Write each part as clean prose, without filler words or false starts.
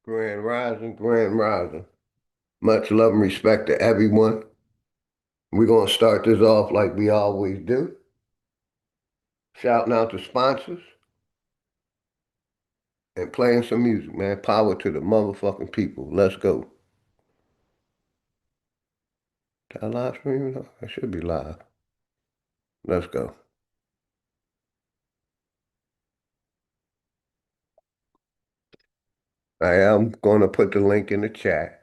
Grand Rising, Grand Rising. Much love and respect to everyone. We're going to start this off like we always do. Shouting out to sponsors and playing some music, man. Power to the motherfucking people. Let's go. Did I live stream? I should be live. Let's go. I am going to put the link in the chat.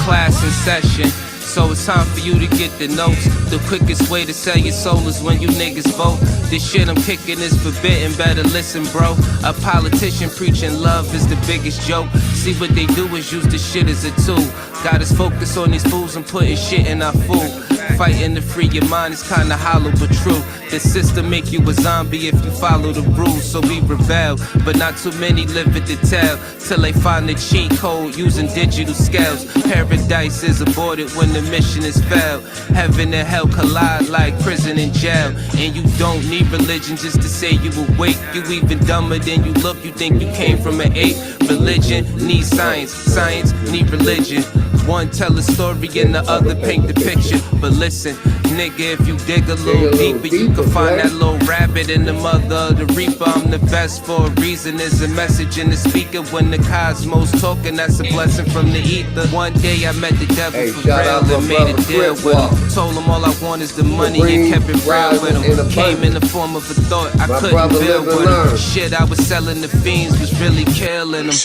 Class in session, so it's time for you to get the notes. The quickest way to sell your soul is when you niggas vote. This shit I'm kicking is forbidden, better listen, bro. A politician preaching love is the biggest joke. See, what they do is use the shit as a tool. Got us focused on these fools and putting shit in our food. Fighting to free your mind is kinda hollow but true. The system make you a zombie if you follow the rules, so we rebel. But not too many live it to tell, till they find the cheat code using digital scales. Paradise is aborted when the mission is failed. Heaven and hell collide like prison and jail. And you don't need religion just to say you awake. You even dumber than you look, you think you came from an ape. Religion needs science, science need religion. One tell a story and the other paint the picture. But listen, nigga, if you dig a little deeper, you can find that little rabbit in the mother of the reaper. I'm the best for a reason. There's a message in the speaker when the cosmos talking. That's a blessing from the ether. One day I met the devil for real and made a deal with him. Told him all I want is the money and kept it real with him. Came in the form of a thought I couldn't build with him. Shit I was selling the fiends was really killing them.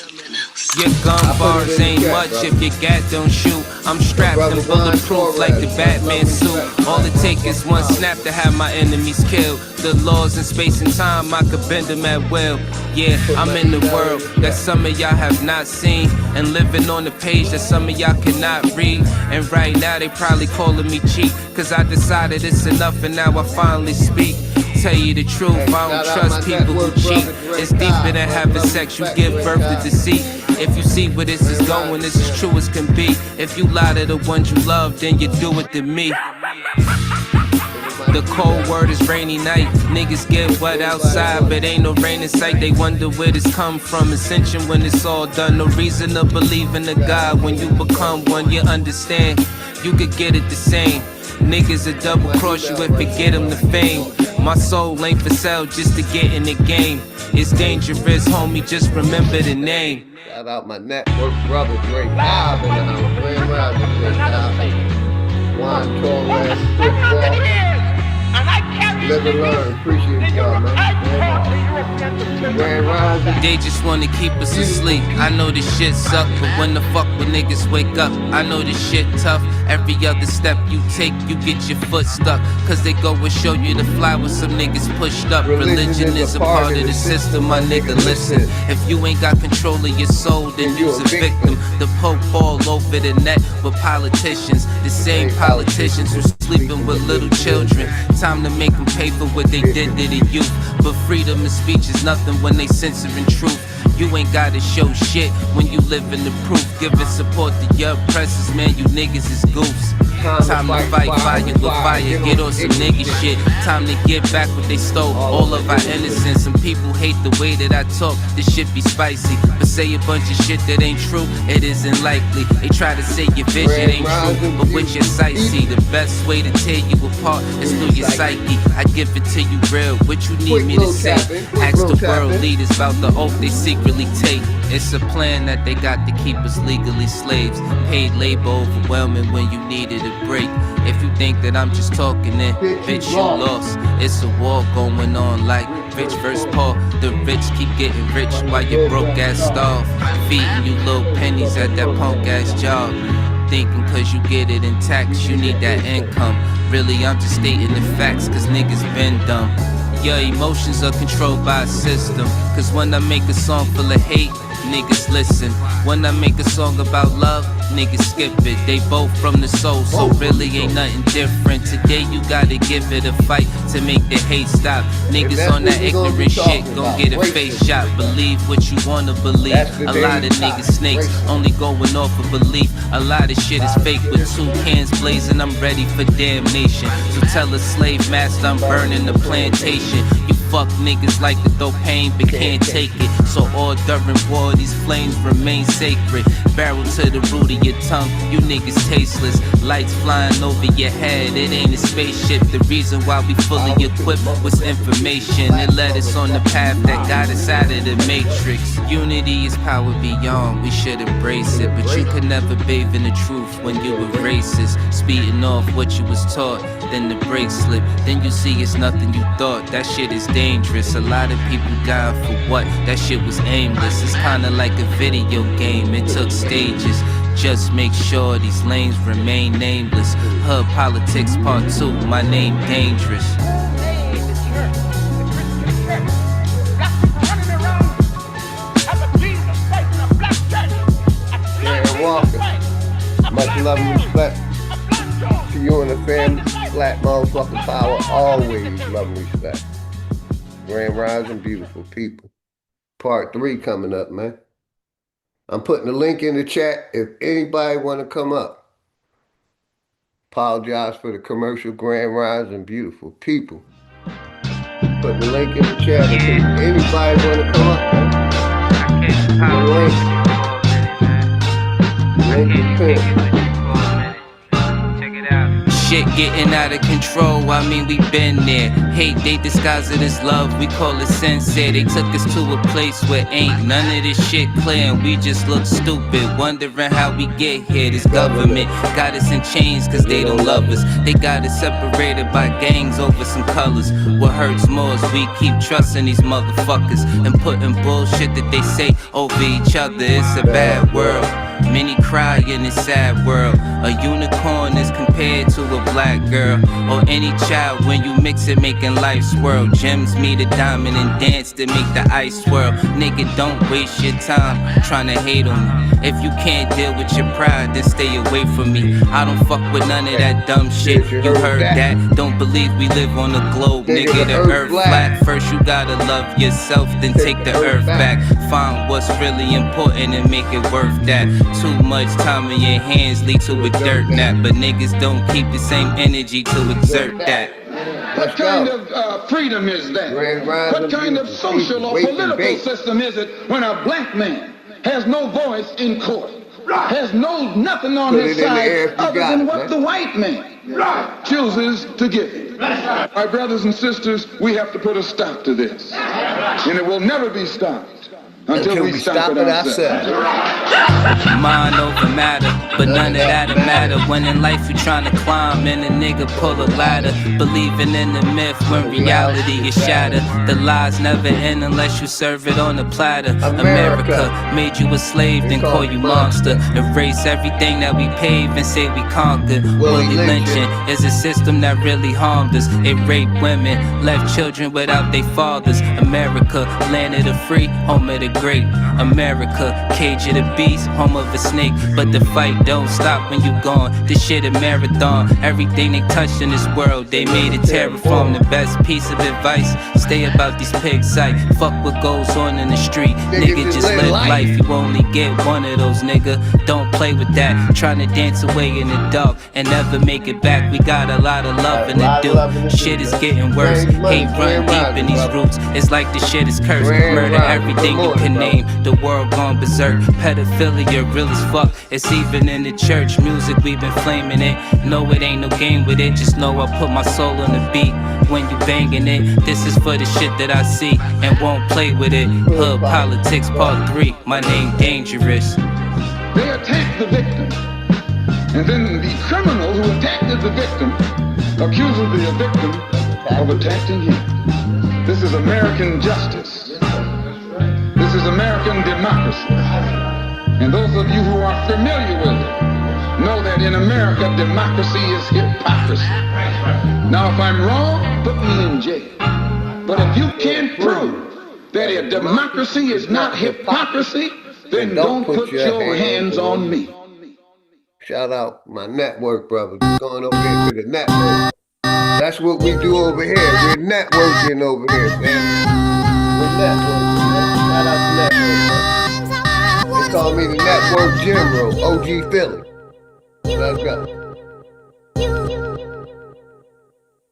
Your gun bars ain't much if your gat don't shoot. I'm strapped and bulletproof like the Batman suit. All it takes is one snap to have my enemies killed. The laws in space and time, I could bend them at will. Yeah, I'm in the world that some of y'all have not seen, and living on the page that some of y'all cannot read. And right now they probably calling me cheap, cause I decided it's enough and now I finally speak. Tell you the truth, I don't trust people who cheat. It's deeper than having sex, you give birth to deceit. If you see where this is going, this is true as can be. If you lie to the ones you love, then you do it to me. The cold word is rainy night. Niggas get wet outside, but ain't no rain in sight. They wonder where this come from. Ascension when it's all done. No reason to believe in a God. When you become one, you understand. You could get it the same. Niggas will double cross you if you get them the fame. My soul ain't for sale just to get in the game. It's dangerous, homie, just remember the name. Shout out my network brother, Drake Bob in the house. Grand Rising, Drake Bob. Juan Torres, football. Live and learn. Appreciate y'all, man. Grand Rising. They just wanna keep us asleep. I know this shit suck, but when the fuck when niggas wake up, I know this shit tough. Every other step you take, you get your foot stuck. Cause they go and show you the fly with some niggas pushed up. Religion is a part of the system, my nigga, listen. If you ain't got control of your soul, then you's a victim. The Pope all over the net with politicians. The same politicians who sleeping with little children. Time to make them pay for what they did to the youth. But freedom of speech is nothing when they censoring truth. You ain't gotta show shit when you live in the proof. Giving support to your oppressors, man, you niggas is goofs. Time to fight fire with fire, get on some nigga shit. Time to get back what they stole, all of our innocence. Some people hate the way that I talk, this shit be spicy. But say a bunch of shit that ain't true, it isn't likely. They try to say your vision ain't true, but with your sight see. The best way to tear you apart is through your psyche. I give it to you real, what you need me to say. Ask the world leaders about the oath they secretly take. It's a plan that they got to keep us legally slaves. Paid labor overwhelming when you needed a break. If you think that I'm just talking, then bitch you lost. It's a war going on like rich versus poor. The rich keep getting rich while your broke ass starve. Feeding you little pennies at that punk ass job. Thinking cause you get it in tax, you need that income. Really I'm just stating the facts cause niggas been dumb. Your emotions are controlled by a system. Cause when I make a song full of hate, niggas listen. When I make a song about love, niggas skip it. They both from the soul, so really ain't nothing different. Today you gotta give it a fight to make the hate stop. Niggas on that ignorant shit gon' get a face shot. Believe what you wanna believe. A lot of niggas snakes, only going off of belief. A lot of shit is fake with 2 cans blazing. I'm ready for damnation. So tell a slave master I'm burning the plantation. You fuck niggas like to throw pain but can't take it. So all during war these flames remain sacred. Barrel to the root of your tongue, you niggas tasteless. Lights flying over your head, it ain't a spaceship. The reason why we fully equipped was information. It led us on the path that got us out of the matrix. Unity is power beyond, we should embrace it. But you can never bathe in the truth when you were racist. Speeding off what you was taught, then the brakes slip. Then you see it's nothing you thought, that shit is dangerous. A lot of people dying for what? That shit was aimless. It's kinda like a video game, it took stages. Just make sure these lanes remain nameless. Hood Politics Part 2, my name Dangerous. Darren Walker, much love and respect to you and the family. Black motherfucking power, always love and respect. Grand Rising, beautiful people. Part 3 coming up, man. I'm putting the link in the chat if anybody want to come up. Apologize for the commercial. Grand Rising, beautiful people. Put the link in the chat if anybody want to come up, man. Link is pinned. Shit getting out of control, I mean we been there. Hate, they disguise it as love, we call it sincere. They took us to a place where ain't none of this shit clear, and we just look stupid, wondering how we get here. This government got us in chains cause they don't love us. They got us separated by gangs over some colors. What hurts more is we keep trusting these motherfuckers and putting bullshit that they say over each other. It's a bad world, many cry in this sad world. A unicorn is compared to a black girl, or any child when you mix it making life swirl. Gems meet a diamond and dance to make the ice swirl. Nigga, don't waste your time trying to hate on me. If you can't deal with your pride, then stay away from me. I don't fuck with none of that dumb shit. You heard that? Don't believe we live on a globe, nigga. The earth flat. First you gotta love yourself, then take the earth back. Find what's really important and make it worth that. Too much time in your hands lead to a dirt nap, but niggas don't keep the same energy to exert that. What kind of freedom is that? What kind of social or political system is it when a black man has no voice in court, has nothing on his side other than what the white man chooses to give him? My brothers and sisters, we have to put a stop to this, and it will never be stopped until we stop it ourselves. Mind over matter, but none of that'll matter when in life you're trying to climb and a nigga pull a ladder. Believing in the myth when reality is shattered. The lies never end unless you serve it on a platter. America made you a slave, then call you monster. Erase everything that we paved and say we conquered. Willie lynching is a system that really harmed us. It raped women, left children without their fathers. America, land of the free, home of the great. America, cage of the beast, home of a snake. But the fight don't stop when you gone. This shit a marathon. Everything they touched in this world, they made it terraform. The best piece of advice, stay about these pigs sight. Fuck what goes on in the street. Nigga, just live life. You only get one of those, nigga. Don't play with that. Trying to dance away in the dark and never make it back. We got a lot of loving to do. Shit is getting worse. Hate run deep in these roots. It's like the shit is cursed. Murder everything you can name. The world gone berserk. Pedophilia real as fuck. It's even in the church music, we've been flaming it. No, it ain't no game with it. Just know I put my soul on the beat when you banging it. This is for the shit that I see and won't play with it. Hood Politics Part 3, my name Dangerous. They attack the victim, and then the criminal who attacked the victim accuses the victim of attacking him. This is American justice. This is American democracy. And those of you who are familiar with it know that in America, democracy is hypocrisy. Now, if I'm wrong, put me in jail. But if you can't prove that a democracy is not hypocrisy, then don't put your hands on me. Shout out my network brothers. Going over here to the network. That's what we do over here. We're networking over here, man. We're networking, man. Shout out to network, man. They call me the network general, OG Philly. Let's go.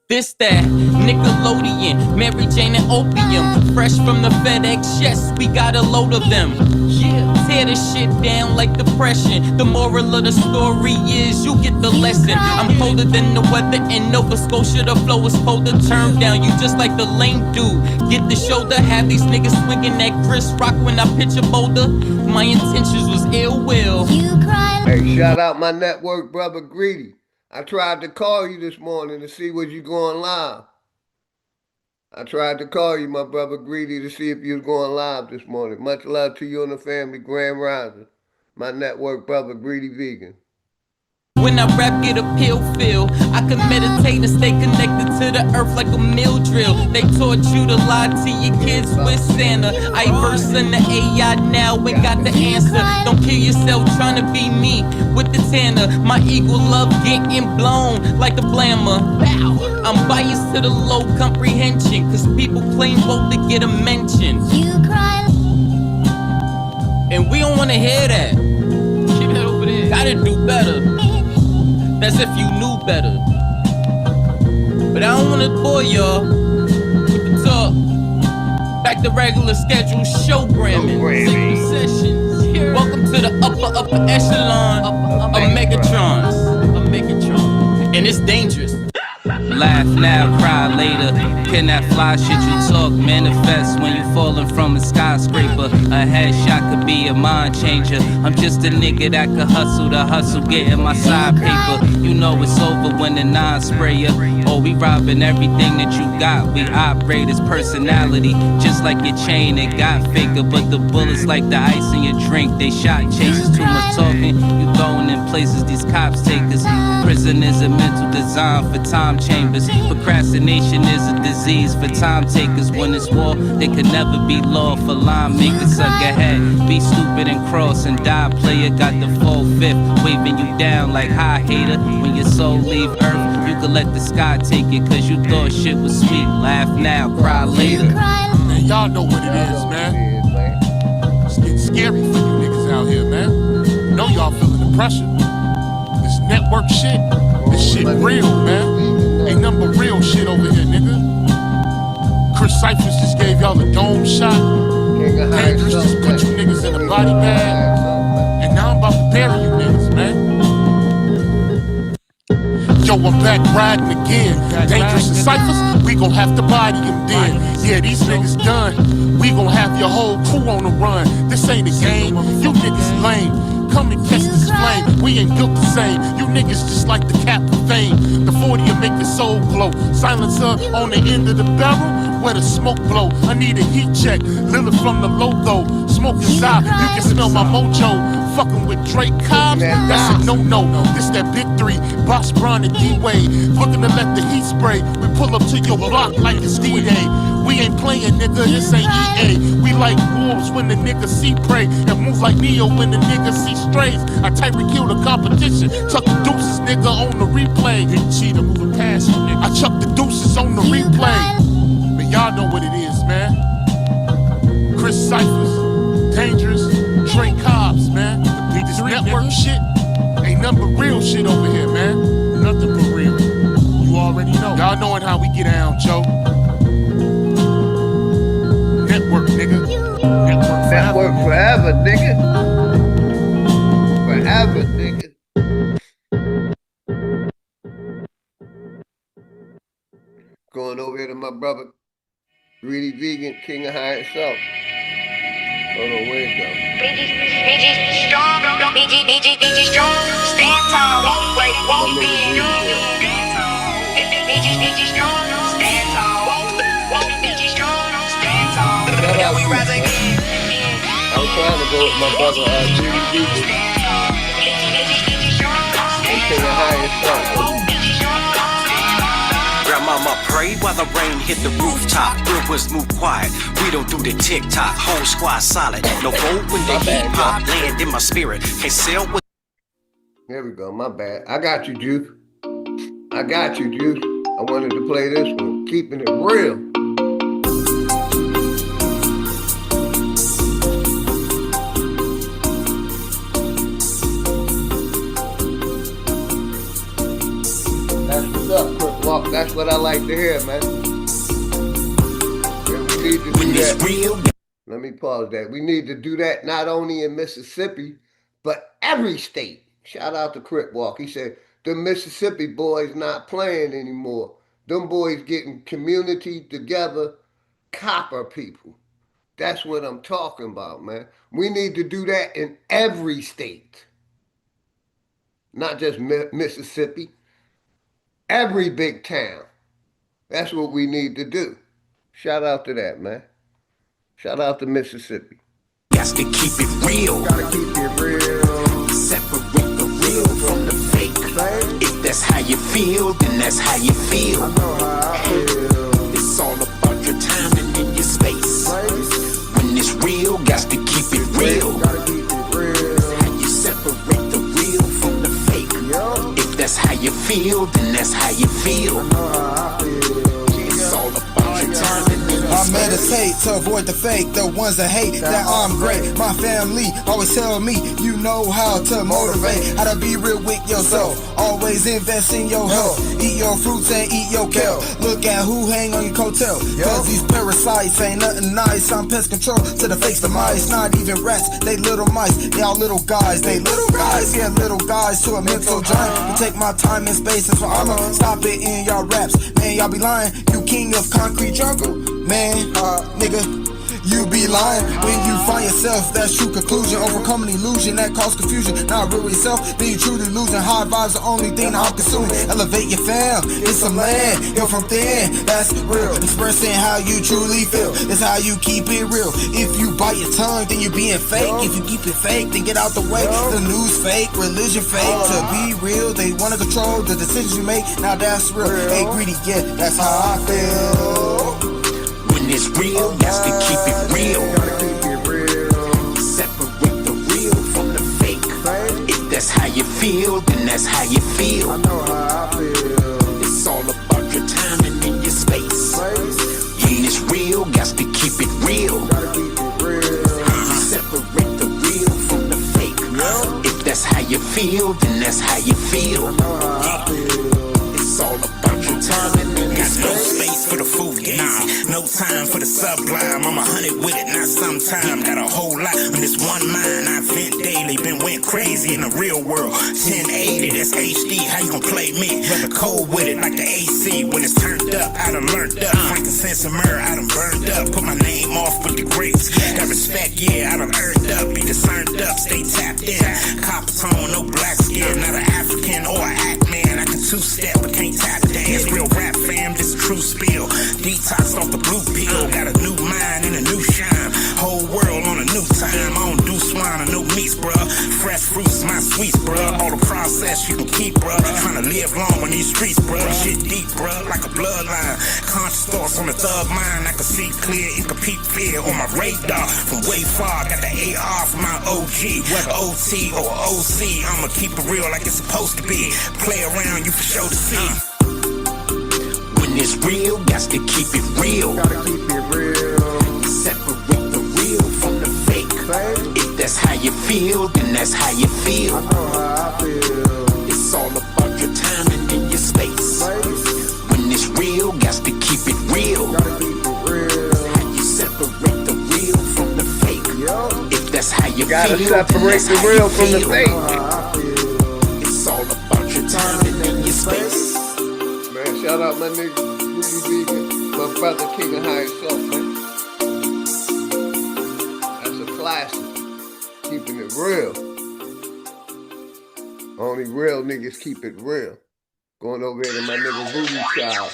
This that Nickelodeon, Mary Jane and opium, fresh from the FedEx chest, we got a load of them. Yeah, tear this shit down like depression. The moral of the story is you get the lesson. I'm colder than the weather in Nova Scotia. The flow is cold to turn down. You just like the lame dude. Get the shoulder, have these niggas swinging that Chris Rock when I pitch a boulder. My intentions was ill will. Hey, shout out my network brother Greedy. I tried to call you this morning to see was you going live. I tried to call you, my brother Greedy, to see if you was going live this morning. Much love to you and the family, Grand Rising. My network brother, Greedy Vegan. When I rap, get a pill feel. I can meditate and stay connected to the earth like a mill drill. They taught you to lie to your kids with Santa. I verse in the AI now, ain't got the answer. Don't kill yourself trying to be me with the tanner. My eagle love getting blown like a blammer. Bow. I'm biased to the low comprehension, cause people claim vote to get a mention. And we don't wanna hear that. Keep that over there. Gotta do better. That's if you knew better. But I don't wanna bore y'all with the talk. Back to regular schedule showgramming. Sessions. Welcome to the upper echelon of Megatrons. And it's dangerous. Laugh now, cry later. Can that fly shit you talk manifest when you falling from a skyscraper? A headshot could be a mind changer. I'm just a nigga that could hustle the hustle, getting my side paper. You know it's over when the nine sprayer. Oh, we robbing everything that you got. We operate as personality, just like your chain. It got faker, but the bullets like the ice in your drink. They shot chasers, too much talking. You going in places these cops take us. Prison is a mental design for time chambers. Procrastination is a disease for time takers. When it's war, they could never be law for line makers. Suck ahead, be stupid and cross and die. Player got the full fifth, waving you down like high hater. When your soul leave earth, you could let the sky take it, cause you thought shit was sweet. Laugh now, cry later. Man, y'all know what it is, man. It's getting scary for you niggas out here, man. Know y'all feeling the pressure. This network shit, this shit real, man. Ain't nothing but real shit over here, nigga. Chris Cyphers just gave y'all a dome shot. Dangerous just put you niggas in a body bag. And now I'm about to bury you niggas, man. Yo, I'm back riding again. Dangerous and Cyphers, we gon' have to body him then. Yeah, these niggas done. We gon' have your whole crew on the run. This ain't a game, you niggas lame. Come and catch this flame, we ain't built the same. You niggas just like the cap of fame. The 40'll make your soul glow. Silencer on the end of the barrel, where the smoke blow. I need a heat check, Lilith from the logo. Smoke is out, you can smell my mojo. Fucking with Drake Cobb, that's a no-no. This that big three, Boss Brown and D-Wade. Looking to let the heat spray. We pull up to your block like it's D-Day. We ain't playing, nigga, this ain't EA. We like wolves when the nigga see prey, and move like Neo when the nigga see strays. I type and kill the competition, chuck the deuces, nigga, on the replay. Hit cheetah, moving past you, nigga. I chuck the deuces on the replay. But y'all know what it is, man. Chris Cyphers, Dangerous, Drake Cobbs, man. This network shit ain't nothing but real shit over here, man. Nothing but real. You already know. Y'all knowing how we get down, Joe. Network, nigga. Network forever, nigga. Forever, nigga. Going over here to my brother, Greedy Vegan, King of High Itself. Hold on, where it go? BG strong, BG strong. Stand tall, won't break, won't bend. BG strong, stand tall, won't BG strong, stand tall. Yeah, we rise again. I'm trying to go with my brother, Greedy Vegan. King of High Itself. Grandmama pray while the rain hit the rooftop. Real ones move quiet, we don't do the tick-tock. Whole squad solid, no vote when the heat pop. Land in my spirit, can't sell with. Here we go, my bad. I got you, Juice. I got you, Juice. I wanted to play this one, keeping it real. That's what's up, Quick Walk. That's what I like to hear, man. And we need to do that. Let me pause that. We need to do that not only in Mississippi, but every state. Shout out to Crip Walk. He said, the Mississippi boys not playing anymore. Them boys getting community together, copper people. That's what I'm talking about, man. We need to do that in every state. Not just Mississippi. Every big town. That's what we need to do. Shout out to that, man. Shout out to Mississippi. Got to keep it real. Gotta keep it real. Separate the real from the fake. If that's how you feel, then that's how you feel. I know how I feel. It's all about your timing and your space. When it's real, got to keep it real. Gotta keep it real. That's how you separate the real from the fake. If that's how you feel, then that's how you feel. I know how I feel. It's all about your timing and your I space. meditate to avoid the fake, the ones that hate that I'm great. My family always tell me you know how to motivate, how to be real with yourself. Always invest in your health. Eat your fruits and eat your kale. Look at who hang on your coattail. Cause these parasites ain't nothing nice. I'm pest control to the fakes, the mice. Not even rats, they little mice. They all little guys, they little guys. Yeah, little guys to a mental giant. You take my time and space, that's why I'ma stop it in y'all raps. Man, y'all be lying. You king of concrete jungle. Man, nigga, you be lying when you find yourself. That's true conclusion. Overcome an illusion that cause confusion. Not real yourself, then you truly losing. High vibes the only thing I'm consuming. Elevate your fam, it's some land. Yo, from thin, that's real. Expressing how you truly feel. It's how you keep it real. If you bite your tongue, then you being fake. If you keep it fake, then get out the way. The news fake, religion fake. To be real, they wanna control the decisions you make. Now that's real. Hey, greedy, yeah, that's how I feel. When it's real, got to keep it real. Gotta keep it real. Separate the real from the fake. If that's how you feel, then that's how you feel. I know how I feel. It's all about your timing and your space. When it's real, got to keep it real. Gotta keep it real. Separate the real from the fake. If that's how you feel, then that's how you feel. I know how I feel. It's all about your timing and your Got no space. space for the food gaze, no time for the sublime. I'm 100 with it, not sometime. Got a whole lot on this one mind. I vent daily, went crazy in the real world. 1080, that's HD. How you gon' play me? Rather cold with it like the AC. When it's turned up, I done learned up. Frankincense and myrrh, I done burned up. Put my name off with the grapes. Got respect, yeah, I done earned up. Be discerned up, stay tapped in. Copper tone, no black skin. Not an African or an act man. I can two-step, but can't tap dance. Real rap fam, this true spill. Detox off the blue pill. Got a new mind and a new shine. Whole world on a new time. I don't do swine or no meats, bruh. Fresh fruits, my sweets, bruh. All the process you can keep, bruh. Tryna live long on these streets, bruh. Shit deep, bruh, like a bloodline. Conscious thoughts on the thug mind. I can see clear, incomplete fear on my radar. From way far, got the AR for my OG. Whether OT or OC, I'ma keep it real like it's supposed to be. Play around, you for sure to see. When it's real, got to keep it real. Gotta keep it real. Separate the real from the fake. If that's how you feel, then that's how you feel. I know how I feel. It's all about your timing and your space. When it's real, got to keep it real. Gotta keep it real. How you separate the real from the fake. If that's how you Gotta feel, then separate that's the how real you from the feel. fake. How I feel. It's all about your timing and your space. Man, shout out my nigga Rudy Vegan, my brother King of High Self, man. That's a classic. Keeping it real. Only real niggas keep it real. Going over there to my nigga Voodoo Child.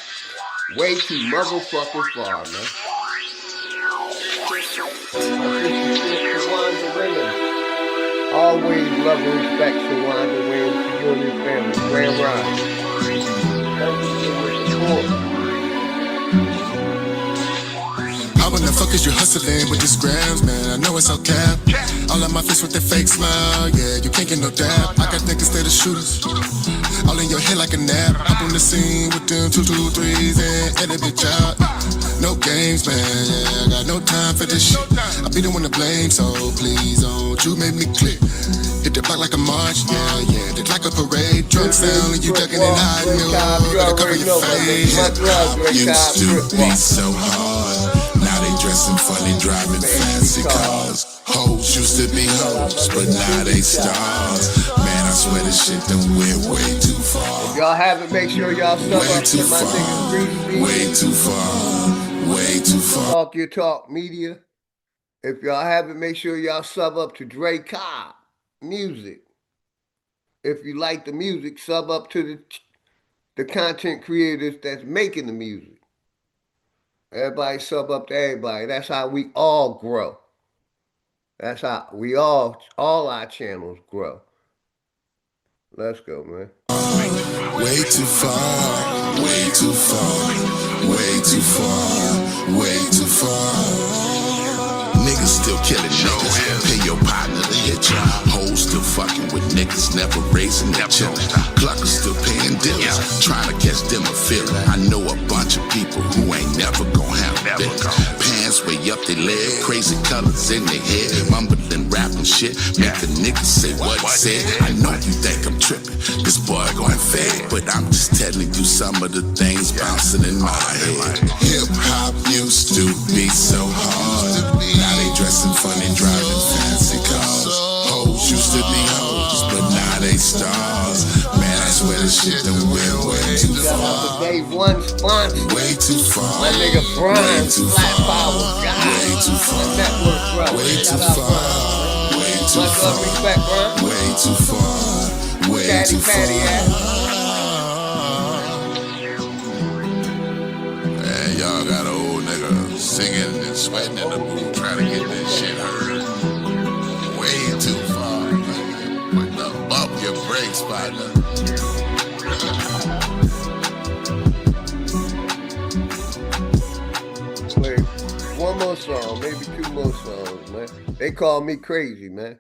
Way too motherfucking far, man. Always love and respect to Wanda Williams, to you and your family. Grand Rise. Why when the fuck is you hustling with these grams, man? I know it's all cap. All of my fists with that fake smile, yeah, you can't get no dab. I got niggas that are shooters, all in your head like a nap. Up on the scene with them 2, 2, 3s and edit bitch out. No games, man, yeah, I got no time for this shit. I be the one to blame, so please don't you make me click. Hit the block like a march, yeah, yeah, look like a parade. Drunk sound and you ducking and hiding, yo, gotta cover your face. Used to be so hard, now they dressing funny, driving fancy cars. Hoes used to be hoes, but now they stars. Man, I swear this shit done went way too far. If y'all haven't, make sure y'all sub up to my niggas Greasy. Way too far, way too far. Talk Your Talk Media. If y'all haven't, make sure y'all sub up to Dre Cobb Music. If you like the music, sub up to the content creators that's making the music. Everybody sub up to everybody. That's how we all grow. That's how we all our channels grow. Let's go, man. Way too far, way too far, way too far, way too far. Niggas still killing niggas, pay your partner to hit ya. Hoes still fucking with niggas, never raising their children. Cluckers still paying dealers, trying to catch them a feeling. I know a bunch of people who ain't never gonna have it. Pants way up their leg, crazy colors in their head, mumbling, rapping shit, make the niggas say what he said. I know you think I'm tripping, this boy going fed, but I'm just telling you some of the things bouncing in my head. Hip hop used to be so hard, now they dressing funny, driving fancy cars. Hoes used to be hoes, but now they stars. Man, I swear this shit done went way too far. Day one sponsor. Way too far. My nigga Brian, Flat Power, God. Way too far. Network, bro. Way too far. Way too Much far. love, respect, bro. Way too far. Way Patty, too Patty, far. Man, y'all got an old nigga singing and sweating in the booth trying to get this shit heard. Way too far. Put the bump your brakes, partner. Wait, one more song, maybe 2 more songs, man. They call me crazy, man.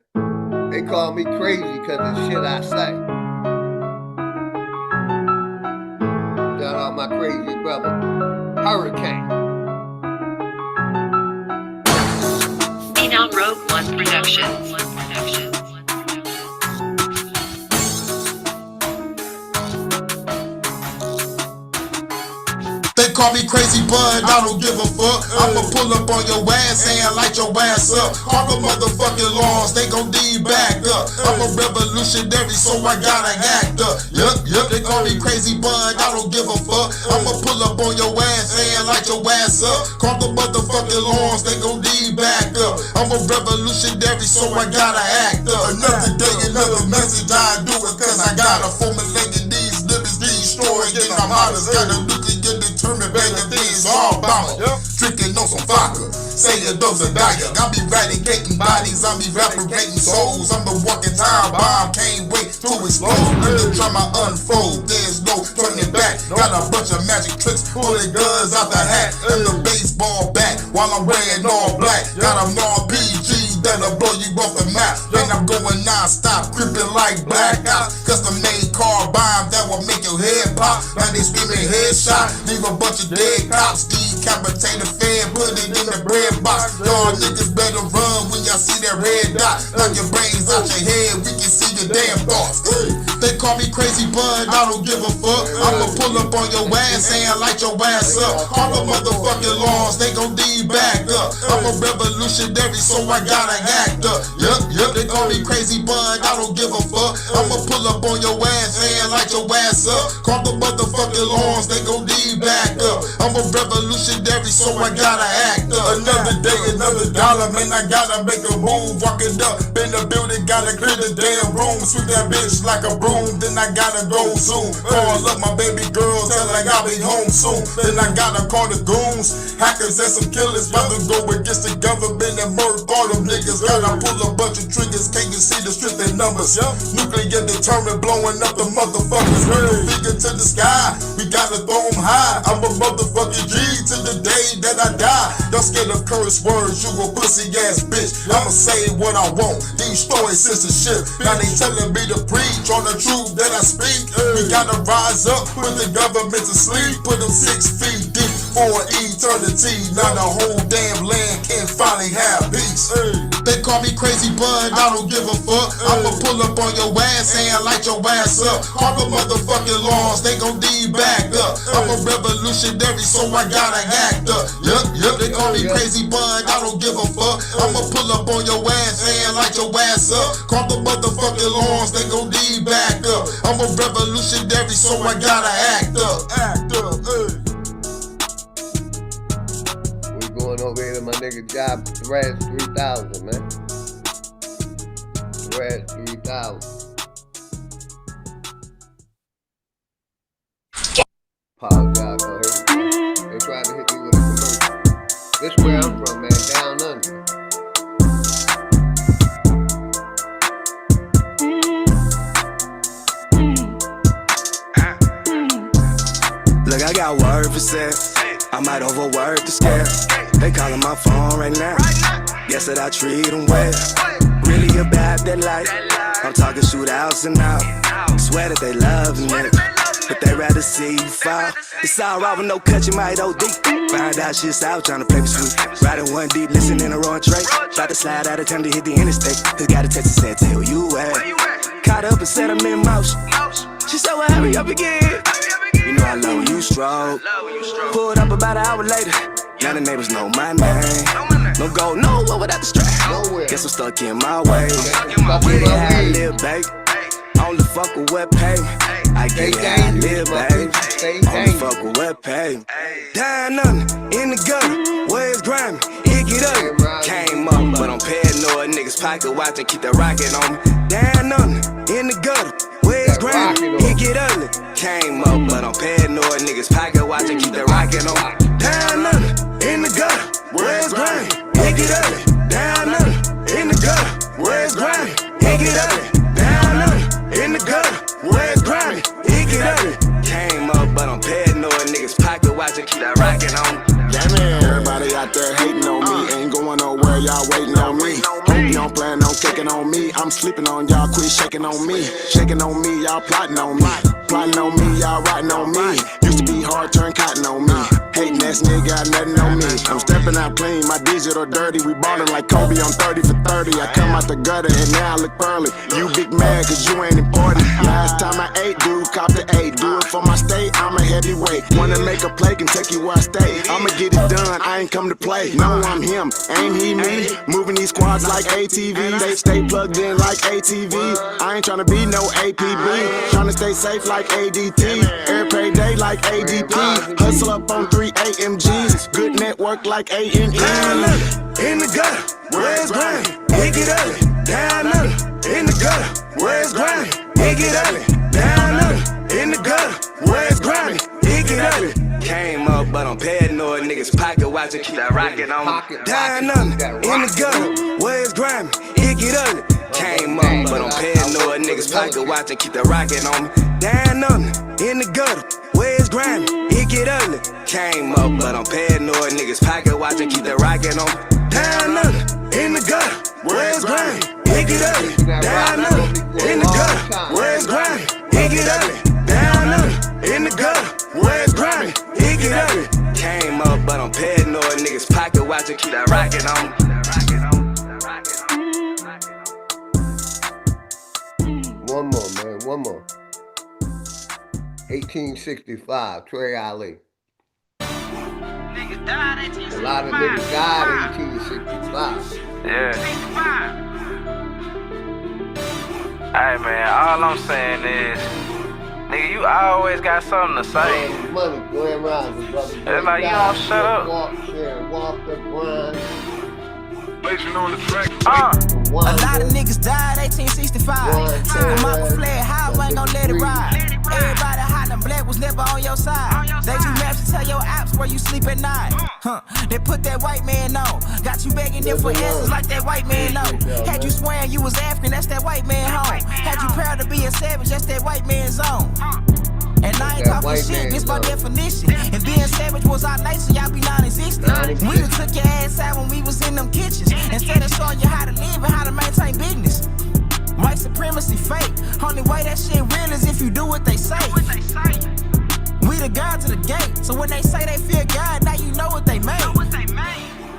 They call me crazy because of shit I say. Shout out my crazy brother, Hurricane. Phenom Rogue One Productions. They call me crazy, but I don't give a fuck. I'ma pull up on your ass and light your ass up. All the motherfucking laws, they gon' need back up. I'm a revolutionary, so I gotta act up. Yup, they call me crazy, but I don't give a fuck. I'ma pull up on your ass and light your ass up. Call the motherfucking laws, they gon' need back up. I'm a revolutionary, so I gotta act up. Another day, another message, I do it cause I gotta formulate these lyrics, destroy and I'm honest. Got a nuclear determined, baby, things all bomber. Drinking on some vodka, saying those are dire. I be eradicating bodies, I be evaporating souls. I'm the walking time bomb, can't wait to explode. Let the drama unfold, there's no turning back. Got a bunch of magic tricks, pulling guns out the hat and the baseball bat while I'm wearing all black. Got them all PG that'll blow you off the map. Then I'm going non-stop, creeping like blackouts. Custom made car bomb that will make your head pop. Now they screaming headshot, leave a bunch of dead cops. Decapitate a fan, put it in the bread box. Y'all niggas better run when y'all see that red dot. Knock your brains out your head, we can see your damn thoughts. They call me crazy, but I don't give a fuck. I'ma pull up on your ass and light your ass up. All the motherfucking laws, they gon' need back up. I'm a revolutionary, so I gotta act up. Yup, they call me crazy, but I don't give a fuck. I'ma pull up on your ass and light your ass up. Call the motherfucking laws, they gon' need back up. I'm a revolutionary, so I gotta act up. Another day, another dollar, man, I gotta make a move. Walking up in the building, gotta clear the damn room. Sweep that bitch like a broom, then I gotta go soon. Call up my baby girl, tell her I'll be home soon. Then I gotta call the goons, hackers and some killers, about to go go against the government and murk all them niggas. Gotta pull a bunch of triggers, can't you see the strength in numbers? Nuclear determined, blowing up the motherfuckers. Middle finger to the sky, we gotta throw them high. I'm a motherfucking G to the day that I die. Y'all scared of curse words, you a pussy ass bitch. I'ma say what I want, destroy censorship. Now they telling me to preach on the truth that I speak. We gotta rise up, put the government to sleep. Put them 6 feet deep for eternity. Now the whole damn land can finally have peace. They call me crazy, but I don't give a fuck. I'ma pull up on your ass and light your ass up. Call the motherfucking laws, they gon' need back up. I'm a revolutionary, so I gotta act up. Yup, they call me crazy, but I don't give a fuck. I'ma pull up on your ass and light your ass up. Call the motherfucking laws, they gon' need back up. I'm a revolutionary, so I gotta act up. We going over here to my nigga Job Threads 3000, man. Threads 3000. Apologize for everything. They tried to hit me with a commercial. This where I'm from, man, down under. Look, I got word for sex. I might overwork the scale. They calling my phone right now. Guess that I treat them well. Really about that life. I'm talking shootouts and out. Swear that they love me, but they rather see you fall. It's all right with no cut, you might OD. Find out shit's out, tryna play me sweet. Riding one deep, listening in a wrong tray. About to slide out of town to hit the interstate. Just got a text and said, tell you at. Caught up and set 'em in motion. She said, well, hurry up again. You know I love when you stroke. Pulled up about an hour later. Now the neighbors know my name. No go nowhere without the strap. Guess I'm stuck in my way. Yeah, I live, babe. Only fuck with what pay. I get how I live, babe. Only fuck with what pay. Dying nothing in the gutter. Where's grimy? It get up. Came up, but I'm paranoid. Niggas pocket watch and keep the rocket on me. Dying nothing in the gutter. Where's grimy? It get ugly. Came up, but I'm paranoid. Niggas pocket watch and keep the rocket on me. Dying nothing in the gutter. Where's grimy? It get ugly. Down nothing in the gutter. Where's grimy? It get ugly. Down nothing in the gutter. Where's grimy? It get ugly. Came up, but I'm paranoid. Niggas pocket watch and keep that rocket on me. Damn it, everybody out there hating on me. Ain't going nowhere, y'all waiting on me. Hope you don't plan on kicking on me. I'm sleeping on y'all, quit shaking on me. Shaking on me, y'all plotting on me. Plotting on me, y'all writing on me. Used to be hard, turn cotton on me. Hating ass nigga got nothing on me. I'm stepping out clean, my digital dirty. We ballin' like Kobe, I'm 30 for 30. I come out the gutter and now I look pearly. You big mad cause you ain't important. Last time I ate, dude, cop the 8. Do it for my state, I'm a heavyweight. Wanna make a play, can take you where I stay. I'ma get it done, I ain't come to play. No, I'm him, ain't he me? Moving these squads like ATV. They stay plugged in like ATV. I ain't tryna be no APB. Tryna stay safe like ADT. Every day like ADP. Hustle up on 3 AMGs. Good network like ANE. Down under, in the gutter, where's grimy? It get ugly. Down under, in the gutter, where's grimy? It get ugly. Down under, in the gutter, where's grimy? It get ugly. Came up, but I'm paranoid. Niggas pocket watch and keep that rocket on me. Dying under, in the gutter, where's grimy? It get ugly. Came up, but I'm paranoid. Niggas pocket watch and keep that rocket on me. Dying under, in the gutter, where's grimy? It get ugly. Came up, but I'm paranoid. Niggas pocket watch and keep that rocket on me. Dying under, in the gutter, where's grimy? It get ugly. Dying under, in the gutter, where's grimy? It get ugly. Down under, in the gutter, where's grimy? It get ugly. Came up, but I'm paranoid. Niggas pocket watch and keep that rocket on me. One more, man, one more. 1865, Trey Ali. A lot of niggas died in 1865. Yeah. Hey man, all I'm saying is, nigga, you always got something to say. Money going around, brother. It's like you don't shut up. Walker, grind. On the track. A lot of niggas died 1865. Took them off a flag, how I ain't gon' let it ride. Everybody hollering flag was never on your side. They do maps to tell your apps where you sleep at night. They put that white man on. Got you begging them for answers like that white man know. Had you swearing you was African, that's that white man home. Had you proud to be a savage, that's that white man's zone. And I ain't talking shit, this my definition. And being savage was our nature, y'all be non-existent. We done took your ass out when we was in them kitchens. Instead of showing you how to live and how to maintain business. White supremacy fake. Only way that shit real is if you do what they say. We the God to the gate. So when they say they fear God, now you know what they made.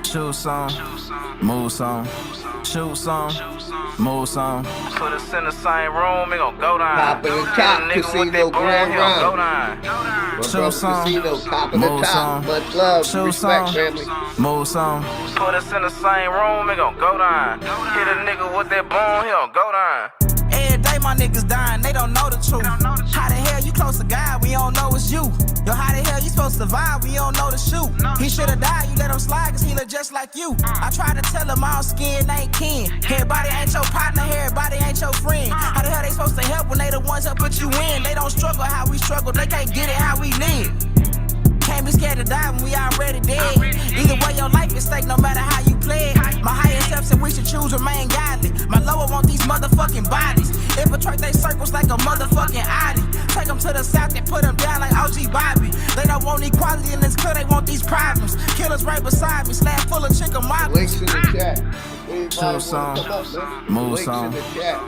Shoot some, move some, shoot some, move some. Put us in the same room, it gon' go down. Top of the top, Casino Grand go Round. down. Shoot some, Casino, top of the top. Much love, shoot respect, some, family. move some. Put us in the same room, it gon' go down. Hit a nigga with that bone, he gon' go down. Every day my niggas dying, they don't know the truth. How the hell you close to God, we don't know it's you. Yo, how the hell you supposed to survive, we don't know the shoot. He should've died, you let him slide, cause he look just like you. I try to tell him all skin ain't kin. Everybody ain't your partner, everybody ain't your friend. How the hell they supposed to help when they the ones that put you in? They don't struggle how we struggle, they can't get it how we live. Can't be scared to die when we already dead. Either way, your life is stake no matter how you play it. My higher self said we should choose remain godly. My lower want these motherfucking bodies. Infiltrate they circles like a motherfucking Audi. Take them to the south and put them down like OG Bobby. They don't want equality and it's clear they want these problems. Killers right beside me, slab full of chicken mob. Links in the chat. Shoot some, move some,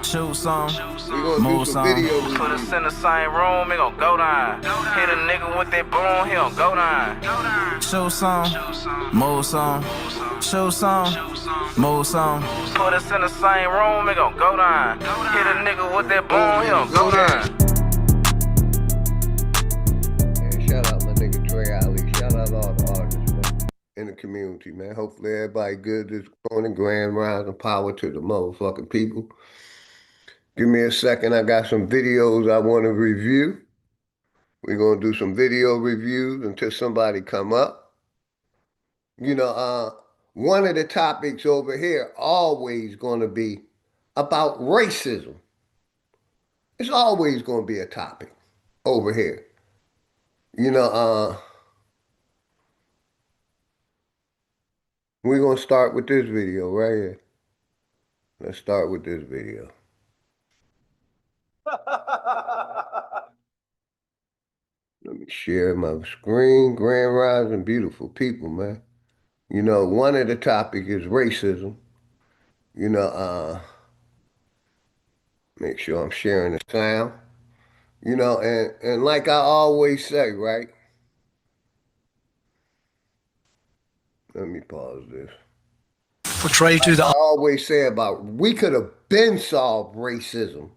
shoot some, move some. Put us in the same room, it gon' go down. Hit a nigga with that bone, he gon' go down. Shoot some, move some, shoot some, move some. Put us in the same room, it gon' go down. Hit a nigga with that bone, he gon' go down. And shout out my nigga Trey Ali. Shout out all the artists, man, in the community, man. Hopefully everybody good this morning. Grand rising power to the motherfucking people. Give me a second. I got some videos I want to review. We're going to do some video reviews until somebody come up. You know, one of the topics over here always going to be about racism. It's always going to be a topic over here. You know, we're going to start with this video right here. Let's start with this video. Let me share my screen. Grand rising, beautiful people, man. You know, one of the topics is racism. You know, make sure I'm sharing the sound. You know, and like I always say, right? Let me pause this. Portray to the... I always say about, we could have been solved racism,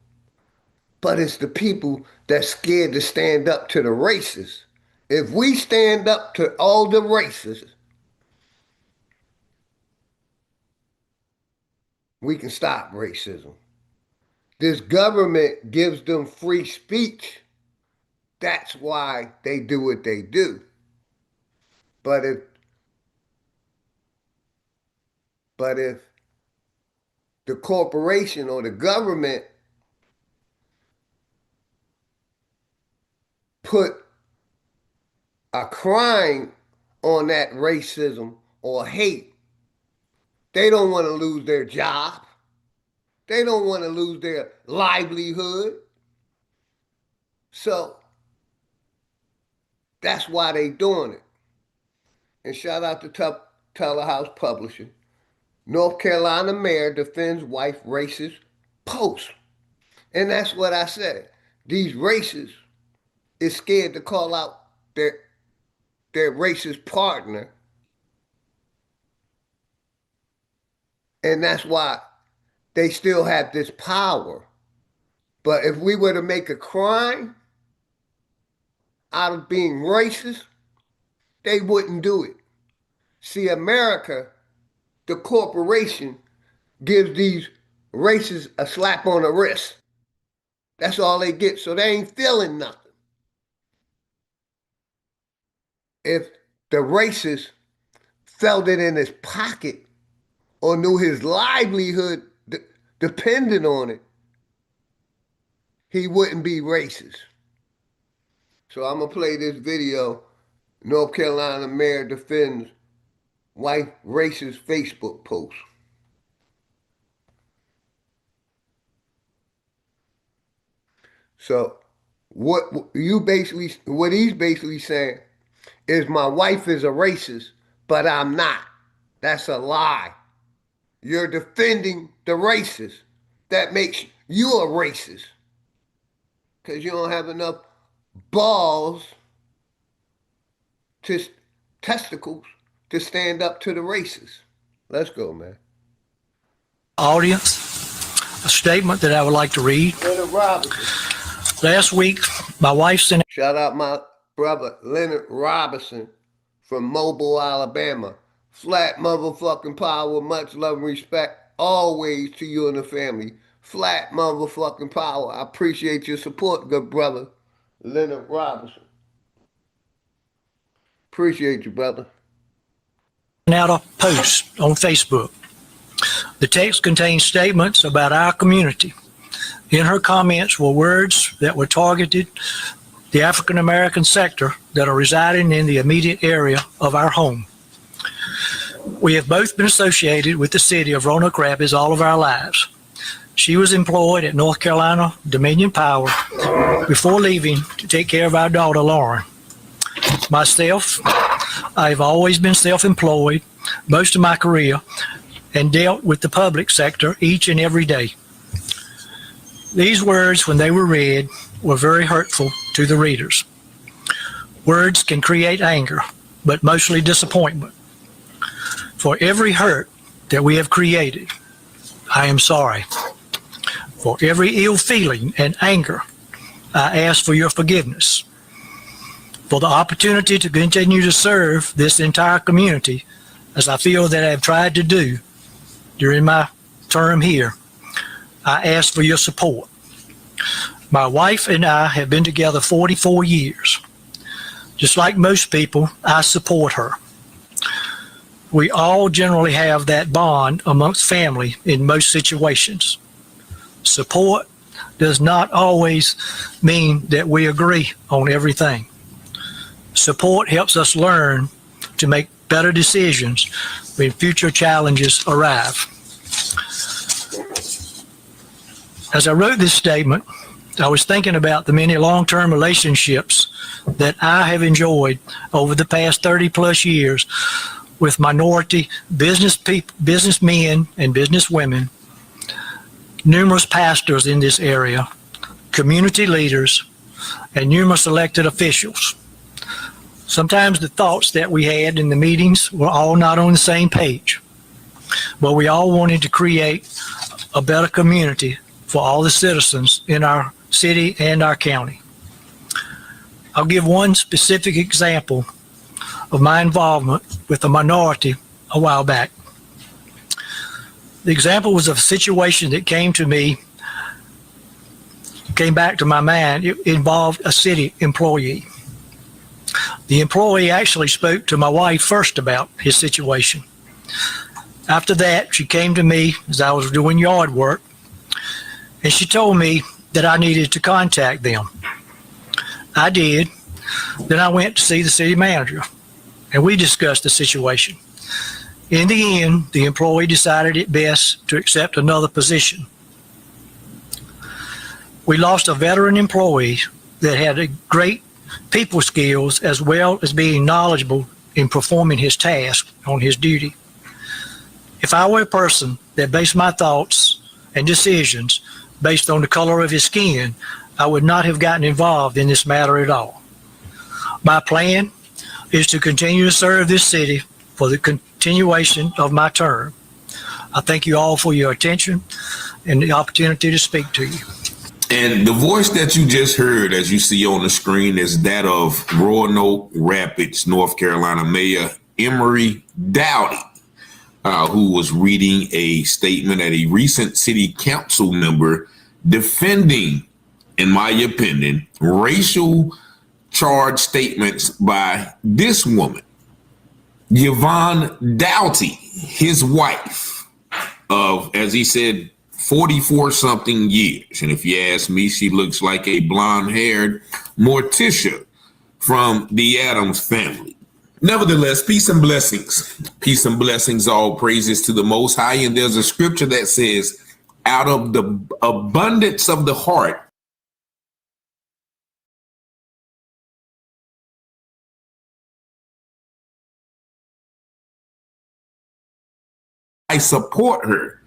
but it's the people that's scared to stand up to the racists. If we stand up to all the racists, we can stop racism. This government gives them free speech. That's why they do what they do. But if the corporation or the government put a crime on that racism or hate, they don't want to lose their job. They don't want to lose their livelihood. So that's why they doing it. And shout out to Telehouse Publishing. North Carolina mayor defends wife racist post. And that's what I said. These racists is scared to call out their racist partner. And that's why they still have this power. But if we were to make a crime out of being racist, they wouldn't do it. See, America, the corporation, gives these racists a slap on the wrist. That's all they get, so they ain't feeling nothing. If the racist felt it in his pocket or knew his livelihood depended on it, he wouldn't be racist. So I'm going to play this video. North Carolina mayor defends wife racist Facebook post. So what he's basically saying is my wife is a racist, but I'm not. That's a lie. You're defending the racist. That makes you a racist. Because you don't have enough balls to testicles to stand up to the racists. Let's go, man. Audience, a statement that I would like to read. Leonard Robinson. Last week, my wife sent... Shout out my brother, Leonard Robinson from Mobile, Alabama. Flat motherfucking power, much love and respect always to you and the family. Flat motherfucking power. I appreciate your support, good brother, Leonard Robinson. Appreciate you, brother. Out a post on Facebook. The text contains statements about our community. In her comments were words that were targeted the African American sector that are residing in the immediate area of our home. We have both been associated with the city of Roanoke Rapids all of our lives. She was employed at North Carolina Dominion Power before leaving to take care of our daughter, Lauren. Myself, I've always been self-employed most of my career and dealt with the public sector each and every day. These words, when they were read, were very hurtful to the readers. Words can create anger, but mostly disappointment. For every hurt that we have created, I am sorry. For every ill feeling and anger, I ask for your forgiveness. For the opportunity to continue to serve this entire community, as I feel that I have tried to do during my term here, I ask for your support. My wife and I have been together 44 years. Just like most people, I support her. We all generally have that bond amongst family in most situations. Support does not always mean that we agree on everything. Support helps us learn to make better decisions when future challenges arrive. As I wrote this statement, I was thinking about the many long-term relationships that I have enjoyed over the past 30 plus years with minority businessmen and businesswomen, numerous pastors in this area, community leaders, and numerous elected officials. Sometimes the thoughts that we had in the meetings were all not on the same page, but we all wanted to create a better community for all the citizens in our city and our county. I'll give one specific example of my involvement with a minority a while back. The example was of a situation that came back to my mind. It involved a city employee. The employee actually spoke to my wife first about his situation. After that, she came to me as I was doing yard work, and she told me that I needed to contact them. I did. Then I went to see the city manager, and we discussed the situation. In the end, the employee decided it best to accept another position. We lost a veteran employee that had a great people skills as well as being knowledgeable in performing his task on his duty. If I were a person that based my thoughts and decisions based on the color of his skin, I would not have gotten involved in this matter at all. My plan is to continue to serve this city for the continuation of my term. I thank you all for your attention and the opportunity to speak to you. And the voice that you just heard, as you see on the screen, is that of Roanoke Rapids, North Carolina Mayor Emory Dowdy, who was reading a statement at a recent city council member defending, in my opinion, racial charged statements by this woman, Yvonne Doughty, his wife of, as he said, 44 something years. And if you ask me, she looks like a blonde haired Morticia from the Addams family. Nevertheless, peace and blessings. Peace and blessings, all praises to the Most High. And there's a scripture that says, out of the abundance of the heart, I support her,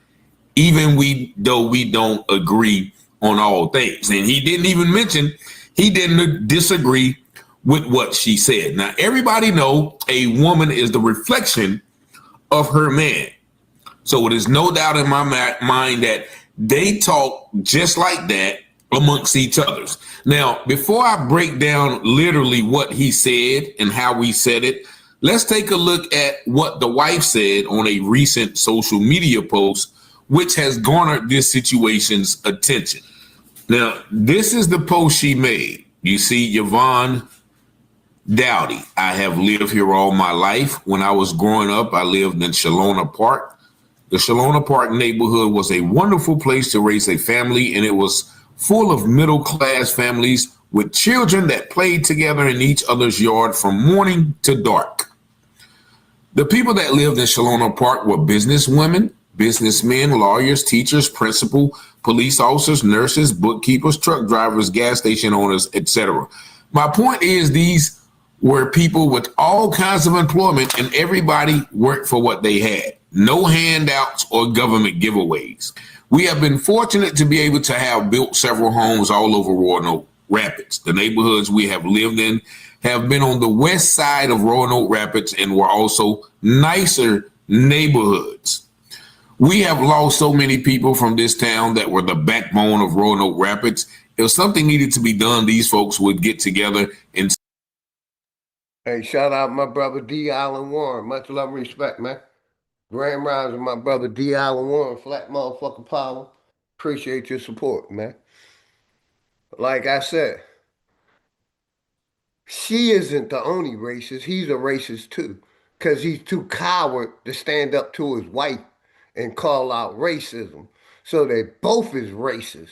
even though we don't agree on all things. And he didn't even mention, he didn't disagree with what she said. Now, everybody know a woman is the reflection of her man. So it is no doubt in my mind that they talk just like that amongst each others. Now, before I break down literally what he said and how we said it, let's take a look at what the wife said on a recent social media post, which has garnered this situation's attention. Now, this is the post she made. You see, Yvonne Dowdy. I have lived here all my life. When I was growing up, I lived in Shalona Park. The Shalona Park neighborhood was a wonderful place to raise a family, and it was full of middle-class families with children that played together in each other's yard from morning to dark. The people that lived in Shalona Park were businesswomen, businessmen, lawyers, teachers, principal, police officers, nurses, bookkeepers, truck drivers, gas station owners, etc. My point is, these were people with all kinds of employment, and everybody worked for what they had. No handouts or government giveaways. We have been fortunate to be able to have built several homes all over Roanoke Rapids. The neighborhoods we have lived in have been on the west side of Roanoke Rapids and were also nicer neighborhoods. We have lost so many people from this town that were the backbone of Roanoke Rapids. If something needed to be done, these folks would get together and... Hey, shout out my brother D. Allen Warren. Much love and respect, man. Grand Rising, my brother D. Allen Warren. Flat motherfucking power. Appreciate your support, man. Like I said, she isn't the only racist. He's a racist too, because he's too coward to stand up to his wife and call out racism. So they both is racist.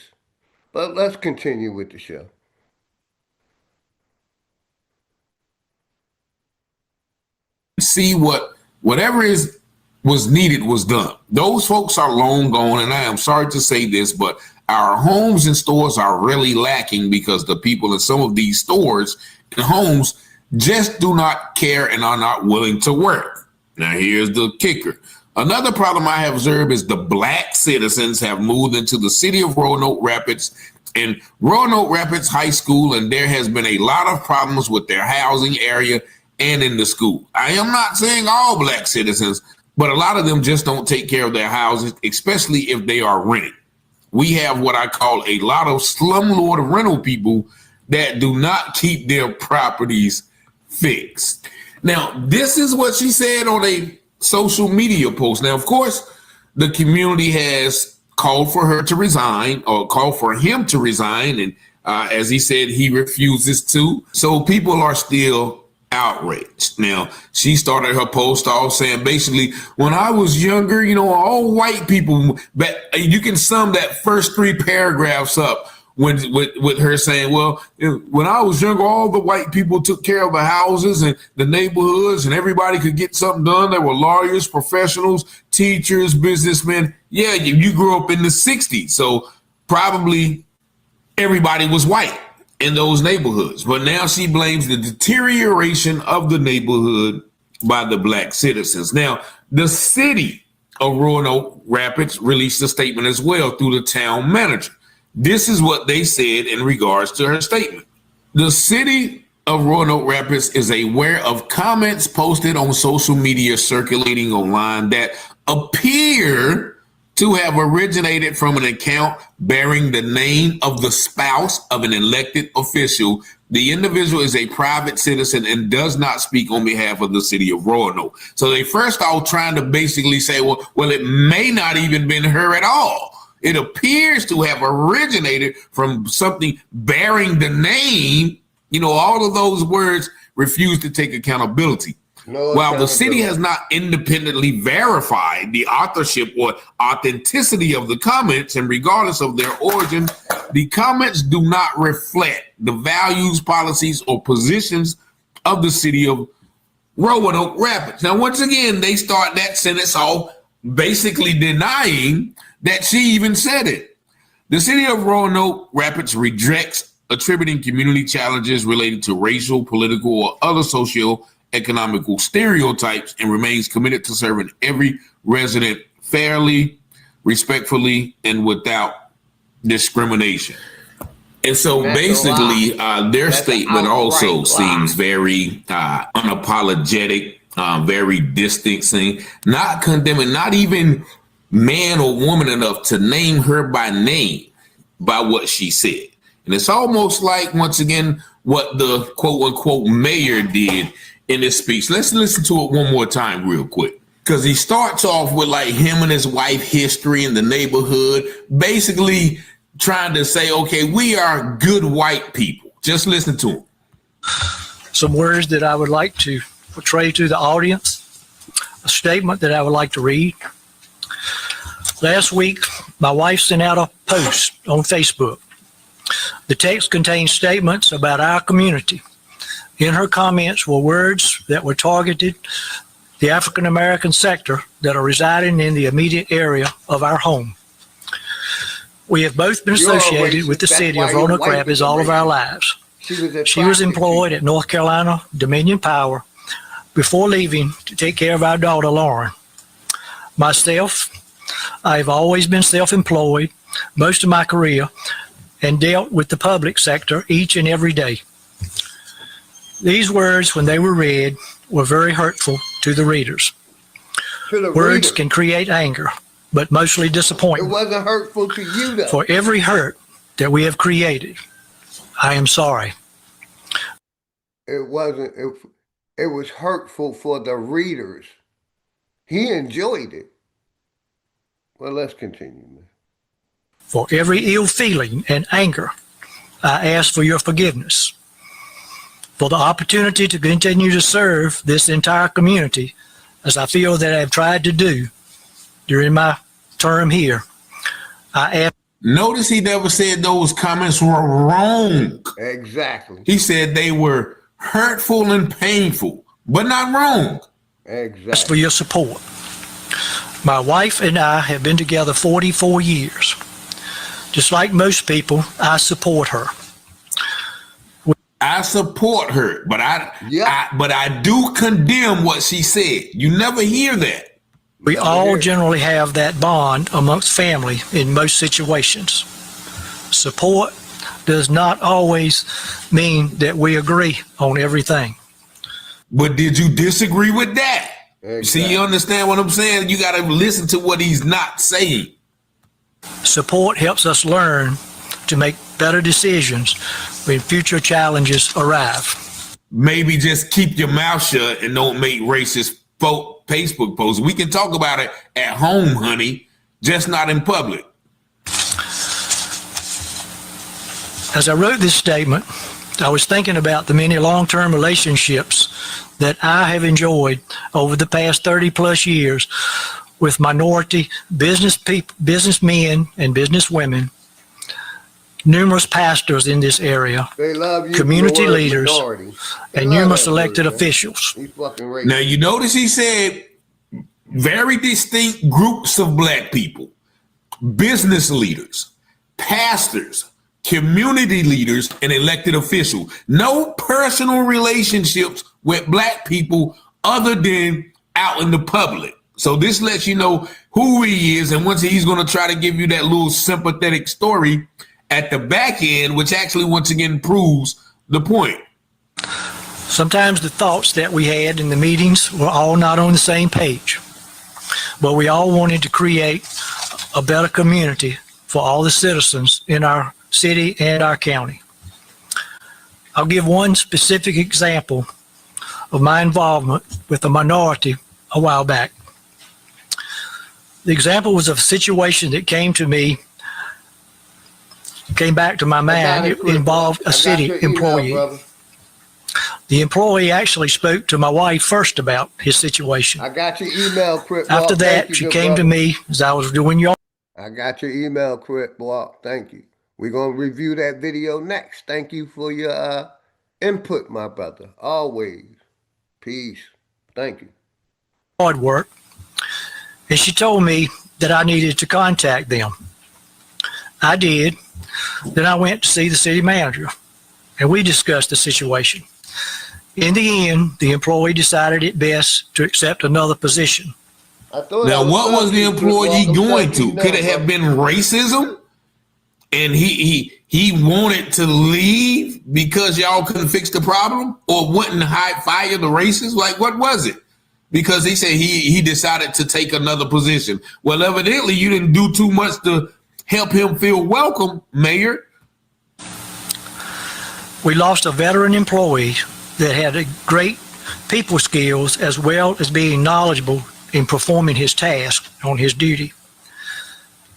But let's continue with the show. See whatever was needed was done. Those folks are long gone, and I am sorry to say this, but our homes and stores are really lacking because the people in some of these stores and homes just do not care and are not willing to work. Now, here's the kicker. Another problem I have observed is the black citizens have moved into the city of Roanoke Rapids and Roanoke Rapids High School, and there has been a lot of problems with their housing area and in the school. I am not saying all black citizens, but a lot of them just don't take care of their houses, especially if they are renting. We have what I call a lot of slumlord rental people that do not keep their properties fixed. Now, this is what she said on a social media post. Now, of course, the community has called for her to resign, or called for him to resign. And as he said, he refuses to. So people are still outraged. Now, she started her post off saying, basically, when I was younger, all white people, but you can sum that first 3 paragraphs up with her saying, well, when I was younger, all the white people took care of the houses and the neighborhoods, and everybody could get something done. There were lawyers, professionals, teachers, businessmen. Yeah, you grew up in the 60s, so probably everybody was white in those neighborhoods. But now she blames the deterioration of the neighborhood by the black citizens. Now, the city of Roanoke Rapids released a statement as well through the town manager. This is what they said in regards to her statement. The city of Roanoke Rapids is aware of comments posted on social media circulating online that appear to have originated from an account bearing the name of the spouse of an elected official. The individual is a private citizen and does not speak on behalf of the city of Roanoke. So they first off trying to basically say, well, it may not even been her at all. It appears to have originated from something bearing the name. All of those words refuse to take accountability. While the city has not independently verified the authorship or authenticity of the comments, and regardless of their origin, The comments do not reflect the values, policies, or positions of the city of Roanoke Rapids. Now, once again, they start that sentence off basically denying that she even said it. The city of Roanoke Rapids rejects attributing community challenges related to racial, political, or other socio-economical stereotypes and remains committed to serving every resident fairly, respectfully, and without discrimination. And so basically, their statement also seems very unapologetic, very distancing, not condemning, not even man or woman enough to name her by name by what she said. And it's almost like, once again, what the quote unquote mayor did in this speech. Let's listen to it one more time real quick. Because he starts off with like him and his wife history in the neighborhood, basically trying to say, okay, we are good white people. Just listen to him. Some words that I would like to portray to the audience, a statement that I would like to read. Last week, my wife sent out a post on Facebook. The text contains statements about our community. In her comments were words that were targeted the African American sector that are residing in the immediate area of our home. We have both been associated with the city of Roanoke Rapids all of our lives. She was employed at North Carolina Dominion Power before leaving to take care of our daughter, Lauren. Myself, I've always been self-employed most of my career and dealt with the public sector each and every day. These words, when they were read, were very hurtful to the readers. Words can create anger, but mostly disappointment. It wasn't hurtful to you, though. For every hurt that we have created, I am sorry. It wasn't. It was hurtful for the readers. He enjoyed it. Well, let's continue, man. For every ill feeling and anger, I ask for your forgiveness. For the opportunity to continue to serve this entire community, as I feel that I have tried to do during my term here, I ask. Notice he never said those comments were wrong. Exactly. He said they were hurtful and painful, but not wrong. Exactly. Ask for your support. My wife and I have been together 44 years. Just like most people, I support her. I support her, but I do condemn what she said. You never hear that. We all generally have that bond amongst family in most situations. Support does not always mean that we agree on everything. But did you disagree with that? Exactly. See, you understand what I'm saying? You got to listen to what he's not saying. Support helps us learn to make better decisions when future challenges arrive. Maybe just keep your mouth shut and don't make racist Facebook posts. We can talk about it at home, honey, just not in public. As I wrote this statement, I was thinking about the many long-term relationships that I have enjoyed over the past 30 plus years with minority businessmen and businesswomen, numerous pastors in this area, they love you, community leaders, and numerous elected officials. Now, you notice he said very distinct groups of black people, business leaders, pastors, community leaders, and elected officials. No personal relationships with black people other than out in the public. So this lets you know who he is, and once he's going to try to give you that little sympathetic story at the back end, which actually once again proves the point. Sometimes the thoughts that we had in the meetings were all not on the same page, but we all wanted to create a better community for all the citizens in our city and our county. I'll give one specific example of my involvement with a minority a while back. The example was of a situation that came back to my mind. It involved a city employee. The employee actually spoke to my wife first about his situation. I got your email, Crip. After that, she came to me as I was doing your. I got your email, Crip Block. Thank you. We're going to review that video next. Thank you for your input, my brother. Always. Peace. Thank you. Hard work. And she told me that I needed to contact them. I did. Then I went to see the city manager, and we discussed the situation. In the end, the employee decided it best to accept another position. Now, what was the employee going to? Could it have been racism? And he wanted to leave because y'all couldn't fix the problem, or wouldn't fire the racist? Like, what was it? Because he said he decided to take another position. Well, evidently you didn't do too much to help him feel welcome, Mayor. We lost a veteran employee that had great people skills as well as being knowledgeable in performing his task on his duty.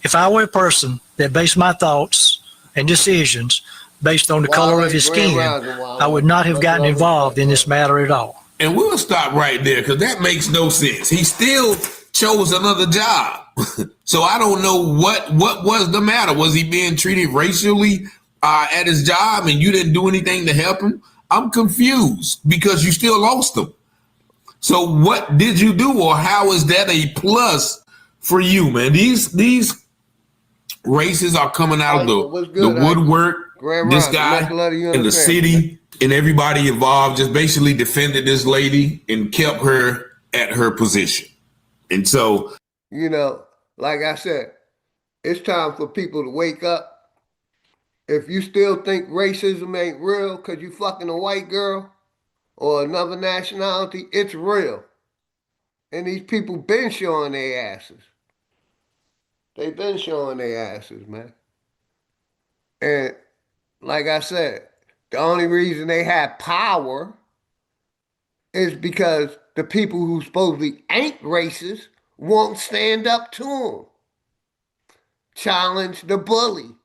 If I were a person that based my thoughts and decisions based on the color of his skin, I would not have gotten involved in this matter at all. And we'll stop right there because that makes no sense. He still chose another job. So I don't know what was the matter. Was he being treated racially at his job and you didn't do anything to help him? I'm confused because you still lost him. So what did you do, or how is that a plus for you, man? These races are coming out of the woodwork. This guy in the city and everybody involved just basically defended this lady and kept her at her position. And so, you know, like I said, it's time for people to wake up. If you still think racism ain't real because you fucking a white girl or another nationality, it's real. And these people been showing their asses. They been showing their asses, man. And like I said, the only reason they have power is because the people who supposedly ain't racist won't stand up to them. Challenge the bully.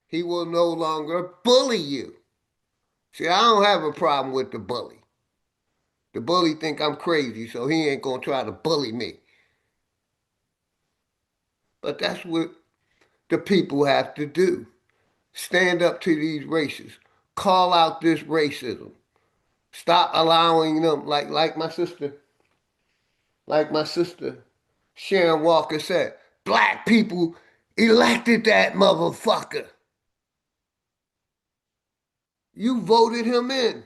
He will no longer bully you. See, I don't have a problem with the bully. The bully think I'm crazy, so he ain't gonna try to bully me. But that's what the people have to do. Stand up to these racists. Call out this racism. Stop allowing them, like my sister Sharon Walker said, black people elected that motherfucker. You voted him in.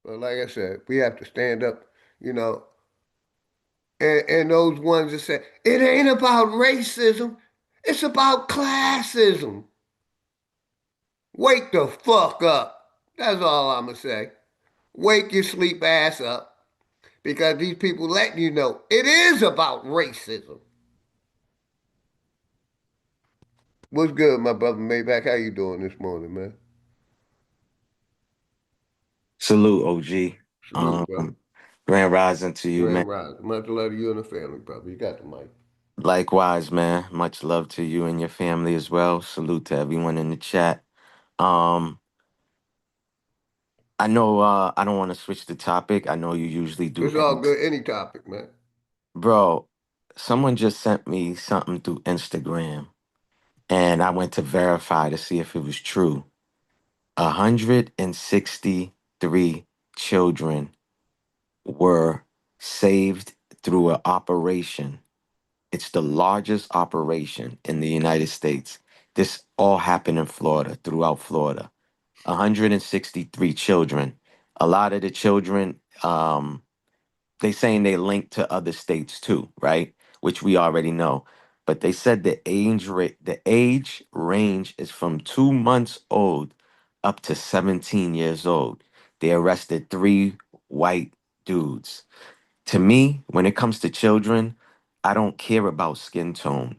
But like I said, we have to stand up, you know. And those ones that say, it ain't about racism, it's about classism. Wake the fuck up. That's all I'm going to say. Wake your sleep ass up. Because these people letting you know it is about racism. What's good, my brother Maybach? How you doing this morning, man? Salute, OG. Salute, bro. Grand rising to you, man. Grand rising. Much love to you and the family, brother. You got the mic. Likewise, man. Much love to you and your family as well. Salute to everyone in the chat. I know I don't want to switch the topic. I know you usually do. It's all good. Any topic, man. Bro, someone just sent me something through Instagram, and I went to verify to see if it was true. 163 children were saved through an operation. It's the largest operation in the United States. This all happened in Florida, throughout Florida. 163 children. A lot of the children, they saying they linked to other states too, right? Which we already know. But they said the age range is from 2 months old up to 17 years old. They arrested 3 white dudes. To me, when it comes to children, I don't care about skin tone.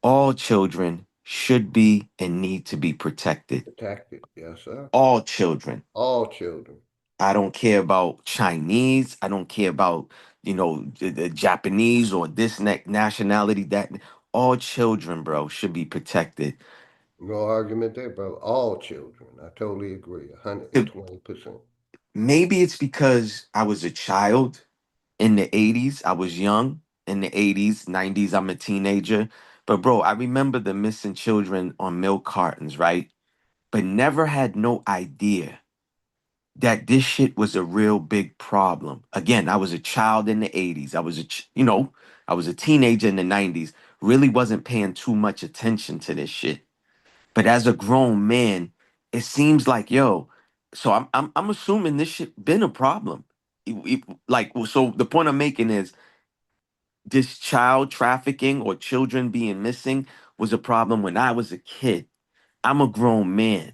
All children should be and need to be protected. Protected, yes, sir. All children. All children. I don't care about Chinese. I don't care about, the Japanese or this nationality, that. All children, bro, should be protected. No argument there, bro. All children. I totally agree. 120%. Maybe it's because I was a child in the 80s. I was young in the 80s, 90s. I'm a teenager. But bro, I remember the missing children on milk cartons, right? But never had no idea that this shit was a real big problem. Again, I was a child in the 80s. I was I was a teenager in the 90s. Really wasn't paying too much attention to this shit. But as a grown man, it seems like, yo, so I'm assuming this shit been a problem. So the point I'm making is this child trafficking or children being missing was a problem when I was a kid. I'm a grown man.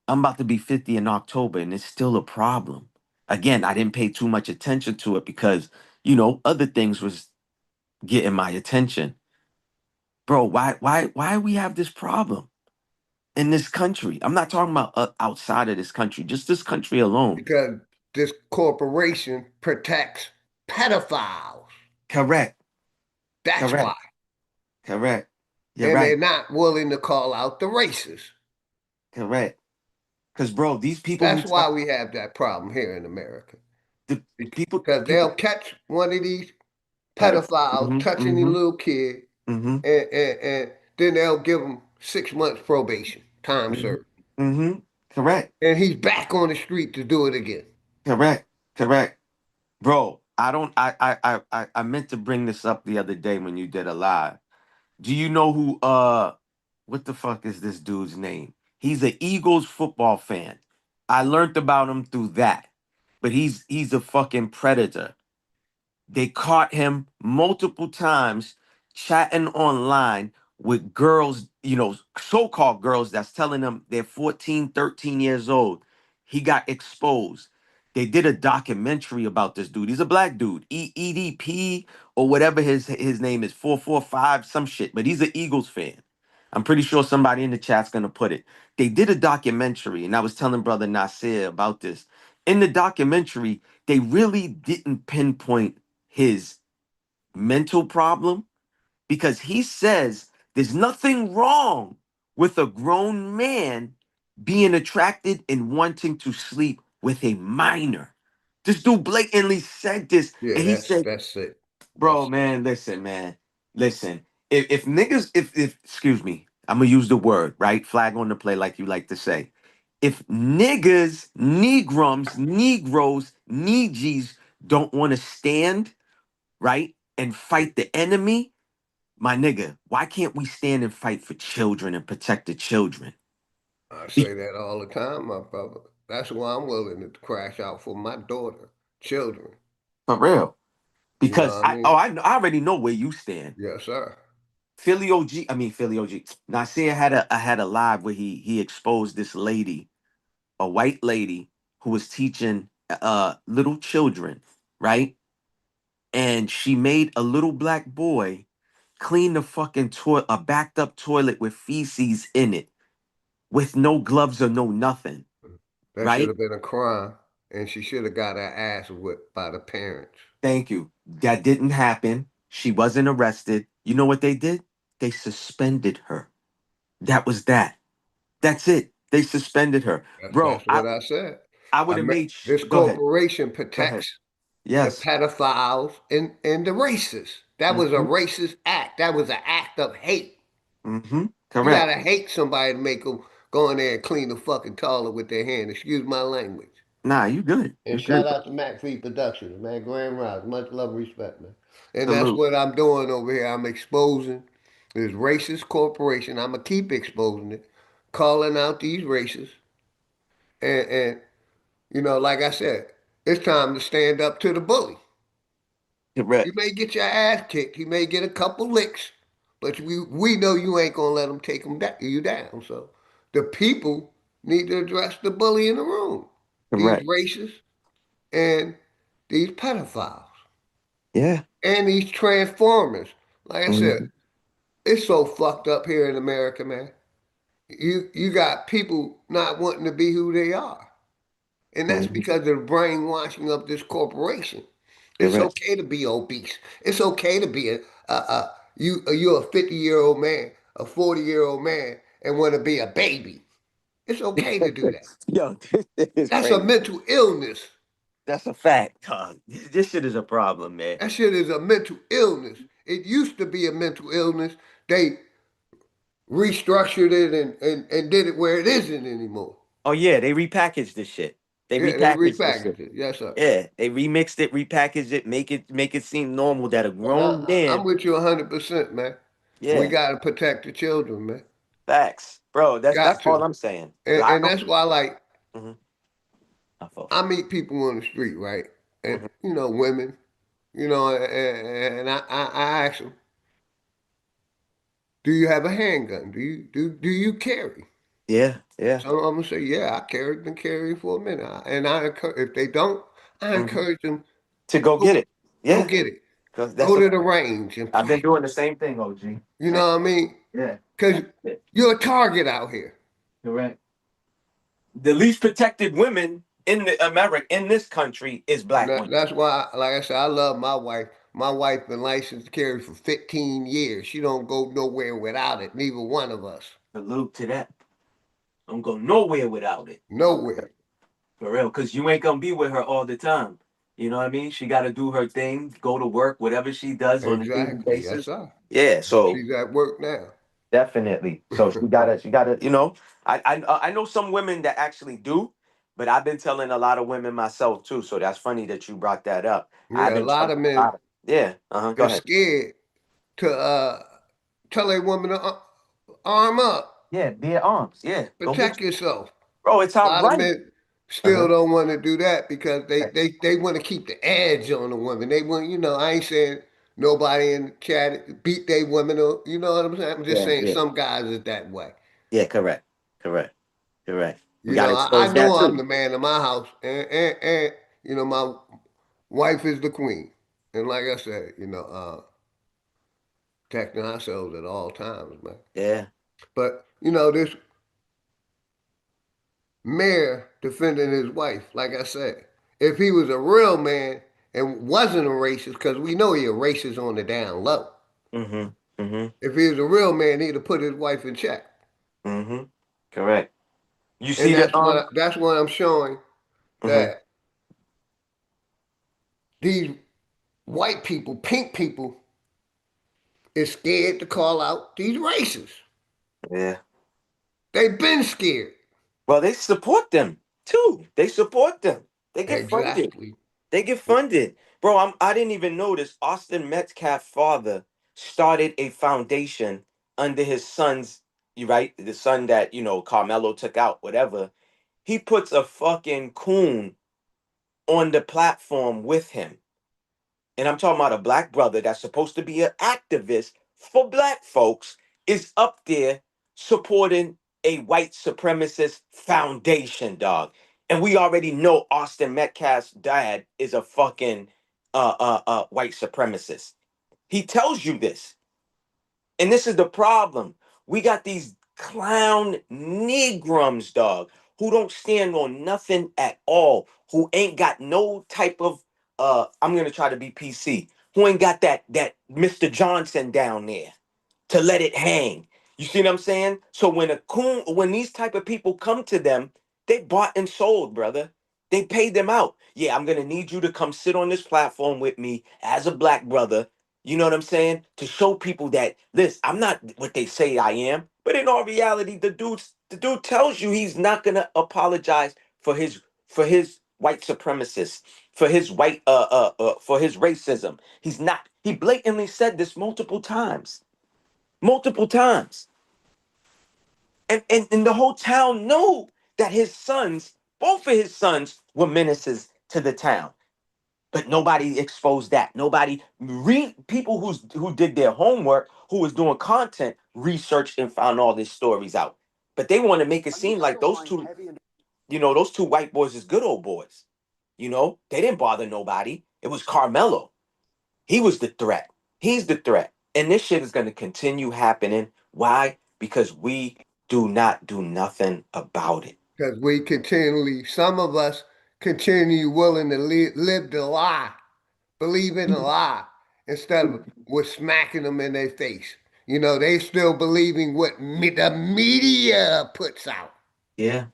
I'm about to be 50 in October and it's still a problem. Again, I didn't pay too much attention to it because, other things was getting my attention. Bro, why we have this problem in this country? I'm not talking about outside of this country, just this country alone. Because this corporation protects pedophiles. Correct. That's why. Correct. Correct. You're And they're right. not willing to call out the racists. Correct. Because bro, these people who That's why talk we have that problem here in America. the Because people they'll catch one of these pedo. pedophiles Mm-hmm. touching a Mm-hmm. little kid, Mm-hmm. and then they'll give him 6 months probation, time Mm-hmm. served. Mm-hmm. Correct. And he's back on the street to do it again. Correct. Correct. Bro, I don't I meant to bring this up the other day when you did a live. Do you know who what the fuck is this dude's name? He's an Eagles football fan. I learned about him through that. But he's a fucking predator. They caught him multiple times chatting online with girls, so-called girls that's telling them they're 14, 13 years old. He got exposed. They did a documentary about this dude. He's a black dude, EDP or whatever his name is, 445, some shit, but he's an Eagles fan. I'm pretty sure somebody in the chat's gonna put it. They did a documentary, and I was telling brother Nasir about this. In the documentary, they really didn't pinpoint his mental problem because he says there's nothing wrong with a grown man being attracted and wanting to sleep with a minor. This dude blatantly said this, Yeah, and he said, that's it. "Bro, man, listen, man, listen. If niggas, if excuse me, I'm gonna use the word right, flag on the play, like you like to say. If niggas, Negroes, Negies don't want to stand right? And fight the enemy, my nigga, why can't we stand and fight for children and protect the children? I Be- say that all the time, my brother. That's why I'm willing to crash out for my daughter, children. For real. You know Because what I mean? I already know where you stand. Yes, sir. Philly OG. Nasir had a live where he exposed this lady, a white lady who was teaching little children, right? And she made a little black boy clean the fucking toilet, a backed up toilet with feces in it, with no gloves or no nothing, That should right? have been a crime, and she should have got her ass whipped by the parents. Thank you. That didn't happen. She wasn't arrested. You know what they did? They suspended her. That was that. That's it. They suspended her. Bro, That's what I said. I would have made This go ahead. corporation Go ahead. protects the Yes. pedophiles and the racists. That was a Mm-hmm. racist act. That was an act of hate. Mm-hmm. You Correct. gotta hate somebody to make them go in there and clean the fucking toilet with their hand. Excuse my language. Nah, you good. And You good. shout out to McPhee Productions, man. Grand Rise. Much love and respect, man. And that's Salute. what I'm doing over here. I'm exposing this racist corporation. I'm going to keep exposing it, calling out these racists. And, like I said, it's time to stand up to the bully. You Correct. may get your ass kicked. You may get a couple licks, but we know you ain't going to let them take you down. So the people need to address the bully in the room. These Correct. racists and these pedophiles. Yeah. And these transformers. Like I said, Mm-hmm. it's so fucked up here in America, man. You got people not wanting to be who they are. And that's Mm-hmm. because of the brainwashing of this corporation. It's Correct. okay to be obese. It's okay to be you're a 50-year-old man, a 40-year-old man, and want to be a baby. It's okay to do that. Yo, this is That's a crazy. mental illness. That's a fact, dog. This shit is a problem, man. That shit is a mental illness. It used to be a mental illness. They restructured it and did it where it isn't anymore. Oh yeah, they repackaged this shit. They Yeah, they repackaged this repackaged shit. it. Yes, sir. Yeah, they remixed it, repackaged it, make it seem normal that a And grown I'm man. with you 100%, man. We Yeah, got to protect the children, man. facts, bro. That's Got all to. I'm saying. I And don't. that's why, like, Mhm. I felt I you. meet people on the street, right? And, Mhm. women, and I ask them, do you have a handgun? Do you carry? Yeah, yeah. So I'm gonna say, yeah, I carried, been carrying for a minute. And I encourage, if they don't, I Mhm. encourage them, To go get go, it. go Yeah, get it. because Go that's a to the fact. range and I've been practice. doing the same thing, OG. You know what I mean? Yeah, Because that's it. you're a target out here. Correct. The least protected women in the America in this country is And black women. that's why, like I said, I love my wife. My wife been licensed to carry for 15 years. She don't go nowhere without it. Neither one of us. Salute to that. Don't go nowhere without it. Nowhere. For real, because you ain't gonna be with her all the time. You know what I mean? She got to do her thing, go to work, whatever she does on a daily Exactly. Yes, basis. sir. Yeah, so She's at work now. definitely. So she gotta, you know. I know some women that actually do, but I've been telling a lot of women myself too. So that's funny that you brought that up. I've Yeah, a been lot telling of a men lot of, yeah. Go is ahead. scared to tell a woman to arm up, Yeah, bear arms. Yeah, go get protect yourself. bro. It's A our lot of right. men still Uh-huh. don't want to do that because they want to keep the edge on the woman. They want, I ain't saying nobody in the chat beat they women, or you know what I'm saying. I'm just Yeah, saying yeah, some guys is that way. yeah. Correct, correct, correct. We You gotta know, I expose know that I'm too. the man of my house, and my wife is the queen. And like I said, protecting ourselves at all times, man. Yeah. But this mayor defending his wife, like I said, if he was a real man and wasn't a racist, because we know he a racist on the down low. Mm-hmm. Mm-hmm. If he was a real man, he'd have put his wife in check. Mm-hmm. Correct. You And see the that's what I'm showing, Mhm. that these white people, pink people, is scared to call out these racists. Yeah. They've been scared. Well, they support them too. They support them. They get funded. Exactly. They get funded. Bro, I didn't even notice Austin Metcalf's father started a foundation under his son's, you right? The son that, Carmelo took out, whatever. He puts a fucking coon on the platform with him. And I'm talking about a black brother that's supposed to be an activist for black folks, is up there supporting a white supremacist foundation, dog. And we already know Austin Metcalf's dad is a fucking white supremacist. He tells you this. And this is the problem. We got these clown negrums, dog, who don't stand on nothing at all, who ain't got no type of I'm gonna try to be PC, who ain't got that Mr. Johnson down there to let it hang. You see what I'm saying? So when these type of people come to them, they bought and sold, brother. They paid them out. Yeah, I'm gonna need you to come sit on this platform with me as a black brother. You know what I'm saying? To show people that, listen, I'm not what they say I am. But in all reality, the dude tells you he's not gonna apologize for his white supremacists, for his for his racism. He's not. He blatantly said this multiple times. Multiple times. And the whole town knew that his sons, both of his sons, were menaces to the town. But nobody exposed that. Nobody people who did their homework, who was doing content, researched and found all these stories out. But they want to make it seem like those two white boys is good old boys. They didn't bother nobody. It was Carmelo. He was the threat. He's the threat. And this shit is going to continue happening. Why? Because we do not do nothing about it. Because some of us continue willing to live the lie, believe in the lie, instead of we're smacking them in their face. They still believing what the media puts out. Yeah.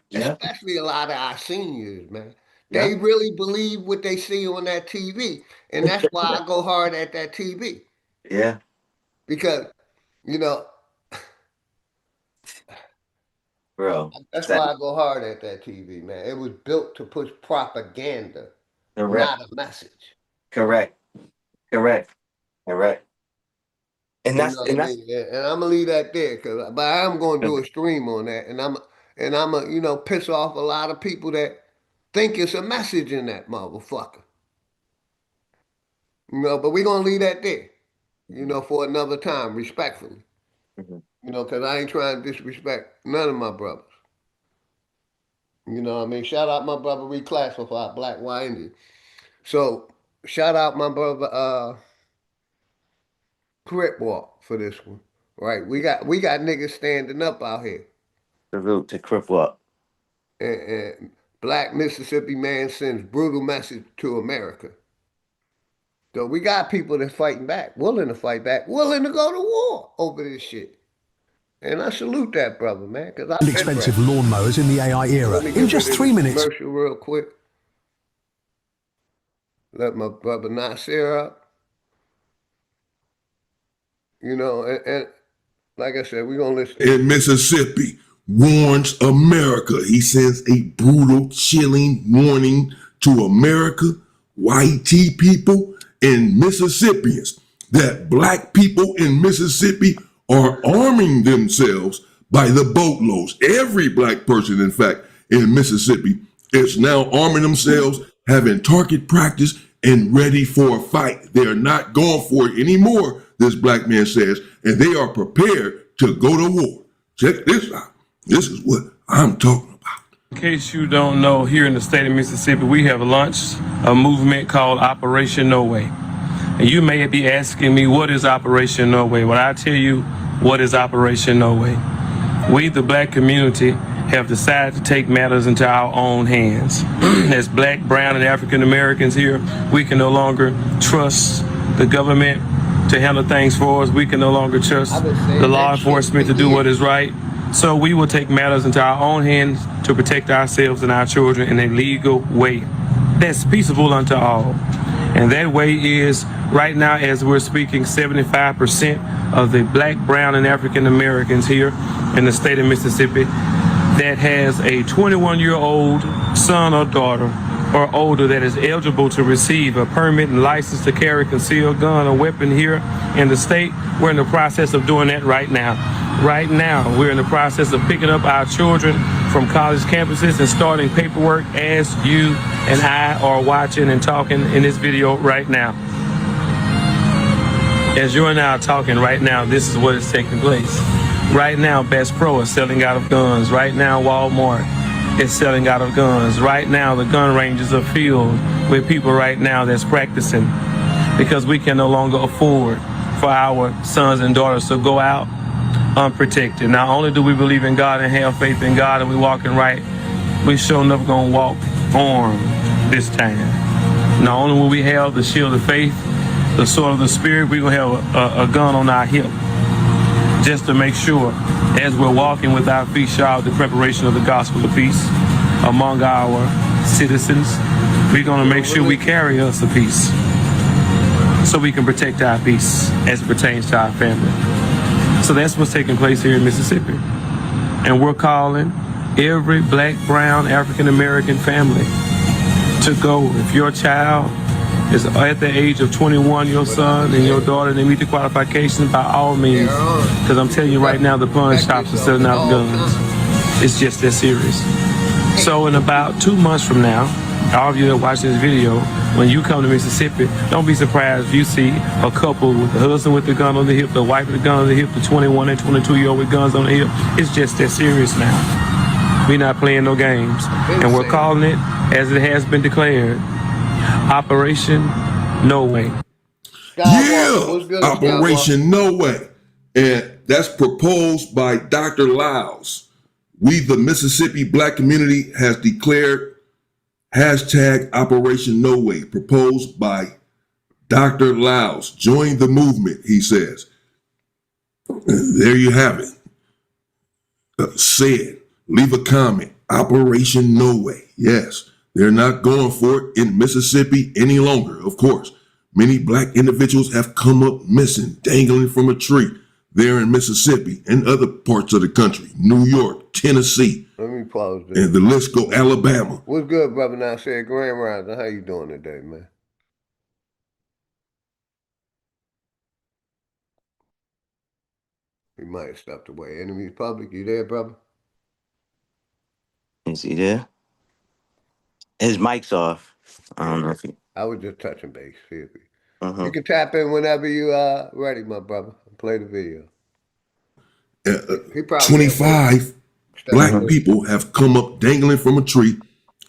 Yeah. Especially a lot of our seniors, man. They really believe what they see on that TV. And that's why I go hard at that TV. Yeah. Because, you know, Bro. that's why I go hard at that TV, man. It was built to push propaganda, Correct. not a message. Correct. Correct. Correct. And You know what I that's mean? And I'm gonna leave that there, but I'm gonna do a stream on that, and I'm gonna piss off a lot of people that think it's a message in that motherfucker. But we're gonna leave that there, for another time, respectfully. Because I ain't trying to disrespect none of my brothers. You know what I mean? Shout out my brother Reclassified, Black White Indian. So shout out my brother Crip Walk for this one. Right. We got niggas standing up out here. salute to Crip Walk. And Black Mississippi man sends brutal message to America. So we got people that's fighting back, willing to fight back, willing to go to war over this shit. And I salute that brother, man, because I've been expensive lawnmowers in the AI era in just 3 minutes. Commercial real quick. Let my brother Nasir up. And like I said, we're going to listen. In Mississippi, warns America. He sends a brutal, chilling warning to America, white people, and Mississippians that black people in Mississippi are arming themselves by the boatloads. Every black person, in fact, in Mississippi is now arming themselves, having target practice, and ready for a fight. They are not going for it anymore, this black man says, and they are prepared to go to war. Check this out. This is what I'm talking about. In case you don't know, here in the state of Mississippi, we have launched a movement called Operation No Way. And you may be asking me, what is Operation No Way? Well, I tell you what is Operation No Way. We, the black community, have decided to take matters into our own hands. As black, brown, and African Americans here, we can no longer trust the government to handle things for us. We can no longer trust the law enforcement to do what is right. So we will take matters into our own hands to protect ourselves and our children in a legal way that's peaceable unto all. And that way is, right now as we're speaking, 75% of the black, brown, and African Americans here in the state of Mississippi that has a 21-year-old son or daughter or older that is eligible to receive a permit and license to carry a concealed gun or weapon here in the state. We're in the process of doing that right now. Right now, we're in the process of picking up our children from college campuses and starting paperwork as you and I are watching and talking in this video right now. As you and I are talking right now, this is what is taking place. Right now, Bass Pro is selling out of guns. Right now, Walmart is selling out of guns. Right now, the gun ranges are filled with people right now that's practicing because we can no longer afford for our sons and daughters to go out unprotected. Not only do we believe in God and have faith in God and we walking right, we sure enough gonna walk armed this time. Not only will we have the shield of faith, the sword of the spirit, we're gonna have a gun on our hip just to make sure as we're walking with our feet shod the preparation of the gospel of peace among our citizens. We're gonna make sure we carry us a peace so we can protect our peace as it pertains to our family. So that's what's taking place here in Mississippi. And we're calling every black, brown, African American family to go. If your child is at the age of 21, your son and your daughter, they meet the qualifications, by all means. Because I'm telling you right now, the pawn shops are selling out guns. It's just that serious. So in about 2 months from now, all of you that watch this video, when you come to Mississippi, don't be surprised if you see a couple with the husband with the gun on the hip, the wife with the gun on the hip, the 21 and 22-year-old with guns on the hip. It's just that serious now. We're not playing no games. And we're calling it, as it has been declared, Operation No Way. Yeah, Operation No Way. And that's proposed by Dr. Lyles. We, the Mississippi black community, has declared hashtag Operation No Way, proposed by Dr. Lyles. Join the movement, he says. And there you have it. Say it. Leave a comment. Operation No Way. Yes, They're not going for it in Mississippi any longer, of course. Many black individuals have come up missing, dangling from a tree there in Mississippi and other parts of the country, New York, Tennessee. Let me pause this. And the list go Alabama. What's good, brother? Now said Grand Rising. How you doing today, man? He might have stepped away. Enemies Public, you there, brother? Is he there? His mic's off. I don't know if he. I was just touching base. See if he. Uh-huh. You can tap in whenever you ready, my brother. Play the video. He probably 25 black people have come up dangling from a tree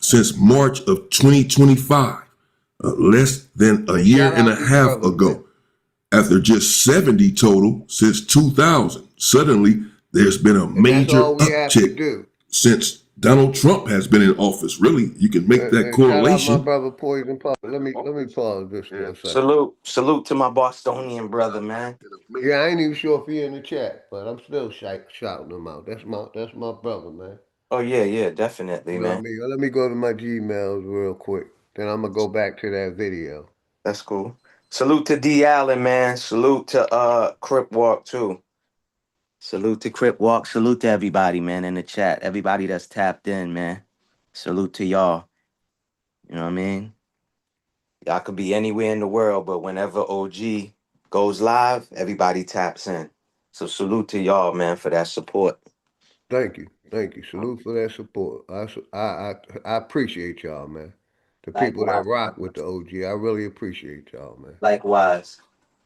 since March of 2025, less than a year and a half ago. After just 70 total since 2000, suddenly there's been a major uptick since Donald Trump has been in office. Really, you can make that correlation. Shout out my brother Poison Public. Let me pause this for a second. Salute to my Bostonian brother, man. Yeah, I ain't even sure if he in the chat, but I'm still shouting him out. That's my brother, man. Oh yeah, definitely, man. Let me go to my Gmails real quick. Then I'm gonna go back to that video. That's cool. Salute to D Allen, man. Salute to Crip Walk too. Salute to Crip Walk. Salute to everybody, man, in the chat. Everybody that's tapped in, man. Salute to y'all. You know what I mean? Y'all could be anywhere in the world, but whenever OG goes live, everybody taps in. So salute to y'all, man, for that support. Thank you. Salute for that support. I appreciate y'all, man. The people that rock with the OG, I really appreciate y'all, man. Likewise.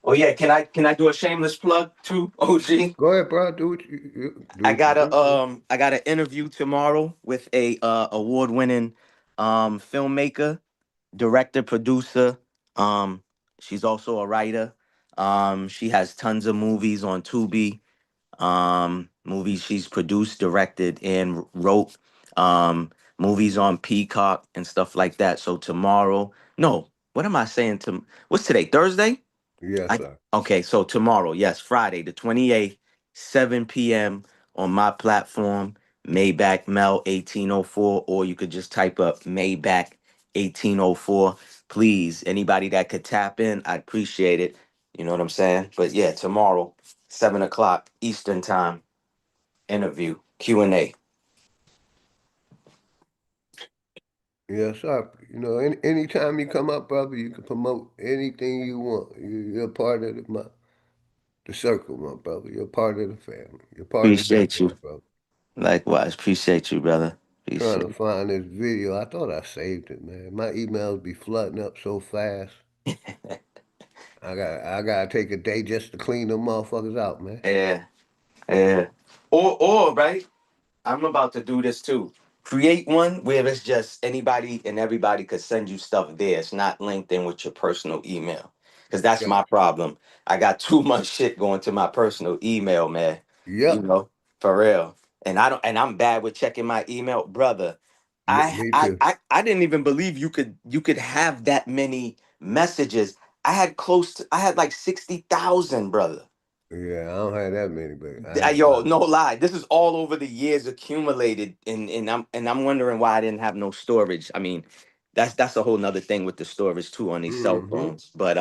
Oh yeah, can I do a shameless plug too, OG? Go ahead, bro. Do what you do. I got an interview tomorrow with a award-winning filmmaker, director, producer. She's also a writer. She has tons of movies on Tubi. Movies she's produced, directed, and wrote. Movies on Peacock and stuff like that. So tomorrow, no, what am I saying? What's today? Thursday? Yes, sir. Okay, so tomorrow, yes, Friday, the 28th, 7 p.m. on my platform, Maybach Mel 1804, or you could just type up Maybach 1804. Please, anybody that could tap in, I'd appreciate it. You know what I'm saying? But yeah, tomorrow, 7 o'clock Eastern time, interview, Q&A. Yes, sir. You know, anytime you come up, brother, you can promote anything you want. You're part of the circle, my brother. You're part of the family. You're part Appreciate of you. the brother. Likewise, appreciate you, brother. Trying to find this video. I thought I saved it, man. My emails be flooding up so fast. I gotta take a day just to clean them motherfuckers out, man. Yeah. Or right? I'm about to do this too. Create one where it's just anybody and everybody could send you stuff there. It's not linked in with your personal email. Because that's my problem. I got too much shit going to my personal email, man. Yep. You know, for real. And I'm bad with checking my email, brother. Me too. I didn't even believe you could have that many messages. I had like 60,000, brother. Yeah, I don't have that many, but Yo, no lie. This is all over the years accumulated, and I'm wondering why I didn't have no storage. I mean, that's a whole nother thing with the storage too on these cell phones. But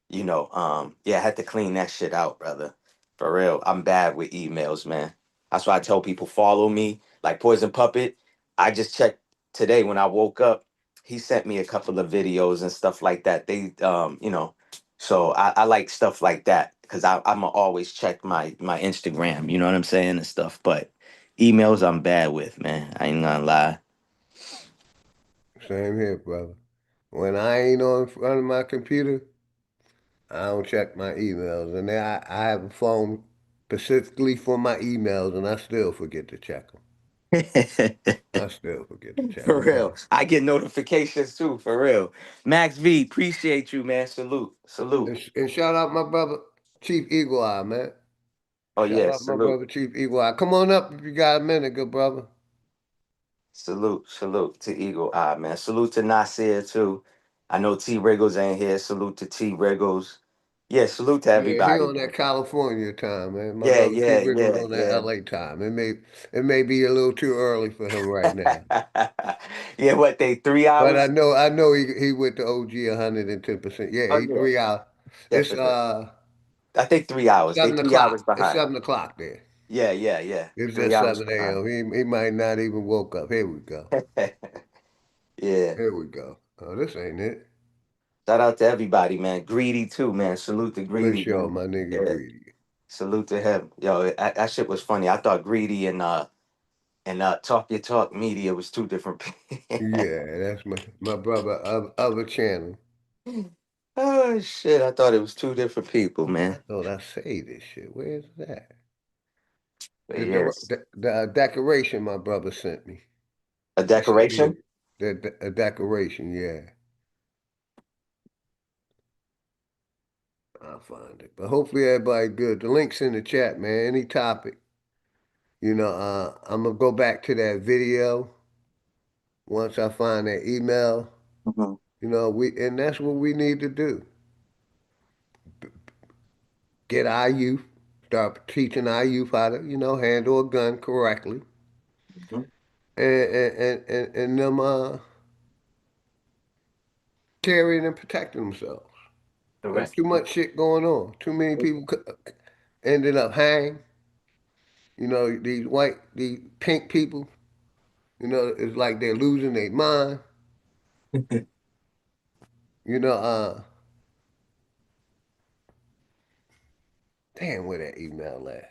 yeah, I had to clean that shit out, brother. For real. I'm bad with emails, man. That's why I tell people follow me. Like Poison Puppet. I just checked today when I woke up. He sent me a couple of videos and stuff like that. So I like stuff like that because I'm always check my Instagram, you know what I'm saying, and stuff. But emails I'm bad with, man. I ain't gonna lie. Same here, brother. When I ain't on front of my computer, I don't check my emails. And then I have a phone specifically for my emails, and I still forget to check them. I still forget to check For them. real. I get notifications too, for real. Max V, appreciate you, man. Salute. And shout out my brother, Chief Eagle Eye, man. Oh, Shout yeah, out my salute. brother, Chief Eagle Eye. Come on up if you got a minute, good brother. Salute to Eagle Eye, man. Salute to Nasir too. I know T Wriggles ain't here. Salute to T Wriggles. Yeah, salute to Yeah, he everybody, on that man. California time, man. My Yeah, brother Too yeah, Rich is yeah, on that yeah. LA time. It may be a little too early for him right now. Yeah, what they 3 But hours? I know he went to OG 110%. Yeah, Oh he yeah, 3 hours. It's definitely. I think 3 hours. They 3 hours It's behind. 7 o'clock there. Yeah, yeah, yeah. It's Three just hours 7 behind. a.m. He might not even woke up. Here we go. Yeah. Here we go. Oh, this ain't it. Shout out to everybody, man. Greedy too, man. Salute to For Greedy, sure, man. my nigga Yeah. Greedy. Salute to him. Yo, that shit was funny. I thought Greedy and Talk Your Talk Media was two different people. Yeah, that's my brother of a channel. Oh shit! I thought it was two different people, I man. thought I saved this shit. Where's that? But yes, The decoration my brother sent me. a He sent me decoration. a decoration, yeah. I'll find it. But hopefully everybody good. The link's in the chat, man. Any topic. I'm gonna go back to that video once I find that email. Mhm. And that's what we need to do. Get our youth, start teaching our youth how to, handle a gun correctly. Mhm. And them carrying and protecting themselves. There's Correct. too much shit going on. Too many people ended up hanged. These pink people, it's like they're losing their mind. You know, damn, where that email at?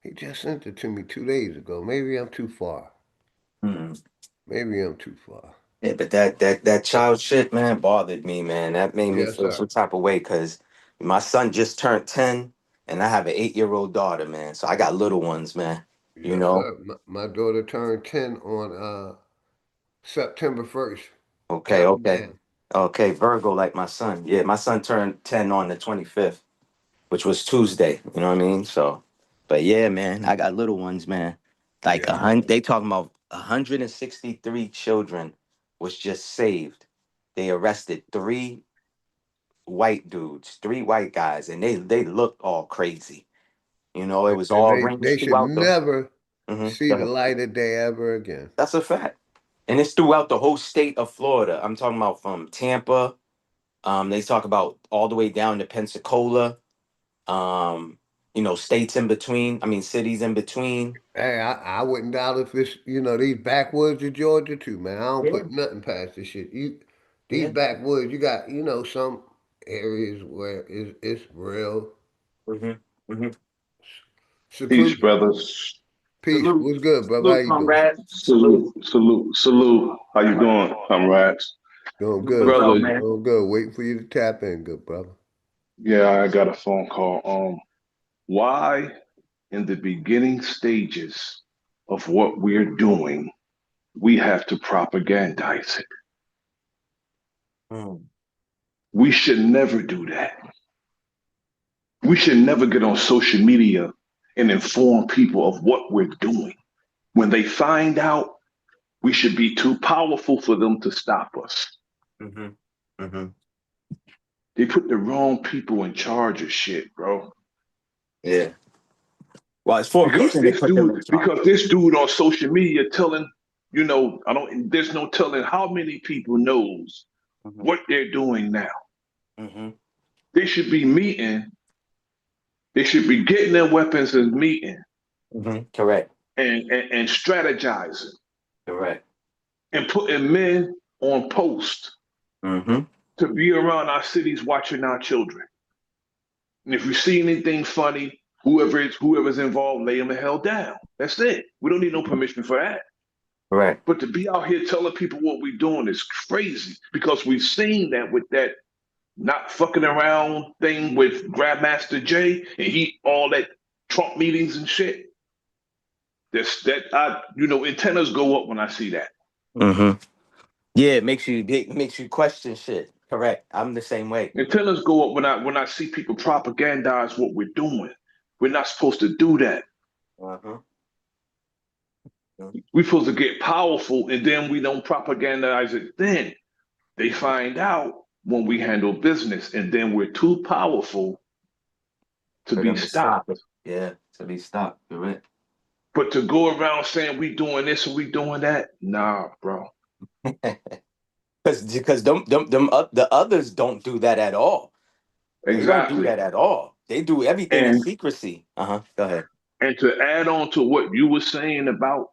He just sent it to me 2 days ago. Maybe I'm too far. Mhm. Maybe I'm too far. Yeah, but that child shit, man, bothered me, man. That made me Yes, feel sir. some type of way because my son just turned 10 and I have an 8-year-old daughter, man. So I got little ones, man. You Yes, know? sir. My daughter turned 10 on September 1st. Okay, Counting okay. down. Okay, Virgo like my son. Yeah, my son turned 10 on the 25th, which was Tuesday. You know what I mean? So, but yeah, man, I got little ones, man. Like Yes, a sir. hundred, they talking about 163 children was just saved. They arrested three white dudes, three white guys, and they looked all crazy. You know, it was And all they rings should throughout the. never see Go the ahead. light of day ever again. That's a fact, and it's throughout the whole state of Florida. I'm talking about from Tampa. They talk about all the way down to Pensacola. Um, states in between. I mean, cities in between. Hey, I wouldn't doubt if it's, these backwoods of Georgia too, man. I don't Yeah, put nothing past this shit. These yeah. backwoods, you got, some areas where it's real hmm hmm Peace, seclusion. brothers. Peace. Salute, What's good, brother? How salute, you doing? comrade. Salute. Salute, salute, salute. How you doing, comrades? Doing Doing good, well, Brother, salute. man. Doing good. Waiting for you to tap in, good brother. yeah, I got a phone call. Why in the beginning stages of what we're doing, we have to propagandize it? Mm, We should never do that. We should never get on social media and inform people of what we're doing. When they find out, we should be too powerful for them to stop us. hmm hmm They put the wrong people in charge of shit, bro. Yeah. Well, it's for a reason they put them in charge. Because this dude on social media telling, there's no telling how many people knows hmm what they're doing now. hmm They should be meeting, they should be getting their weapons and meeting Correct. and strategizing Correct. and putting men on post hmm to be around our cities watching our children. And if you see anything funny, whoever's involved, lay them the hell down. That's it. We don't need no permission for that. Correct. But to be out here telling people what we're doing is crazy because we've seen that with that not fucking around thing with Grandmaster Jay and he all that Trump meetings and shit. Antennas go up when I see that. hmm Yeah, it makes you question shit. Correct. I'm the same way. Antennas go up when I see people propagandize what we're doing. We're not supposed to do that. Uh-huh. We're supposed to get powerful and then we don't propagandize it then. They find out. when we handle business, and then we're too powerful to For be them to stop it. stopped. Yeah, to be stopped. You're right. But to go around saying we doing this and we doing that, nah, bro. Because the others don't do that at all. They don't do Exactly. that at all. They do everything in And secrecy. Go ahead. and to add on to what you were saying about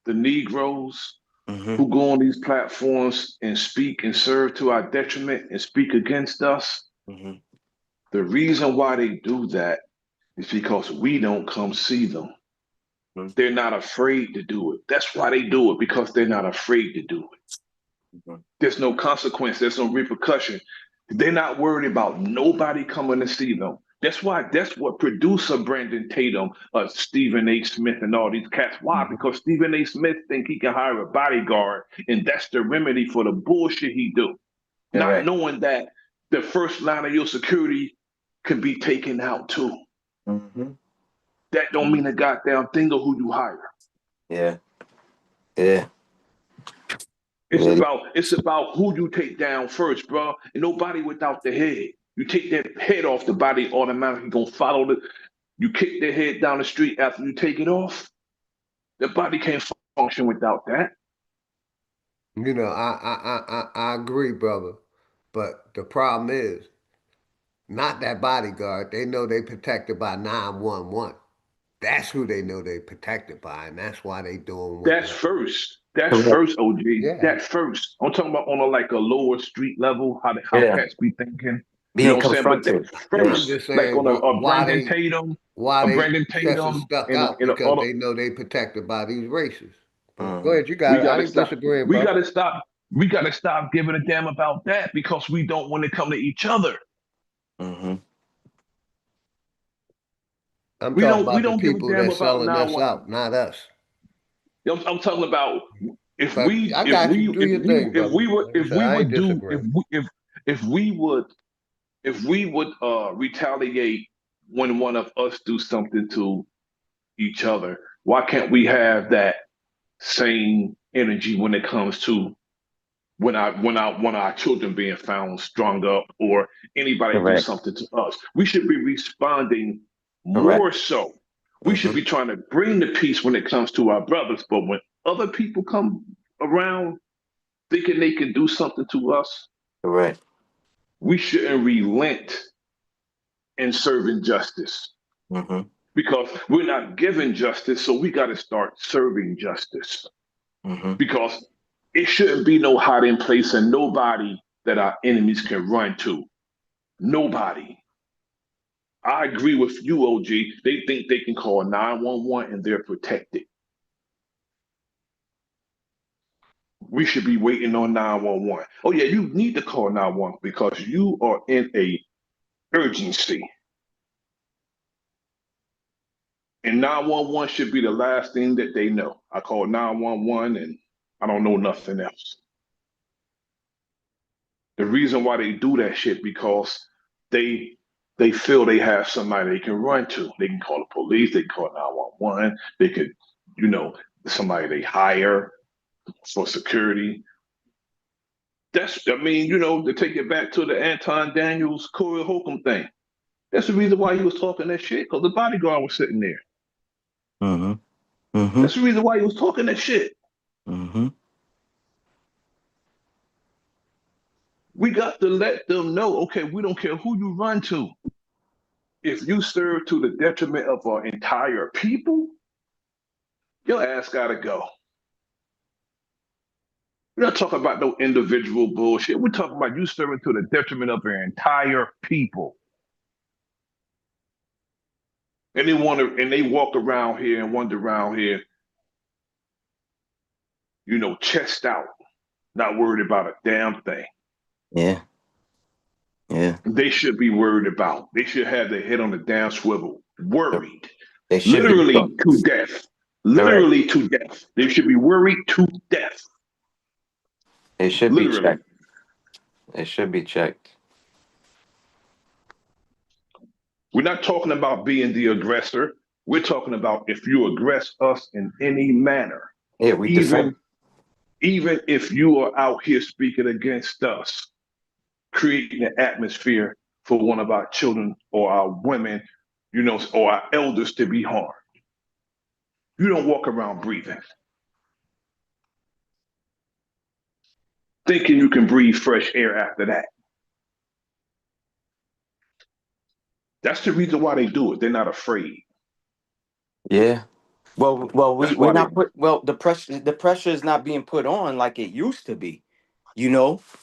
the Negroes Mm-hmm. who go on these platforms and speak and serve to our detriment and speak against us, Mm-hmm. the reason why they do that is because we don't come see them. Mm-hmm. They're not afraid to do it. That's why they do it, because they're not afraid to do it. Mm-hmm. There's no consequence, there's no repercussion. They're not worried about nobody coming to see them. That's what producer Brandon Tatum, Stephen A. Smith, and all these cats. Why? Because Stephen A. Smith think he can hire a bodyguard, and that's the remedy for the bullshit he do. Not Correct. knowing that the first line of your security can be taken out too. Mm-hmm. That don't mean a goddamn thing of who you hire. Yeah. Yeah. It's about who you take down first, bro. And nobody without the head. You take that head off, the body automatically gonna follow the. You kick their head down the street after you take it off. The body can't function without that. You know, I agree, brother. But the problem is, not that bodyguard. They know they protected by 911. That's who they know they protected by, and that's why they doing what That's they. first. That's Correct. first, OG. Yeah. That's first. I'm talking about on a lower street level, how Yeah. cats be thinking. You know Being what I'm saying? But confronted. that's Yeah. I'm first. just Like saying on a Brandon they Tatum, why a they Brandon just as Tatum, stuck and out a because they know they protected by these races. But go Mm-hmm. ahead, you we got it. I gotta ain't stop. disagreeing, We bro. gotta stop. We gotta stop giving a damn about that because we don't want to come to each other. Mm-hmm. I'm We talking don't. We about the don't give a people damn that's about selling us 911. out, not us. You know, I'm talking about if But we I if got you. we Do if your we thing, if brother. we would Like I if said, we I ain't would do disagreeing. if we would retaliate when one of us do something to each other, why can't we have that same energy when it comes to when our children being found strung up or anybody do Correct. something to us? We should be responding Correct. more so. We should Mm-hmm. be trying to bring the peace when it comes to our brothers, but when other people come around thinking they can do something to us, Correct. we shouldn't relent in serving justice Mm-hmm. because we're not given justice, so we got to start serving justice Mm-hmm. because it shouldn't be no hiding place and nobody that our enemies can run to. Nobody. I agree with you, OG. They think they can call 911 and they're protected. We should be waiting on 911. Oh yeah, you need to call 911 because you are in a urgency. And 911 should be the last thing that they know. I call 911 and I don't know nothing else. The reason why they do that shit because they they feel they have somebody they can run to. They can call the police, they can call 911, they could, you know, somebody they hire for security. I mean, to take it back to the Anton Daniels, Corey Holcomb thing. That's the reason why he was talking that shit, because the bodyguard was sitting there. Mm-hmm. Mm-hmm. That's the reason why he was talking that shit. Mm-hmm. We got to let them know, okay, we don't care who you run to. If you serve to the detriment of our entire people, your ass gotta go. We're not talking about no individual bullshit. We're talking about you serving to the detriment of our entire people. And they walk around here and wander around here, chest out, not worried about a damn thing. Yeah. Yeah. They should be worried about. They should have their head on the damn swivel, worried. They should be. Literally to death. Correct. Literally to death. They should be worried to death. They should be Literally. checked. They should be checked. We're not talking about being the aggressor. We're talking about if you aggress us in any manner. Yeah, we defend. Even if you are out here speaking against us, creating an atmosphere for one of our children or our women, or our elders to be harmed. You don't walk around breathing, thinking you can breathe fresh air after that. That's the reason why they do it. They're not afraid. Yeah. Well, That's we're why they. not put. Well, the pressure is not being put on like it used to be.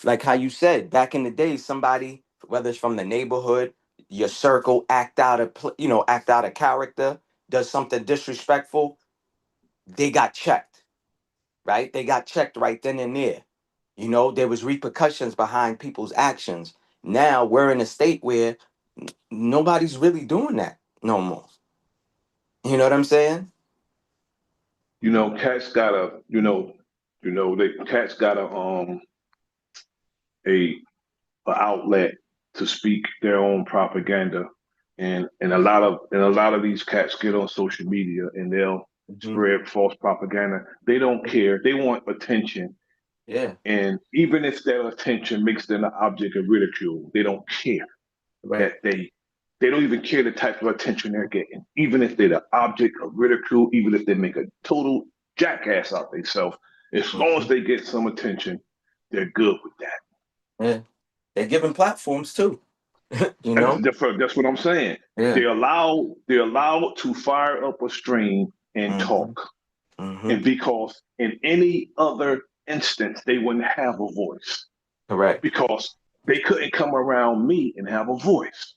Like how you said back in the day, somebody, whether it's from the neighborhood, your circle, act out of character, does something disrespectful, they got checked, right? They got checked right then and there. There was repercussions behind people's actions. Now we're in a state where nobody's really doing that no more. You know what I'm saying? Cats got cats got a outlet to speak their own propaganda, and a lot of these cats get on social media and they'll Hmm. spread false propaganda. They don't care. They want attention, Yeah. and even if that attention makes them an object of ridicule, they don't care Right. that they don't even care the type of attention they're getting. Even if they're the object of ridicule, even if they make a total jackass out themselves, as long as Hmm. they get some attention, they're good with that. Yeah. They're giving platforms too. you And know? that's what I'm saying. Yeah. They're allowed to fire up a stream and Hmm. talk. Hmm. And because in any other instance, they wouldn't have a voice. Correct. Because they couldn't come around me and have a voice.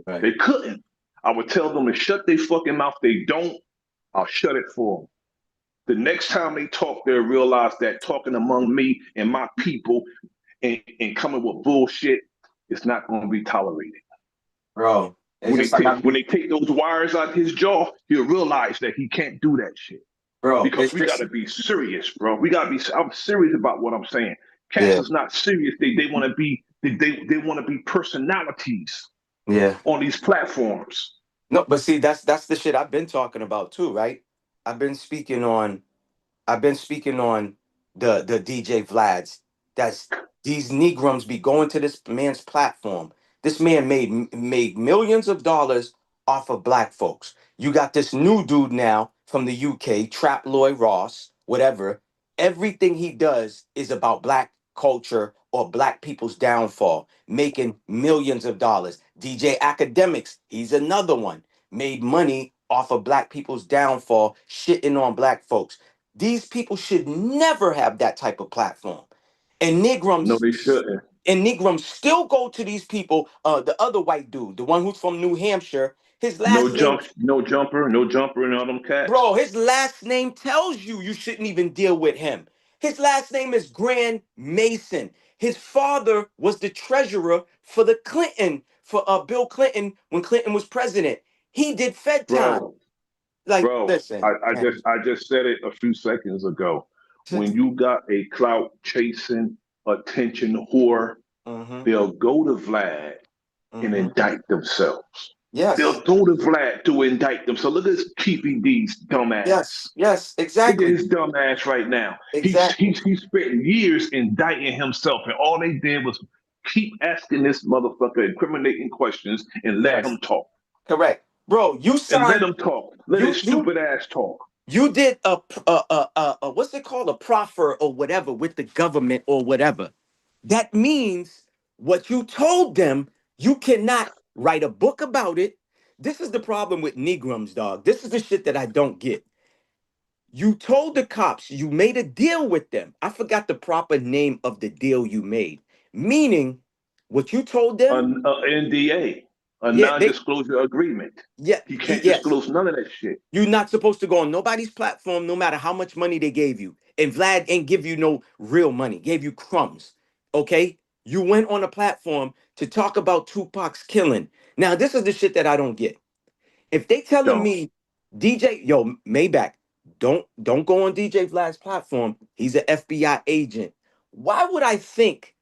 Right. They couldn't. I would tell them to shut their fucking mouth. They don't. I'll shut it for them. The next time they talk, they'll realize that talking among me and my people and coming with bullshit is not going to be tolerated. Bro. It's When they just like take when they take those wires out his jaw, he'll realize that he can't do that shit. bro, Because it's we just gotta be serious, bro. We gotta be. I'm serious about what I'm saying. Cats yeah. is not serious. They want to be. They want to be personalities Yeah. on these platforms. No, but see, that's the shit I've been talking about too, right? I've been speaking on I've been speaking on the DJ Vlads. That's these Negrums be going to this man's platform. This man made millions of dollars off of black folks. You got this new dude now from the UK, Trap Lloyd Ross, whatever. Everything he does is about black culture or black people's downfall, making millions of dollars. DJ Academics, he's another one, made money off of black people's downfall, shitting on black folks. These people should never have that type of platform. And No, Negrums they shouldn't. still go to these people. The other white dude, the one who's from New Hampshire, his last No name, jump, no jumper, no jumper, and all them cats. bro, his last name tells you shouldn't even deal with him. His last name is Grand Mason. His father was the treasurer for the Clinton, for Bill Clinton when Clinton was president. He did Fed time. Bro, Like, bro. listen, I just said it a few seconds ago. When you got a clout chasing attention whore, mm-hmm, they'll go to Vlad and mm-hmm. indict themselves. Yes. They'll go to Vlad to indict them. So look at this Keefy D's dumb Yes, ass. yes, Look at exactly. his dumb ass right now. He's Exactly. he's he spent years indicting himself, and all they did was keep asking this motherfucker incriminating questions and let Yes. him talk. Correct. Bro, you And let signed him talk. Let his you stupid ass talk. you did a what's it called? A proffer or whatever with the government or whatever. That means what you told them, you cannot write a book about it. This is the problem with Negrums, dog. This is the shit that I don't get. You told the cops you made a deal with them. I forgot the proper name of the deal you made. Meaning, what you told them, An NDA, a yeah, they, non-disclosure agreement. yeah, He can't yes. disclose none of that shit. You're not supposed to go on nobody's platform, no matter how much money they gave you. And Vlad ain't give you no real money, gave you crumbs. Okay? You went on a platform to talk about Tupac's killing. Now, this is the shit that I don't get. If they telling Don't. me Maybach, don't go on DJ Vlad's platform. He's an FBI agent. Why would I think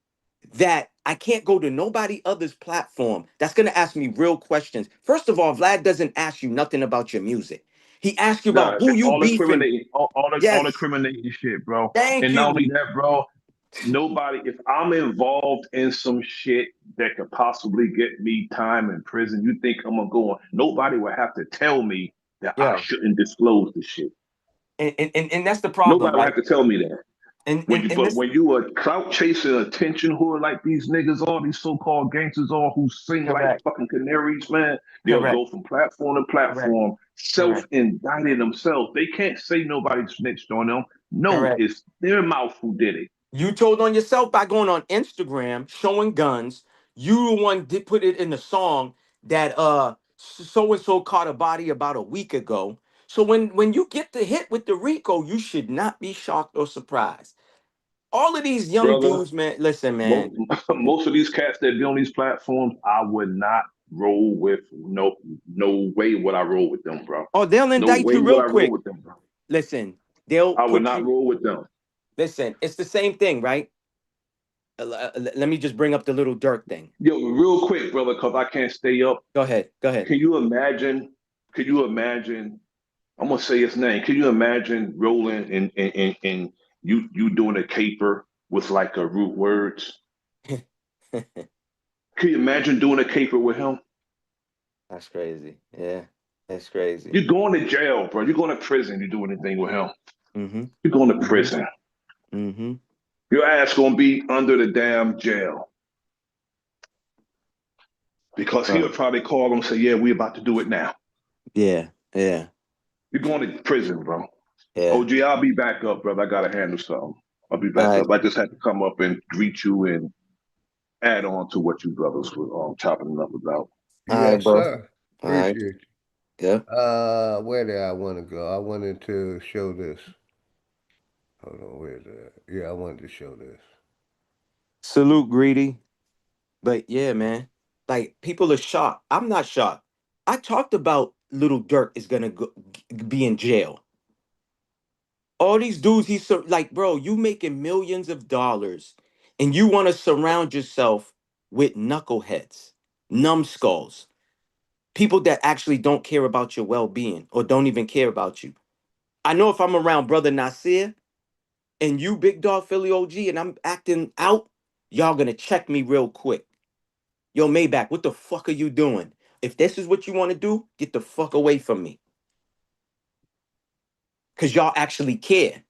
that I can't go to nobody other's platform that's gonna ask me real questions? First of all, Vlad doesn't ask you nothing about your music. He asks you about Nah, who it's you all beefing. incriminating, all Yes, incriminating shit, bro. thank And not you. only that, bro, Nobody, if I'm involved in some shit that could possibly get me time in prison, you think I'm gonna go on? Nobody will have to tell me that I Yo, shouldn't disclose the shit. and that's the problem, Nobody will right? have to tell me that. And But this when you a clout chasing attention whore like these niggas are, these so-called gangsters are who sing like correct, fucking canaries, man, they'll correct, go from platform to correct, platform, correct, self-indicting themselves. They can't say nobody snitched on them. No, correct. it's their mouth who did it. You told on yourself by going on Instagram showing guns. You the one did put it in the song that so and so caught a body about a week ago. So when you get the hit with the Rico, you should not be shocked or surprised. All of these young Brother, dudes, man, listen, most, man. most of these cats that be on these platforms, I would not roll with. No way would I roll with them, bro. Oh, they'll No indict way you would real I roll quick. with them, bro. Listen, they'll I would put not you. roll with them. Listen, it's the same thing, right? Let me just bring up the little Dirk thing. Yo, real quick, brother, because I can't stay up. Go ahead. Go ahead. Can you imagine? Can you imagine? I'm gonna say his name. Can you imagine rolling and you doing a caper with like a root words? Can you imagine doing a caper with him? That's crazy. Yeah, that's crazy. You're going to jail, bro. You're going to prison. You do anything with him. Mm-hmm. You're going to Mm-hmm. prison. Mm-hmm. Your ass gonna be under the damn jail because he'll Bro. probably call him and say, "Yeah, we about to do it now." Yeah. Yeah. You're going to prison, bro. Yeah. OG, I'll be back up, brother. I gotta handle something. I'll be All back right. up. I just had to come up and greet you and add on to what you brothers were chopping it up about. All right, Yes, bro. sir. All right. Appreciate Yeah. you. Where did I want to go? I wanted to show this. Hold on, where's that? Yeah, I wanted to show this. Salute, greedy. But yeah, man. Like people are shocked. I'm not shocked. I talked about Little Dirk is gonna be in jail. All these dudes, like, bro, you making millions of dollars, and you want to surround yourself with knuckleheads, numbskulls, people that actually don't care about your well-being or don't even care about you. I know if I'm around brother Nasir and you big dog Philly OG and I'm acting out, y'all gonna check me real quick. Yo, Maybach, what the fuck are you doing? If this is what you want to do, get the fuck away from me. Cause y'all actually care.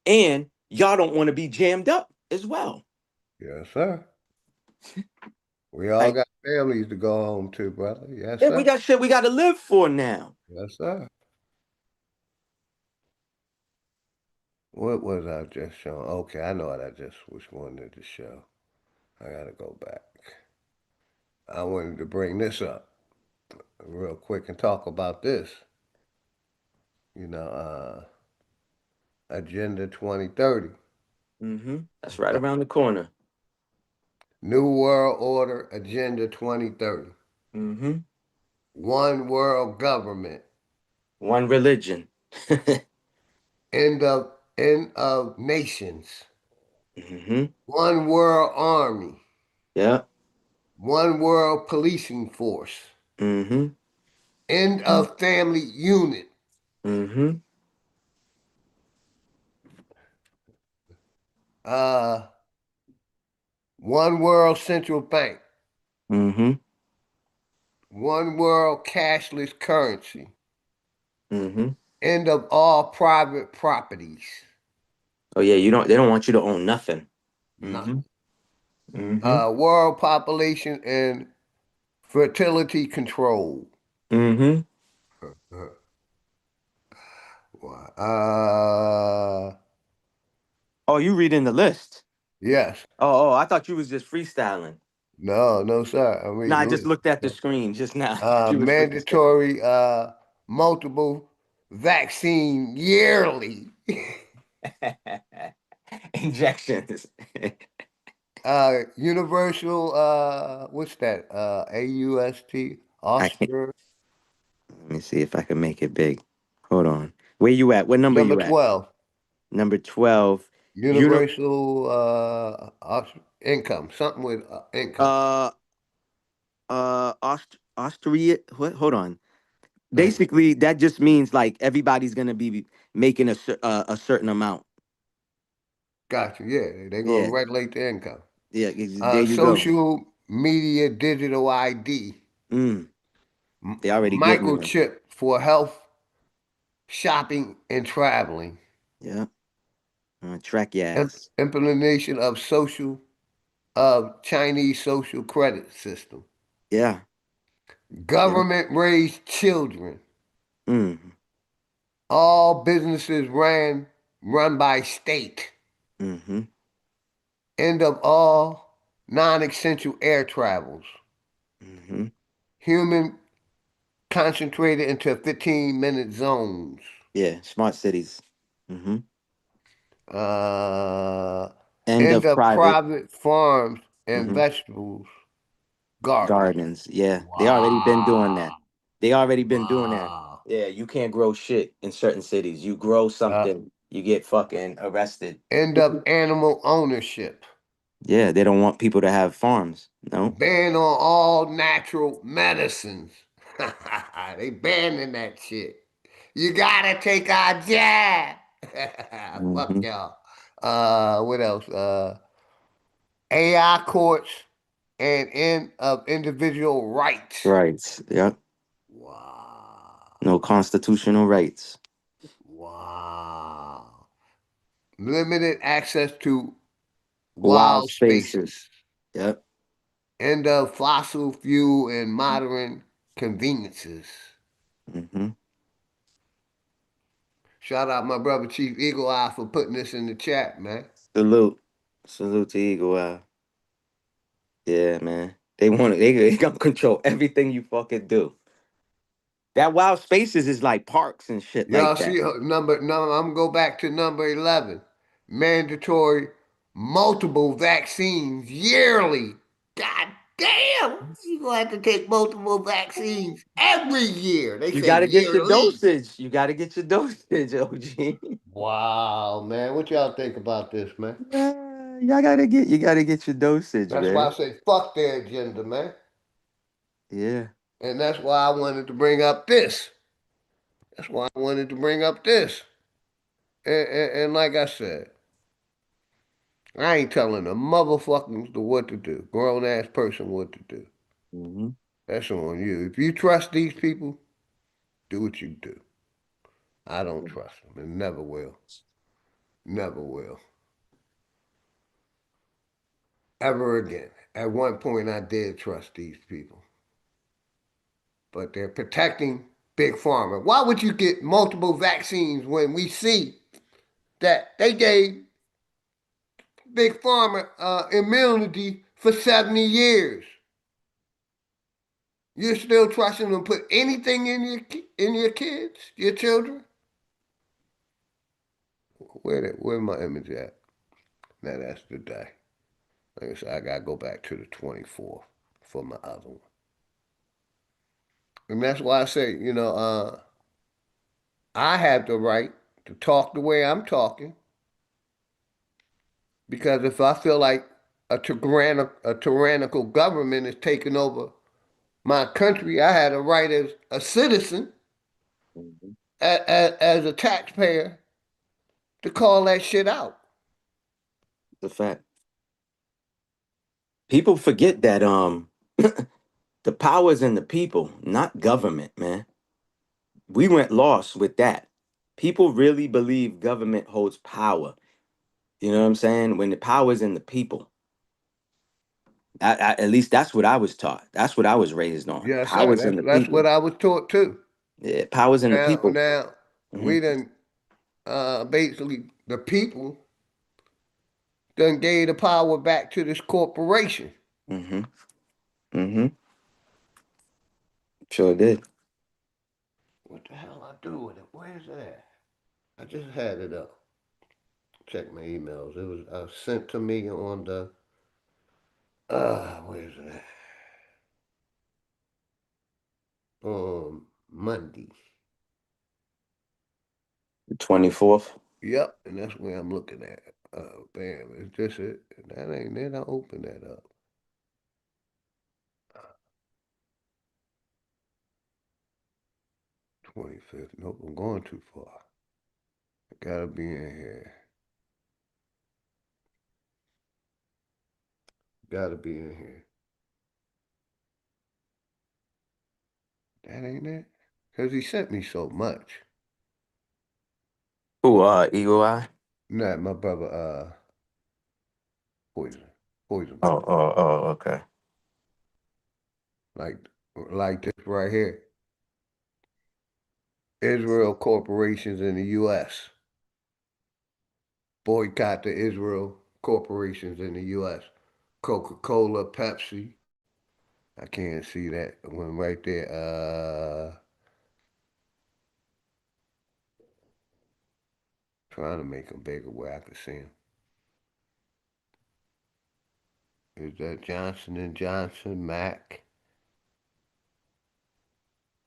And y'all don't want to be jammed up as well. Yes, sir. We all Like, got families to go home to, brother. Yes, yeah, we sir. got shit we gotta live for now. Yes, sir. What was I just showing? Okay, I know what I just was wanted to show. I gotta go back. I wanted to bring this up real quick and talk about this. You know, Agenda 2030. That's right around the corner. New World Order Agenda 2030. One world government. One religion. End of nations. One world army. Yeah. One world policing force. End of family unit. One world central bank. One world cashless currency. End of all private properties. Oh yeah, they don't want you to own nothing. Nothing. World population and fertility control. Oh, you reading the list? Yes. Oh, I thought you was just freestyling. No, sir. I No, mean, I just looked at the screen just now. You was freestyling. mandatory multiple vaccine yearly. Injections. Universal, what's that? AUST, Oscar. Let me see if I can make it big. Hold on. Where you at? What number Number you at? 12. Number 12. Universal income, something with income. Austria. What? Hold on. Basically, that just means like everybody's gonna be making a certain amount. Gotcha. Yeah, they're gonna Yeah, regulate the income. yeah. There you go. Social media digital ID, Mm, they already getting there. microchip for health, shopping, and traveling. Yeah, track your ass. Implementation of Chinese social credit system. Yeah, yeah. Government raised children. Mm, All businesses run by state. mm-hmm. End of all non-essential air travels. Mm-hmm. Human concentrated into 15-minute zones. Yeah, smart cities. Mm-hmm. Uh, End End of of private. private farms and Mm-hmm. vegetables gardens. Gardens. Yeah, they already been doing Wow. that. They already been doing that. Wow. Yeah, you can't grow shit in certain cities. You grow Uh, something, you get fucking arrested. End of animal ownership. Yeah, they don't want people to have farms. No. Ban on all natural medicines. They banning that shit. You gotta take our jab. Fuck Mm-hmm. y'all. What else? AI courts and end of individual rights. Rights. Yep. Wow. No constitutional rights. Wow. Limited access to Wild wild spaces. spaces. Yep. End of fossil fuel and modern conveniences. Mm-hmm. Shout out my brother Chief Eagle Eye for putting this in the chat, man. Salute. Salute to Eagle Eye. Yeah, man. They want to. They gonna control everything you fucking do. That wild spaces is like parks and shit Y'all like that. see number, I'm gonna go back to number 11. Mandatory multiple vaccines yearly. God damn! You gonna have to take multiple vaccines every year. They You say got to get your yearly. dosage. You got to get your dosage, OG. Wow, man. What y'all think about this, man? Y'all gotta get. You got to get your dosage, That's why I man. say fuck their agenda, man. Yeah. And that's why I wanted to bring up this. That's why I wanted to bring up this. And like I said, I ain't telling a motherfucker what to do. Grown ass person what to do. Mm-hmm. That's on you. If you trust these people, do what you do. I don't trust them and never will. Never will. Ever again. At one point, I did trust these people. But they're protecting Big Pharma. Why would you get multiple vaccines when we see that they gave Big Pharma immunity for 70 years? You're still trusting them to put anything in your kids, your children? Where my image at? Now that's the day. Like I said, I gotta go back to the 24th for my other one. And that's why I say, I have the right to talk the way I'm talking. Because if I feel like a tyrannical government is taking over my country, I had a right as a citizen, Mm-hmm. as a taxpayer, to call that shit out. The fact. People forget that the power's in the people, not government, man. We went lost with that. People really believe government holds power. You know what I'm saying? When the power's in the people. At least that's what I was taught. That's what I was raised on. Yes, sir. Power's in That's the that's what people. I was taught too. Yeah, power's in the people. Now Hmm. we done basically the people done gave the power back to this corporation. Hmm. Hmm. Sure did. What the hell I do with it? Where's that? I just had it up. Check my emails. It was sent to me on the where's that? Monday. The 24th. Yep, and that's where I'm looking at. Bam, is this it? That ain't it. I open that up. 25th. Nope, I'm going too far. I gotta be in here. Gotta be in here. That ain't it? Because he sent me so much. Who, Eagle Eye? Nah, my brother, Poison. Poison. Okay. Like, like this right here. Israel corporations in the U.S. Boycott the Israel corporations in the U.S. Coca-Cola, Pepsi. I can't see that one right there. Trying to make them bigger where I can see them. Is that Johnson and Johnson, Mac,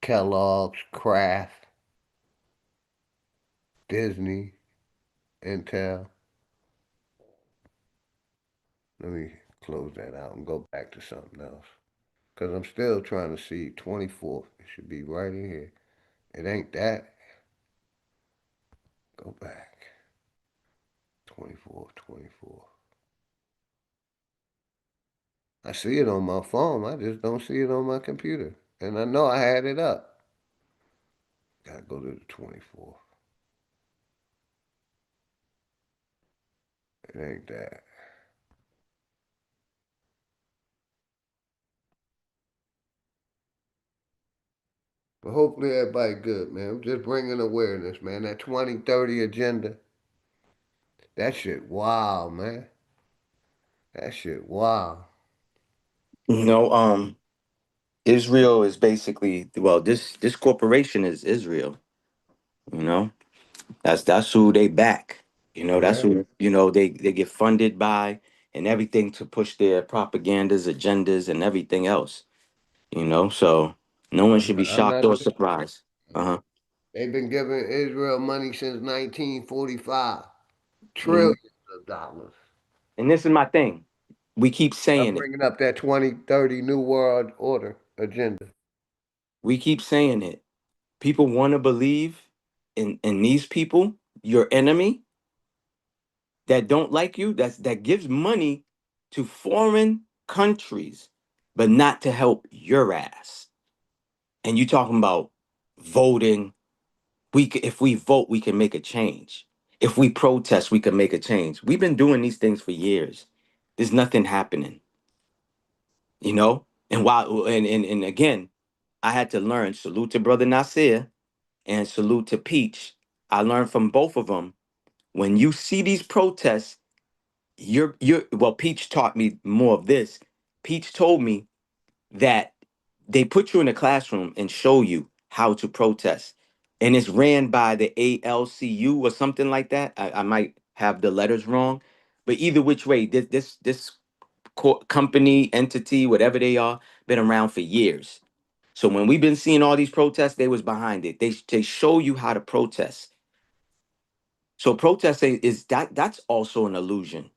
Kellogg's, Kraft, Disney, Intel? Let me close that out and go back to something else. Because I'm still trying to see 24th. It should be right in here. It ain't that. Go back. 24, 24. I see it on my phone. I just don't see it on my computer. And I know I had it up. Gotta go to the 24th. It ain't that. But hopefully everybody good, man. I'm just bringing awareness, man. That 2030 agenda. That shit wild, man. That shit wild. You know, Israel is basically, well, this corporation is Israel. You know, that's who they back. You know, that's Yeah. who, they get funded by and everything to push their propagandas, agendas, and everything else. So no one should be I'm shocked not or just. surprised. Uh-huh. They've been giving Israel money since 1945. Mhm. Trillions of dollars. And this is my thing. We keep I'm saying it. bringing up that 2030 New World Order agenda. We keep saying it. People want to believe in these people, your enemy, that don't like you, that gives money to foreign countries, but not to help your ass. And you talking about voting. If we vote, we can make a change. If we protest, we can make a change. We've been doing these things for years. There's nothing happening, you know? And again, I had to learn. Salute to Brother Nasir and salute to Peach. I learned from both of them. When you see these protests, well, Peach taught me more of this. Peach told me that they put you in a classroom and show you how to protest. And it's ran by the ALCU or something like that. I might have the letters wrong. But either which way, this company, entity, whatever they are, been around for years. So when we've been seeing all these protests, they was behind it. They show you how to protest. So protesting that's also an illusion.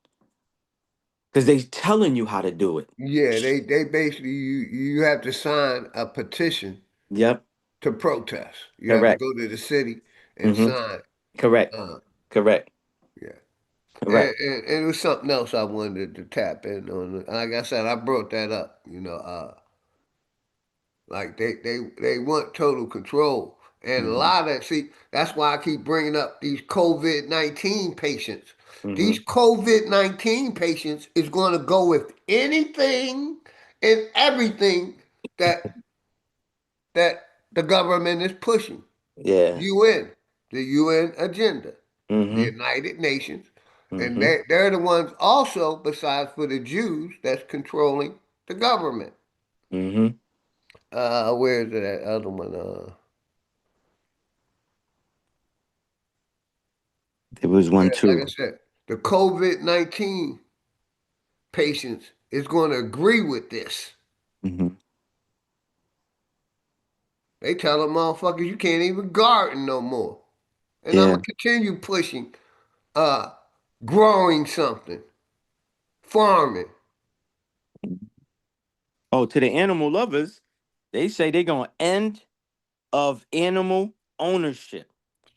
Because they telling you how to do it. Yeah, they basically you have to sign a petition Yep. to protest. You have to Correct. go to the city and Mm-hmm. sign. Correct. Uh, Correct. yeah. Correct. And it was something else I wanted to tap in on. Like I said, I brought that up. Like they want total control, and a Mm-hmm. lot of see that's why I keep bringing up these COVID-19 patients. Mm-hmm. These COVID-19 patients is going to go with anything and everything that that the government is pushing. Yeah. UN, the UN agenda, the Mm-hmm. United Nations, and Mm-hmm. they're the ones also, besides for the Jews, that's controlling the government. Mm-hmm. Where is that other one? There was one Yeah, like I too. said, the COVID-19 patients is going to agree with this. Mm-hmm. They tell them motherfuckers you can't even garden no more. And I'm Yeah. gonna continue pushing uh growing something, farming. Oh, to the animal lovers, they say they're gonna end of animal ownership.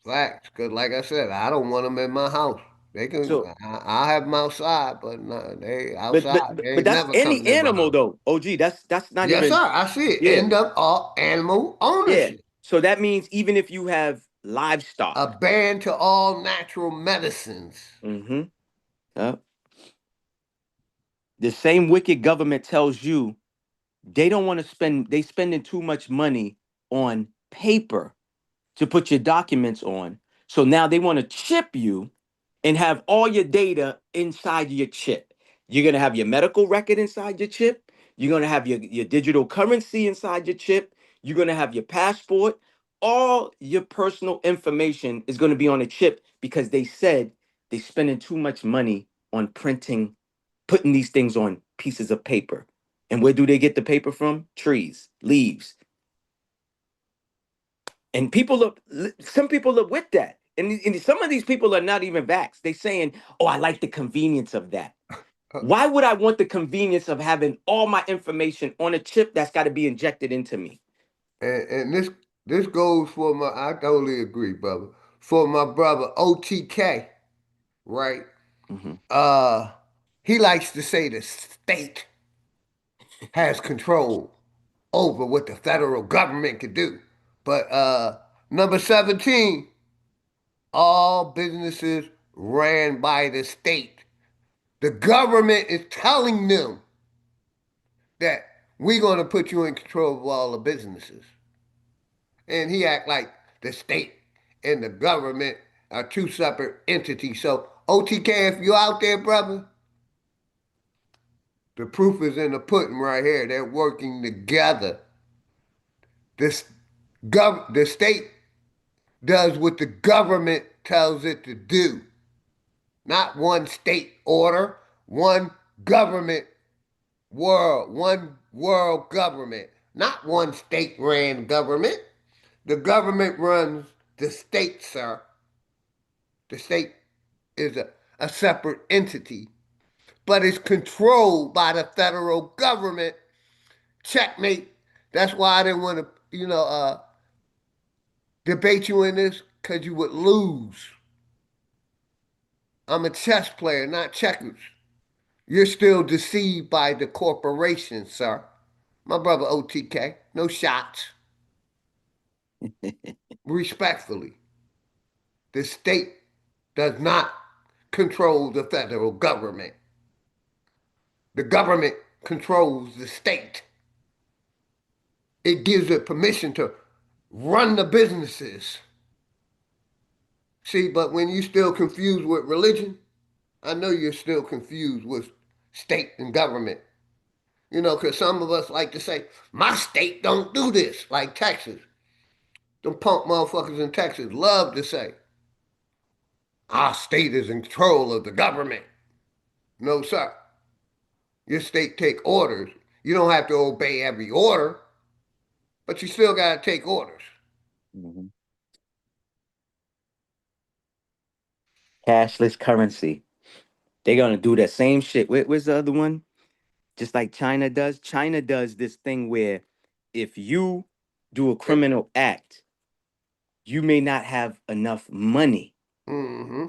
Facts. Cause like I said, I don't want them in my house. They can. So, I have them outside, but no, they but outside. but They but ain't that's never come any near my animal house. though. OG, that's not Yes, sir. even. I see it. Yeah, End up all animal yeah. ownership. So that means even if you have livestock. A ban to all natural medicines. Mm-hmm. Yep. The same wicked government tells you they don't want to they spending too much money on paper to put your documents on. So now they want to chip you and have all your data inside your chip. You're going to have your medical record inside your chip. You're going to have your digital currency inside your chip. You're going to have your passport. All your personal information is going to be on a chip because they said they're spending too much money on printing, putting these things on pieces of paper. And where do they get the paper from? Trees, leaves. And some people are with that. And some of these people are not even vaxxed. They saying, oh, I like the convenience of that. Why would I want the convenience of having all my information on a chip that's got to be injected into me? And this goes for my. I totally agree, brother. For my brother OTK, right? Mm-hmm. He likes to say the state has control over what the federal government can do. But number 17, all businesses ran by the state. The government is telling them that we're going to put you in control of all the businesses. And he act like the state and the government are two separate entities. So OTK, if you out there, brother, the proof is in the pudding right here. They're working together. This the state does what the government tells it to do. Not one state order, one government world, one world government, not one state ran government. The government runs the state, sir. The state is a separate entity, but it's controlled by the federal government. Checkmate. That's why I didn't want to, debate you in this, because you would lose. I'm a chess player, not checkers. You're still deceived by the corporation, sir. My brother OTK, no shots. Respectfully, the state does not control the federal government. The government controls the state. It gives it permission to run the businesses. See, but when you still confused with religion, I know you're still confused with state and government. Because some of us like to say, my state don't do this, like Texas. Them punk motherfuckers in Texas love to say, our state is in control of the government. No, sir. Your state take orders. You don't have to obey every order, but you still got to take orders. Mm-hmm. Cashless currency. They're going to do that same shit. Where's the other one? Just like China does. China does this thing where if you do a criminal act, you may not have enough money Mm-hmm.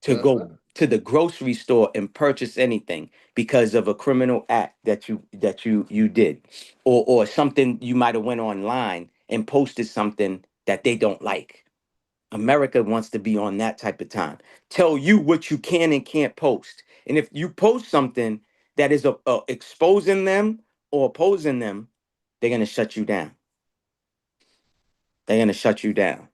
to go to the grocery store and purchase anything because of a criminal act that you did, or something you might have went online and posted something that they don't like. America wants to be on that type of time. Tell you what you can and can't post. And if you post something that is exposing them or opposing them, they're going to shut you down. They're going to shut you down.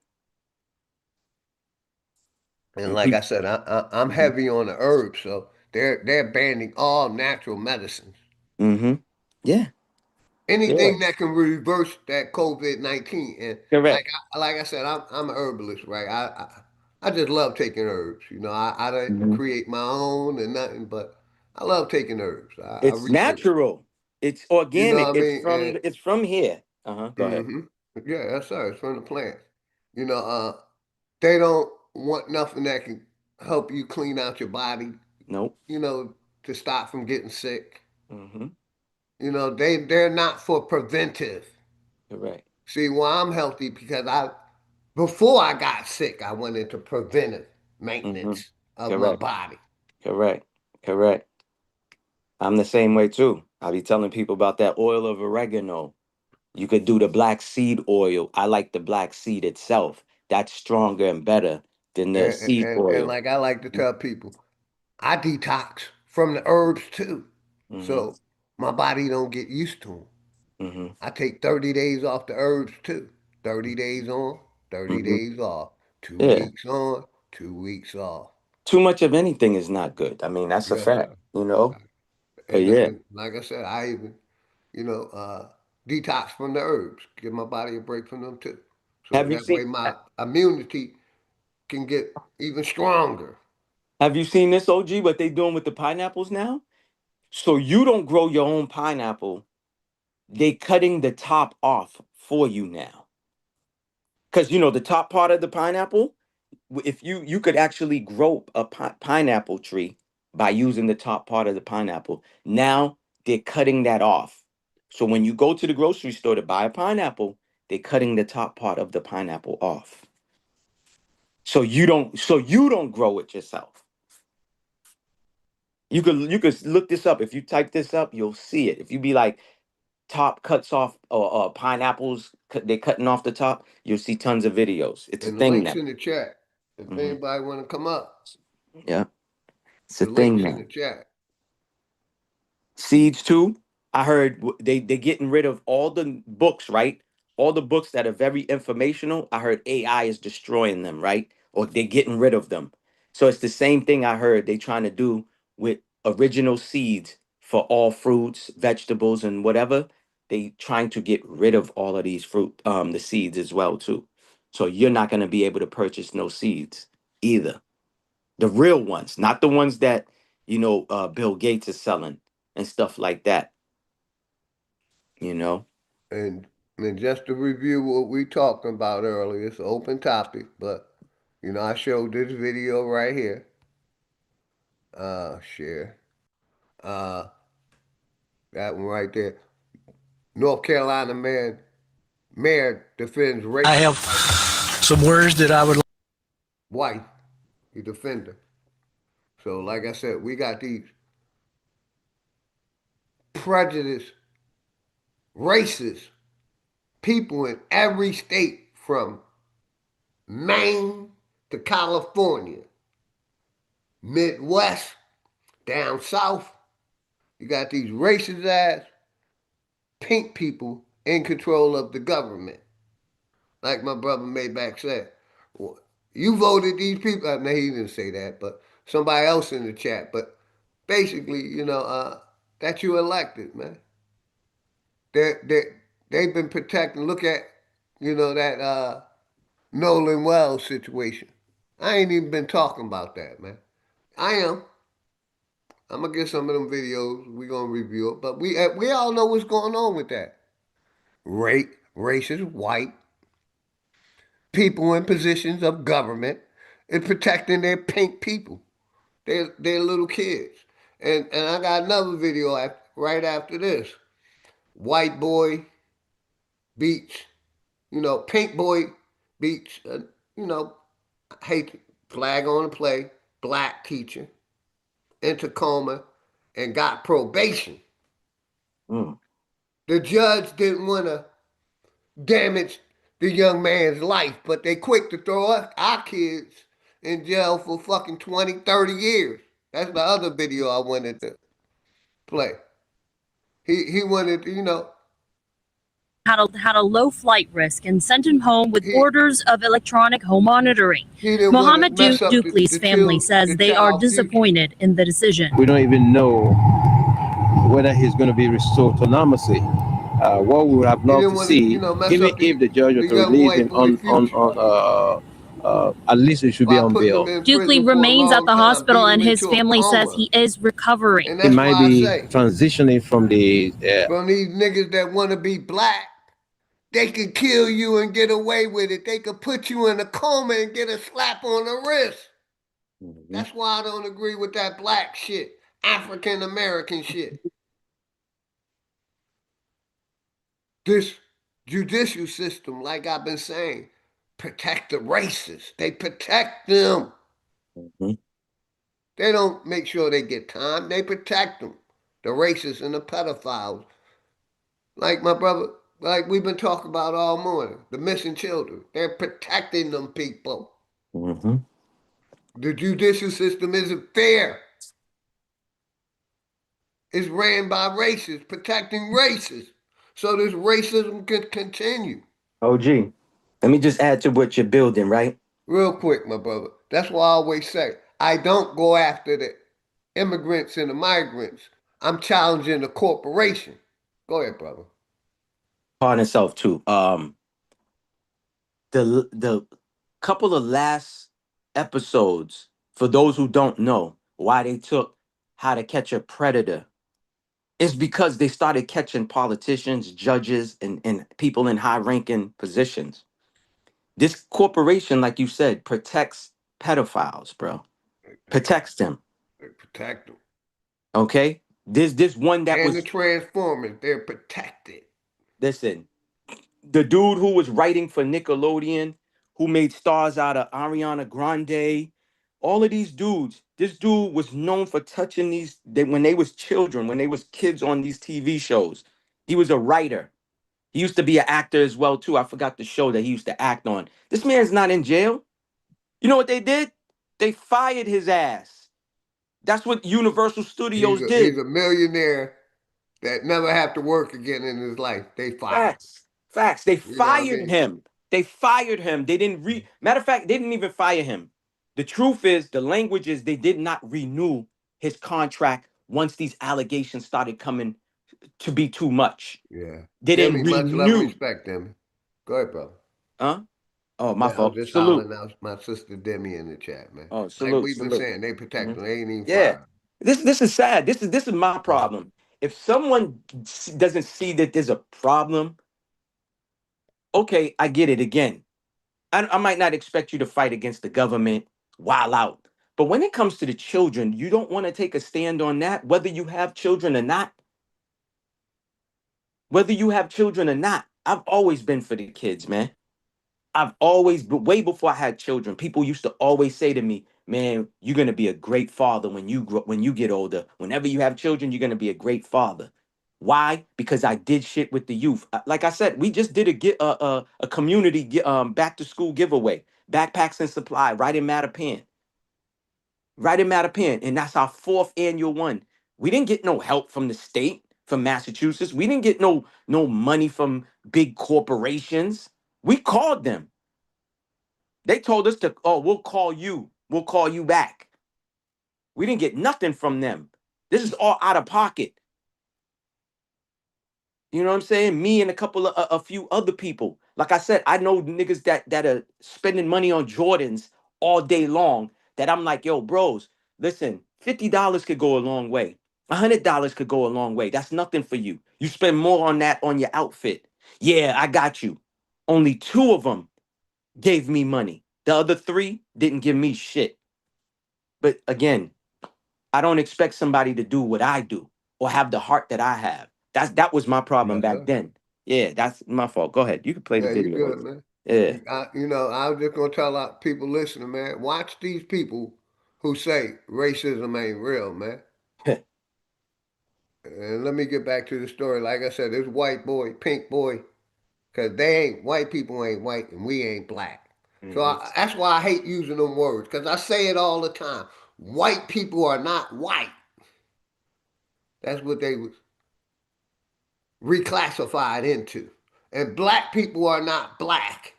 And And like I people, said, I'm heavy on the herbs, so they're banning all natural medicines. mm-hmm. Yeah. Yeah. Anything that can reverse that COVID-19. And Correct. like I said, I'm a herbalist, right? I just love taking herbs. I didn't Mhm. create my own and nothing, but I love taking herbs. I It's research. natural. It's You know organic. what I mean? And It's from here. Uh-huh. Go ahead. hmm yeah, that's sir. It's from the plants. They don't want nothing that can help you clean out your body. Nope. To stop from getting sick. Mm-hmm. They're not for preventive. Correct. See, well, I'm healthy because before I got sick, I went into preventive Mm-hmm. maintenance. of my Correct. body. Correct. I'm the same way too. I be telling people about that oil of oregano. You could do the black seed oil. I like the black seed itself. That's stronger and better than the seed And oil. like I like to tell people, I detox from the herbs too. Mm-hmm. So my body don't get used to them. Mm-hmm. I take 30 days off the herbs too. 30 days on, 30 Mm-hmm. days off. Two Yeah. weeks on, 2 weeks off. Too much of anything is not good. I mean, that's a Yes, fact, sir. you know? But And, yeah. and like I said, I even, detox from the herbs. Give my body a break from them too. So Have you that way seen my immunity can get even stronger. have you seen this OG what they doing with the pineapples now? So you don't grow your own pineapple. They cutting the top off for you now. Cuz the top part of the pineapple, if you could actually grow a pineapple tree by using the top part of the pineapple. Now they're cutting that off. So when you go to the grocery store to buy a pineapple, they're cutting the top part of the pineapple off. So you don't grow it yourself. You could look this up. If you type this up, you'll see it. If you be like top cuts off or pineapples, they're cutting off the top, you'll see tons of videos. It's a And the thing links now. in the chat. If Hmm. anybody want to come up, Yeah, it's a the thing links in now. the chat. Seeds too. I heard they getting rid of all the books, right? All the books that are very informational. I heard AI is destroying them, right? Or they're getting rid of them. So it's the same thing I heard they trying to do with original seeds for all fruits, vegetables, and whatever. They trying to get rid of all of these the seeds as well too. So you're not gonna be able to purchase no seeds either. The real ones, not the ones that Bill Gates is selling and stuff like that. You know. And just to review what we talked about earlier, it's an open topic, but I showed this video right here. Share. Uh, that one right there. North Carolina mayor defends I have racist some words that I would like. wife, the defender. So, like I said, we got these prejudiced, racist people in every state from Maine to California, Midwest, down south. You got these racist ass pink people in control of the government. Like my brother Maybach said, well, you voted these people. No, he didn't say that, but somebody else in the chat. But basically, that you elected, man. They they've been protecting. Look at that Nolan Wells situation. I ain't even been talking about that, man. I am. I'm gonna get some of them videos. We gonna review it, but we all know what's going on with that. Racist, white people in positions of government and protecting their pink people, their little kids. And I got another video right after this. White boy beats, pink boy beats, you know, hate flag on the play, black teacher in Tacoma and got probation. Mm. The judge didn't want to damage the young man's life, but they quick to throw our kids in jail for fucking 20, 30 years. That's the other video I wanted to play. He wanted, Had a low flight risk and sent him home with orders of electronic home monitoring. he didn't want to Mohammed mess up Dukley's family says they are disappointed in the decision. We don't even know whether he's going to be restored to normalcy. What we would have loved to see, mess even up if the judge were the to young release white him boy future. at least he should be By on putting him bail. in Dukley prison for a remains at long the time, beat hospital him and his into a family says coma. he is recovering. And He that's might why I be say, transitioning from the from these niggas that want to be black, they can kill you and get away with it. They could put you in a coma and get a slap on the wrist. Mm-hmm. That's why I don't agree with that black shit, African American shit. This judicial system, like I've been saying, protect the racists. They protect them. Mm-hmm. They don't make sure they get time. They protect them. The racists and the pedophiles. Like my brother, like we've been talking about all morning. The missing children. They're protecting them people. Mm-hmm. The judicial system isn't fair. It's ran by racists, protecting racists. So this racism can continue. OG, let me just add to what you're building, right? Real quick, my brother. That's why I always say, I don't go after the immigrants and the migrants. I'm challenging the corporation. Go ahead, brother. Pardon itself too. The couple of last episodes, for those who don't know why they took How to Catch a Predator, is because they started catching politicians, judges, and people in high-ranking positions. This corporation, like you said, protects pedophiles, bro. Protects them. They protect them. Okay? This one that And was the Transformers, they're protected. listen, the dude who was writing for Nickelodeon, who made stars out of Ariana Grande, all of these dudes, this dude was known for touching when they was children, when they was kids on these TV shows. He was a writer. He used to be an actor as well, too. I forgot the show that he used to act on. This man's not in jail. You know what they did? They fired his ass. That's what Universal Studios did. He's a millionaire that never have to work again in his life. They fired. Facts. They You know what I fired mean? him. They fired him. They didn't matter of fact, they didn't even fire him. The truth is, the language is they did not renew his contract once these allegations started coming to be too much. Yeah. They didn't Demi, much love and renew. respect, Demi. Go ahead, brother. Huh? Oh, my I was fault. just Salute. hollering out my sister Demi in the chat, man. Oh, Like salute. we've been Salute. saying, they protect them. They ain't even Yeah. fired. This is sad. This is my problem. If someone doesn't see that there's a problem, okay, I get it again. I might not expect you to fight against the government, while out. But when it comes to the children, you don't want to take a stand on that, whether you have children or not. Whether you have children or not, I've always been for the kids, man. I've always, but way before I had children, people used to always say to me, "Man, you're gonna be a great father when you get older. Whenever you have children, you're gonna be a great father." Why? Because I did shit with the youth. Like I said, we just did a community back to school giveaway, backpacks and supply, right in Mattapan, and that's our 4th annual one. We didn't get no help from the state, from Massachusetts. We didn't get no money from big corporations. We called them. They told us to, oh, we'll call you. We'll call you back. We didn't get nothing from them. This is all out of pocket. You know what I'm saying? Me and a few other people. Like I said, I know niggas that are spending money on Jordans all day long. That I'm like, yo, bros, listen, $50 could go a long way. $100 could go a long way. That's nothing for you. You spend more on that on your outfit. Yeah, I got you. Only 2 of them gave me money. The other 3 didn't give me shit. But again, I don't expect somebody to do what I do or have the heart that I have. That was my problem back then. Yeah, that's my fault. Go ahead. You can play the Yeah, you video. good, man. Yeah. I was just gonna tell a lot of people listening, man. Watch these people who say racism ain't real, man. And let me get back to the story. Like I said, this white boy, pink boy, because white people ain't white and we ain't black. So that's why I hate using them words, because I say it all the time. White people are not white. That's what they was reclassified into. And black people are not black.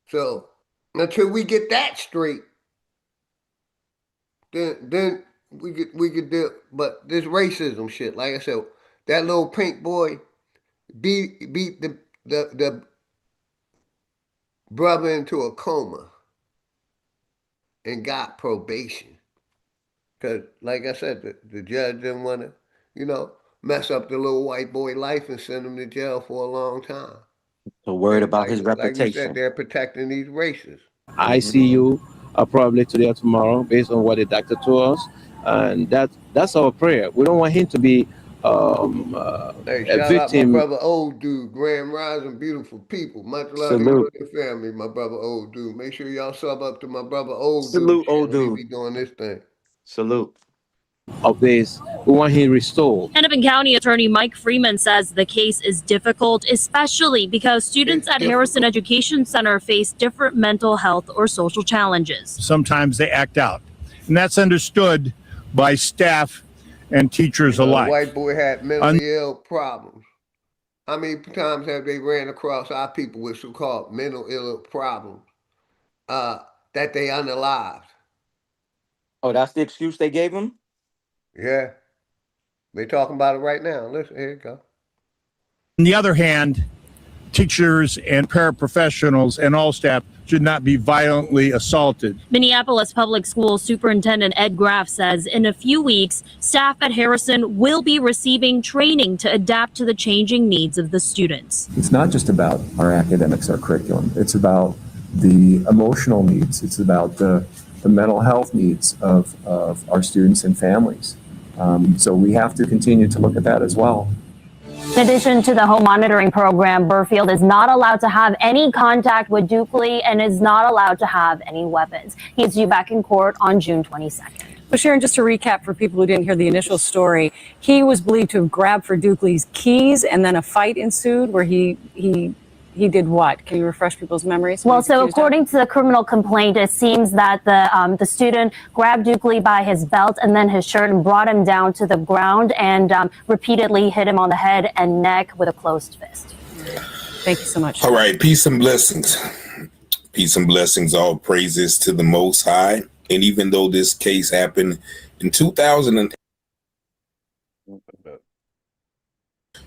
So until we get that straight, then we could do. But this racism shit, like I said, that little pink boy beat the brother into a coma and got probation. Cause like I said, the judge didn't want to, mess up the little white boy life and send him to jail for a long time. So worried about Like his you said, reputation. they're protecting these races. I see you probably today or tomorrow based on what the doctor told us. And that's our prayer. We don't want him to be Hey, a shout out my victim. brother Old Dude, Grand Rising, beautiful people. Much love to you Salute. and your family, my brother Old Dude. Make sure y'all sub up to my brother Old Dude Salute, old channel. He dude. be doing this thing. Salute. Of this, we want him restored. Hennepin County Attorney Mike Freeman says the case is difficult, especially because students at Harrison Education Center face different mental health or social challenges. Sometimes they act out, and that's understood by staff and teachers The alike. white boy had mentally ill problems. How many times have they ran across our people with so-called mental ill problems that they unalived? Oh, that's the excuse they gave him? Yeah. They talking about it right now. Listen, here you go. On the other hand, teachers and paraprofessionals and all staff should not be violently assaulted. Minneapolis Public Schools Superintendent Ed Graff says in a few weeks, staff at Harrison will be receiving training to adapt to the changing needs of the students. It's not just about our academics, our curriculum. It's about the emotional needs. It's about the mental health needs of our students and families. So we have to continue to look at that as well. In addition to the home monitoring program, Burfield is not allowed to have any contact with Dukley and is not allowed to have any weapons. He is due back in court on June 22nd. Well, Sharon, just to recap for people who didn't hear the initial story, he was believed to have grabbed for Dukley's keys and then a fight ensued where he did what? Can you refresh people's memories? Well, so according to the criminal complaint, it seems that the student grabbed Dukley by his belt and then his shirt and brought him down to the ground and repeatedly hit him on the head and neck with a closed fist. Thank you so much. All right, peace and blessings. Peace and blessings, all praises to the Most High. And even though this case happened in 2008,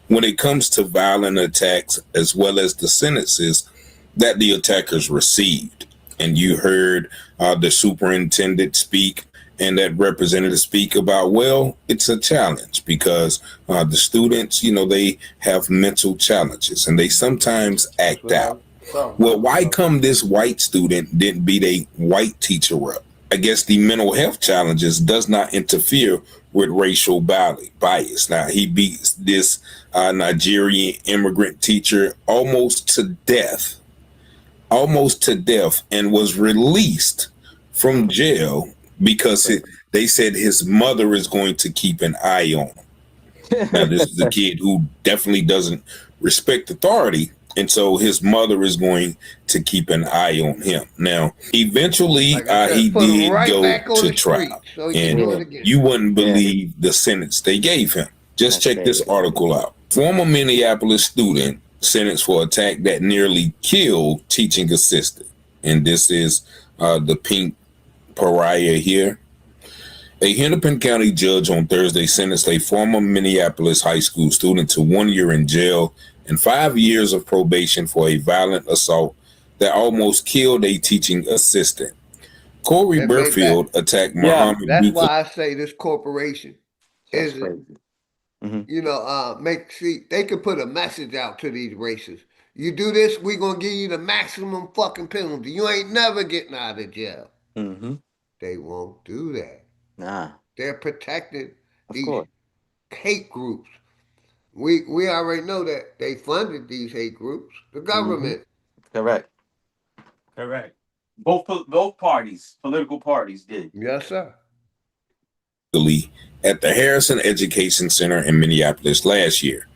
when it comes to violent attacks, as well as the sentences that the attackers received. And you heard the superintendent speak and that representative speak about, well, it's a challenge because the students, they have mental challenges and they sometimes act out. Well, why come this white student didn't beat a white teacher up? I guess the mental health challenges does not interfere with racial bias. Now, he beats this Nigerian immigrant teacher almost to death, and was released from jail because they said his mother is going to keep an eye on him. Now, this is a kid who definitely doesn't respect authority, and so his mother is going to keep an eye on him. Now, eventually, he did go to trial, and you wouldn't believe the sentence they gave him. Just check this article out. Former Minneapolis student sentenced for attack that nearly killed teaching assistant. And this is the pink pariah here. A Hennepin County judge on Thursday sentenced a former Minneapolis high school student to 1 year in jail and 5 years of probation for a violent assault that almost killed a teaching assistant. Corey Burfield attacked Muhammad. That's why I say this corporation is, they could put a message out to these racists. You do this, we're going to give you the maximum fucking penalty. You ain't never getting out of jail. Mm-hmm. They won't do that. Nah. They're protecting these hate groups. We already know that they funded these hate groups, the government. Correct. Both parties, political parties did. Yes, sir. At the Harrison Education Center in Minneapolis last year.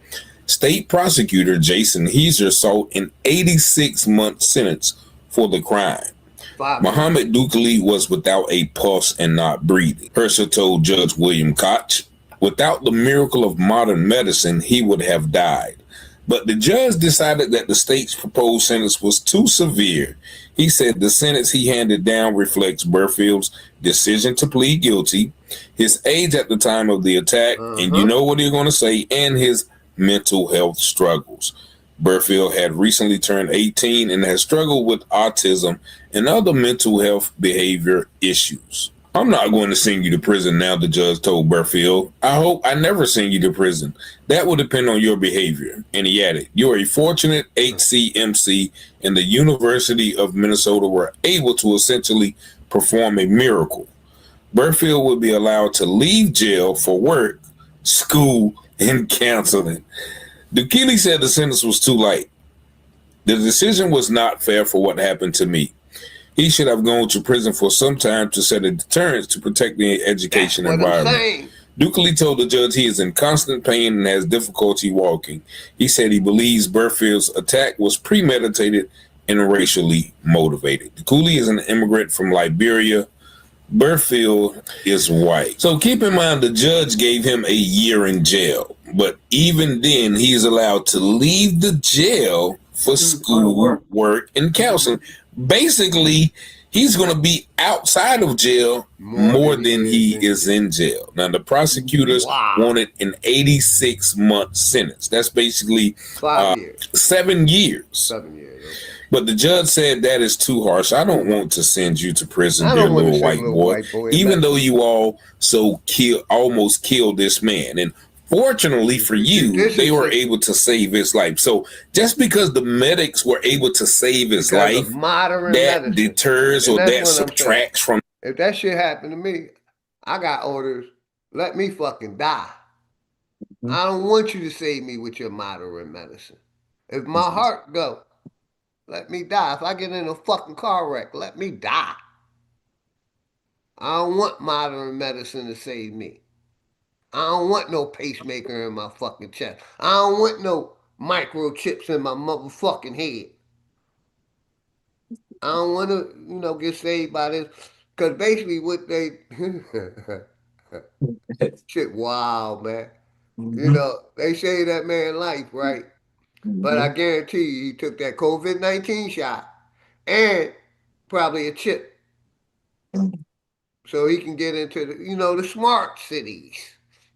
State prosecutor Jason Heiser sought an 86-month sentence for the crime. Muhammad Dukley was without a pulse and not breathing. Hersher told Judge William Koch, without the miracle of modern medicine, he would have died. But the judge decided that the state's proposed sentence was too severe. He said the sentence he handed down reflects Burfield's decision to plead guilty, his age at the time of the attack, and you know what he's going to say, and his mental health struggles. Burfield had recently turned 18 and has struggled with autism and other mental health behavior issues. I'm not going to send you to prison now, the judge told Burfield. I hope I never send you to prison. That will depend on your behavior. And he added, you're a fortunate HCMC and the University of Minnesota were able to essentially perform a miracle. Burfield will be allowed to leave jail for work school, and counseling. Dukili said the sentence was too light. The decision was not fair for what happened to me. He should have gone to prison for some time to set a deterrence to protect the education environment. Dukili told the judge he is in constant pain and has difficulty walking. He said he believes Burfield's attack was premeditated and racially motivated. Dukili is an immigrant from Liberia. Burfield is white. So keep in mind the judge gave him a year in jail, but even then he's allowed to leave the jail for school work and counseling. Basically, he's going to be outside of jail more than he is in jail. Now, the prosecutors wanted an 86-month sentence. That's basically 7 years. 7 years. Okay. But the judge said that is too harsh. I don't want to send you to prison, dear little white boy, even though you almost killed this man. And fortunately for you, they were able to save his life. So just because the medics were able to save his life, that deters or that subtracts from. If that shit happened to me, I got orders. Let me fucking die. I don't want you to save me with your modern medicine. If my heart go, let me die. If I get in a fucking car wreck, let me die. I don't want modern medicine to save me. I don't want no pacemaker in my fucking chest. I don't want no microchips in my motherfucking head. I don't want to, get saved by this. Because basically what they... shit wild, man. They saved that man's life, right? But I guarantee you, he took that COVID-19 shot and probably a chip. So he can get into the smart cities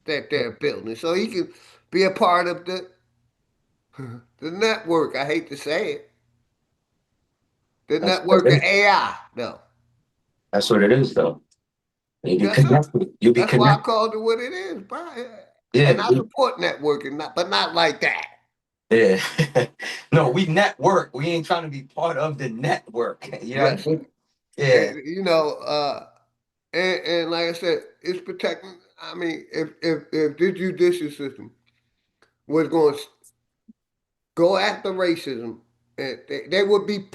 that they're building. So he can be a part of the network. I hate to say it. The network of AI, though. That's what it is, though. You'll be connected. That's why I called it what it is, bro. Yeah. And I support networking, but not like that. Yeah. No, we network. We ain't trying to be part of the network. You know what I mean? Yeah. And like I said, it's protecting. I mean, if the judicial system was going to go after racism, they would be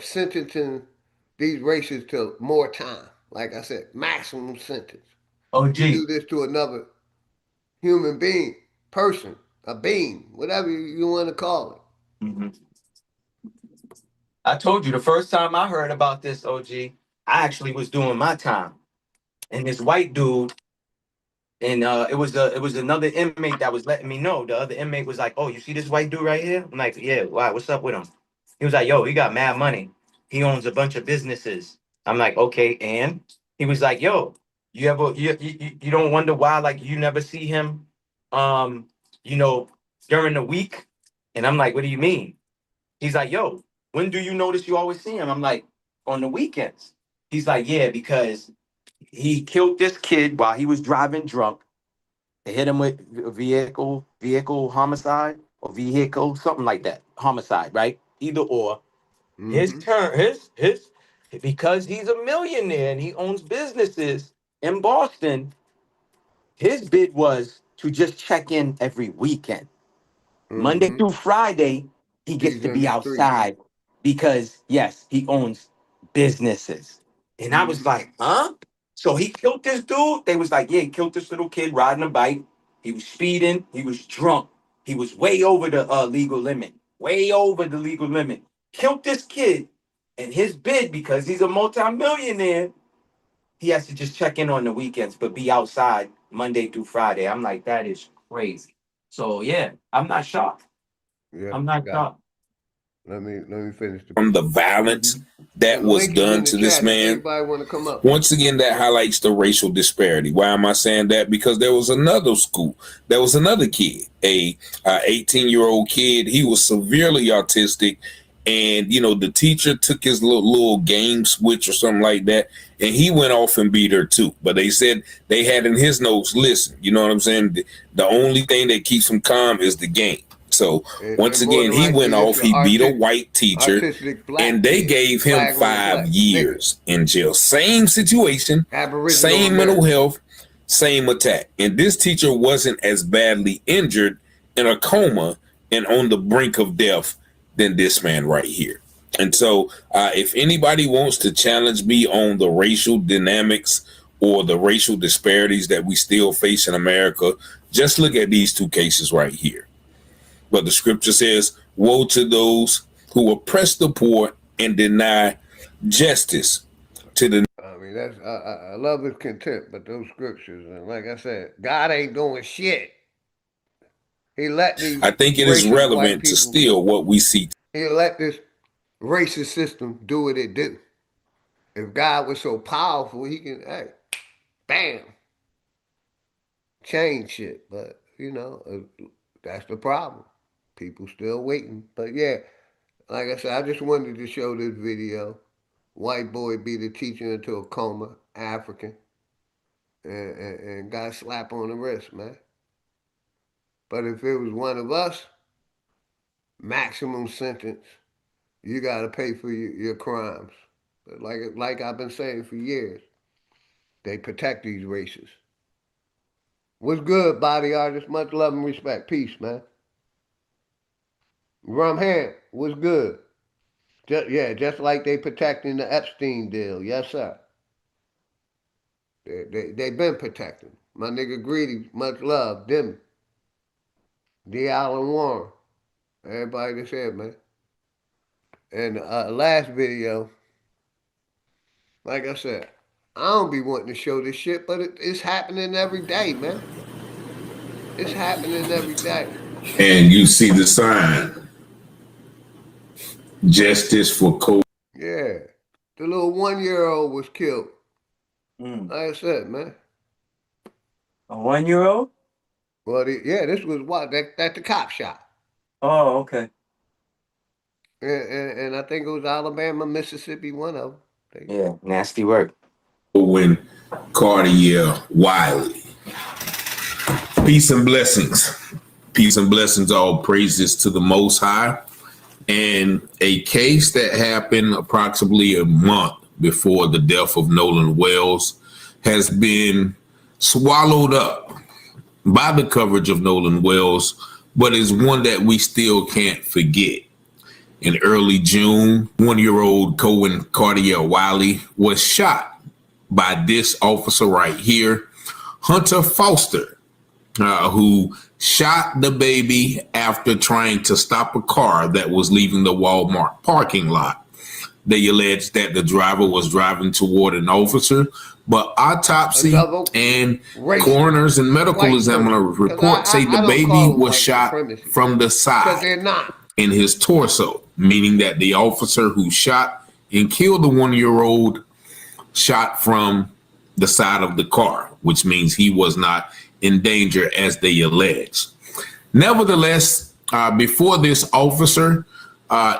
sentencing these racists to more time. Like I said, maximum sentence. Oh, gee. Do this to another human being, person, a being, whatever you want to call it. Mm-hmm. I told you the first time I heard about this, OG, I actually was doing my time, and this white dude, and it was another inmate that was letting me know. The other inmate was like, "Oh, you see this white dude right here?" I'm like, "Yeah, why? What's up with him?" He was like, "Yo, he got mad money. He owns a bunch of businesses." I'm like, "Okay," and he was like, "Yo, you don't wonder why like you never see him, during the week?" And I'm like, "What do you mean?" He's like, "Yo, when do you notice you always see him?" I'm like, "On the weekends." He's like, "Yeah, because he killed this kid while he was driving drunk. They hit him with vehicle homicide or vehicle, something like that. Homicide, right? Either or. Mm-hmm. Because he's a millionaire and he owns businesses in Boston, his bid was to just check in every weekend. Mm-hmm. Monday through Friday, he gets to be outside because, yes, he owns businesses." And I was like, huh? So he killed this dude? They was like, yeah, he killed this little kid riding a bike. He was speeding. He was drunk. He was way over the legal limit. Way over the legal limit. Killed this kid. And his bid, because he's a multimillionaire, he has to just check in on the weekends, but be outside Monday through Friday. I'm like, that is crazy. So, yeah, I'm not shocked. Yeah, I'm not shocked. Let me finish. From the violence that was done to this man. Once again, that highlights the racial disparity. Why am I saying that? Because there was another school. There was another kid, a 18-year-old kid. He was severely autistic. And, the teacher took his little game switch or something like that. And he went off and beat her too. But they said they had in his notes, listen, you know what I'm saying? The only thing that keeps him calm is the game. So once again, he went off, he beat a white teacher, and they gave him 5 years in jail. Same situation, same mental health, Same attack. And this teacher wasn't as badly injured in a coma and on the brink of death than this man right here. And so if anybody wants to challenge me on the racial dynamics or the racial disparities that we still face in America, just look at these two cases right here. But the scripture says, woe to those who oppress the poor and deny justice to the... I mean, that's I love his contempt, but those scriptures, and like I said, God ain't doing shit. He let these I think it is relevant to still what we see. He let this racist system do what it do. If God was so powerful, he can, hey, bam, change shit. But, you know, that's the problem. People still waiting. But yeah, like I said, I just wanted to show this video. White boy beat a teacher into a coma, African, and got a slap on the wrist, man. But if it was one of us, maximum sentence, you got to pay for your crimes. But like I've been saying for years, they protect these races. What's good, body artist? Much love and respect. Peace, man. Rum Hand, what's good? Just like they protecting the Epstein deal. Yes, sir. They been protecting. My nigga Greedy, much love. Them. D. Allen Warren. Everybody that's here, man. And last video, like I said, I don't be wanting to show this shit, but it's happening every day, man. It's happening every day. And you see the sign. Justice for COVID. Yeah. The little 1-year-old was killed. Like I said, man. A 1-year-old? Well, this was what? That the cop shot. Oh, okay. And I think it was Alabama, Mississippi, one of them. Yeah, nasty work. When Cartier Wiley. Peace and blessings. Peace and blessings, all praises to the Most High. And a case that happened approximately a month before the death of Nolan Wells has been swallowed up by the coverage of Nolan Wells, but is one that we still can't forget. In early June, 1-year-old Cohen Cartier Wiley was shot by this officer right here, Hunter Foster, who shot the baby after trying to stop a car that was leaving the Walmart parking lot. They alleged that the driver was driving toward an officer, but autopsy and coroners and medical examiner report say the baby was shot from the side in his torso, meaning that the officer who shot and killed the 1-year-old shot from the side of the car, which means he was not in danger as they allege. Nevertheless, before this officer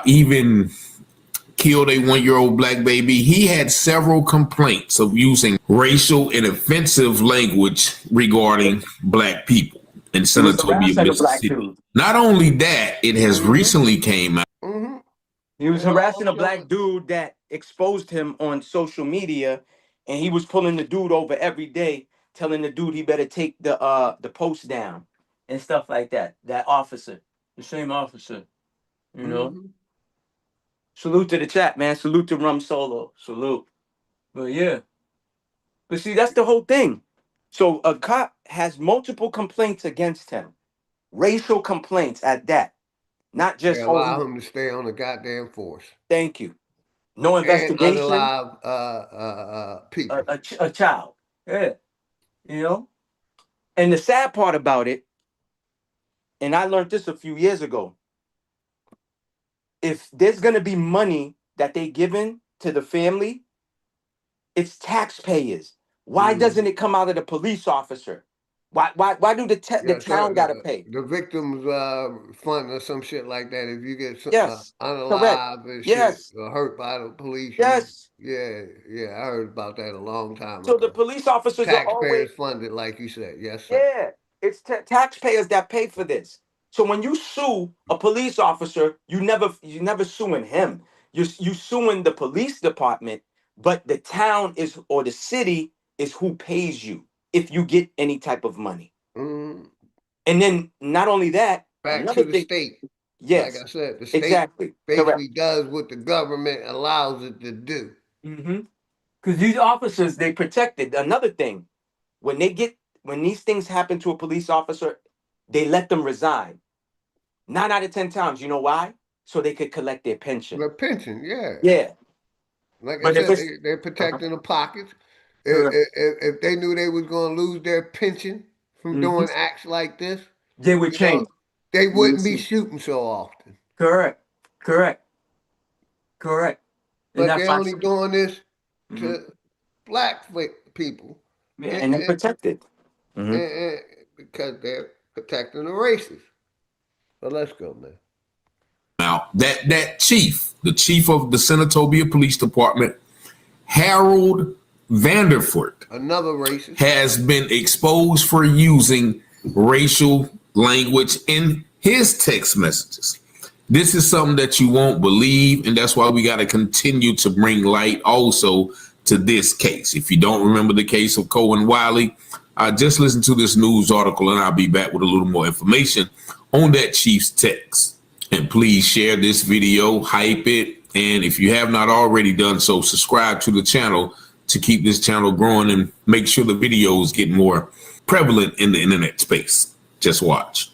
even killed a 1-year-old black baby, he had several complaints of using racial and offensive language regarding black people in Senatobia, Mississippi. Not only that, it has recently came out. He was harassing a black dude that exposed him on social media, and he was pulling the dude over every day, telling the dude he better take the post down and stuff like that. That officer, the same officer, you know. Salute to the chat, man. Salute to Rum Solo. Salute. But yeah. But see, that's the whole thing. So a cop has multiple complaints against him. Racial complaints at that. Not just they allow him to stay on the goddamn force. Thank you. No investigation. And unalive people. A child. Yeah. You know? And the sad part about it, and I learned this a few years ago, if there's going to be money that they given to the family, it's taxpayers. Why doesn't it come out of the police officer? Why do the town got to pay? The victims fund or some shit like that. If you get unalive and shit or hurt by the police. Yes. Yeah, I heard about that a long time ago. So the police officers taxpayers are always funded, like you said. Yes, sir. Yeah, it's taxpayers that pay for this. So when you sue a police officer, you never suing him. You suing the police department, but the town is or the city is who pays you. if you get any type of money. Mm. And then not only that, Back to the state. Yes, Like I said, the state exactly. basically does what the government allows it to do. Because these officers, they protected. Another thing, when these things happen to a police officer, they let them resign. 9 out of 10 times, you know why? So they could collect their pension. The pension, yeah. Yeah. Like But I if said, it's- they're protecting the pockets. Correct. If they knew they was going to lose their pension from doing acts like this, they would change. They wouldn't be shooting so often. Correct. And But that's they're why- only doing this to black people. Yeah, and they're protected. And because they're protecting the races. But let's go, man. Now, that chief, the chief of the Senatobia Police Department, Harold Vanderford, another racist, has been exposed for using racial language in his text messages. This is something that you won't believe, and that's why we got to continue to bring light also to this case. If you don't remember the case of Cohen Wiley, just listen to this news article, and I'll be back with a little more information on that chief's text. And please share this video, hype it, and if you have not already done so, subscribe to the channel to keep this channel growing and make sure the videos get more prevalent in the internet space. Just watch.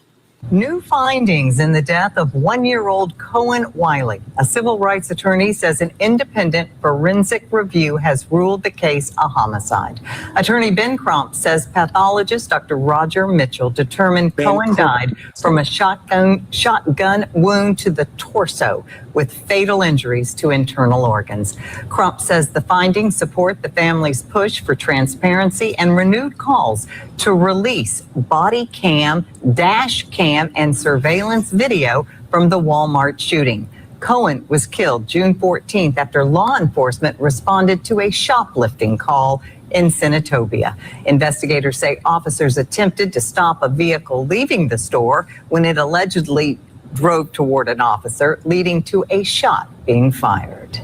New findings in the death of 1-year-old Cohen Wiley. A civil rights attorney says an independent forensic review has ruled the case a homicide. Attorney Ben Crump says pathologist Dr. Roger Mitchell determined Cohen died from a shotgun wound to the torso with fatal injuries to internal organs. Crump says the findings support the family's push for transparency and renewed calls to release body cam, dash cam, and surveillance video from the Walmart shooting. Cohen was killed June 14th after law enforcement responded to a shoplifting call in Senatobia. Investigators say officers attempted to stop a vehicle leaving the store when it allegedly drove toward an officer, leading to a shot being fired.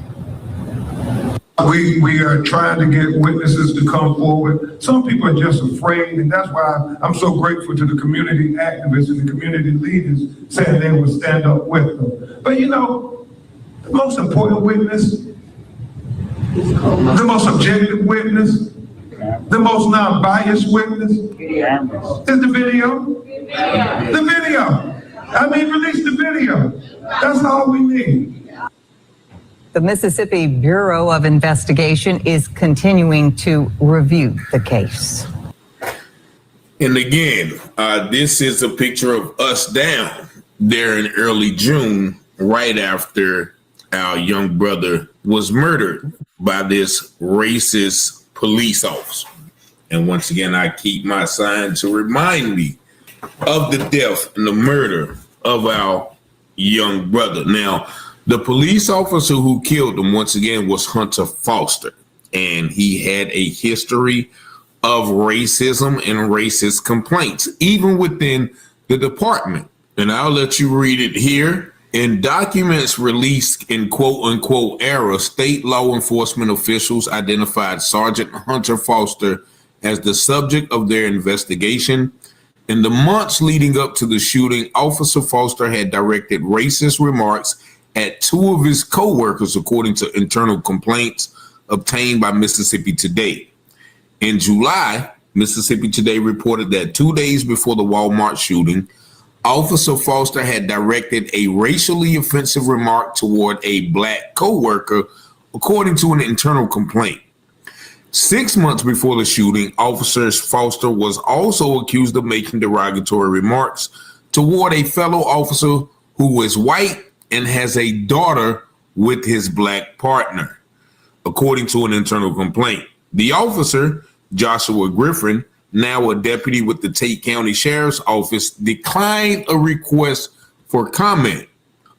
We are trying to get witnesses to come forward. Some people are just afraid, and that's why I'm so grateful to the community activists and the community leaders saying they will stand up with them. But you know, the most important witness, the most objective witness, the most non-biased witness is the video. The video. I mean, release the video. That's all we need. The Mississippi Bureau of Investigation is continuing to review the case. And again, this is a picture of us down there in early June, right after our young brother was murdered by this racist police officer. And once again, I keep my sign to remind me of the death and the murder of our young brother. Now, the police officer who killed him, once again, was Hunter Foster, and he had a history of racism and racist complaints, even within the department. And I'll let you read it here. In documents released in quote-unquote era, state law enforcement officials identified Sergeant Hunter Foster as the subject of their investigation. In the months leading up to the shooting, Officer Foster had directed racist remarks at 2 of his co-workers, according to internal complaints obtained by Mississippi Today. In July, Mississippi Today reported that 2 days before the Walmart shooting, Officer Foster had directed a racially offensive remark toward a black co-worker, according to an internal complaint. 6 months before the shooting, Officer Foster was also accused of making derogatory remarks toward a fellow officer who is white and has a daughter with his black partner, according to an internal complaint. The officer, Joshua Griffin, now a deputy with the Tate County Sheriff's Office, declined a request for comment.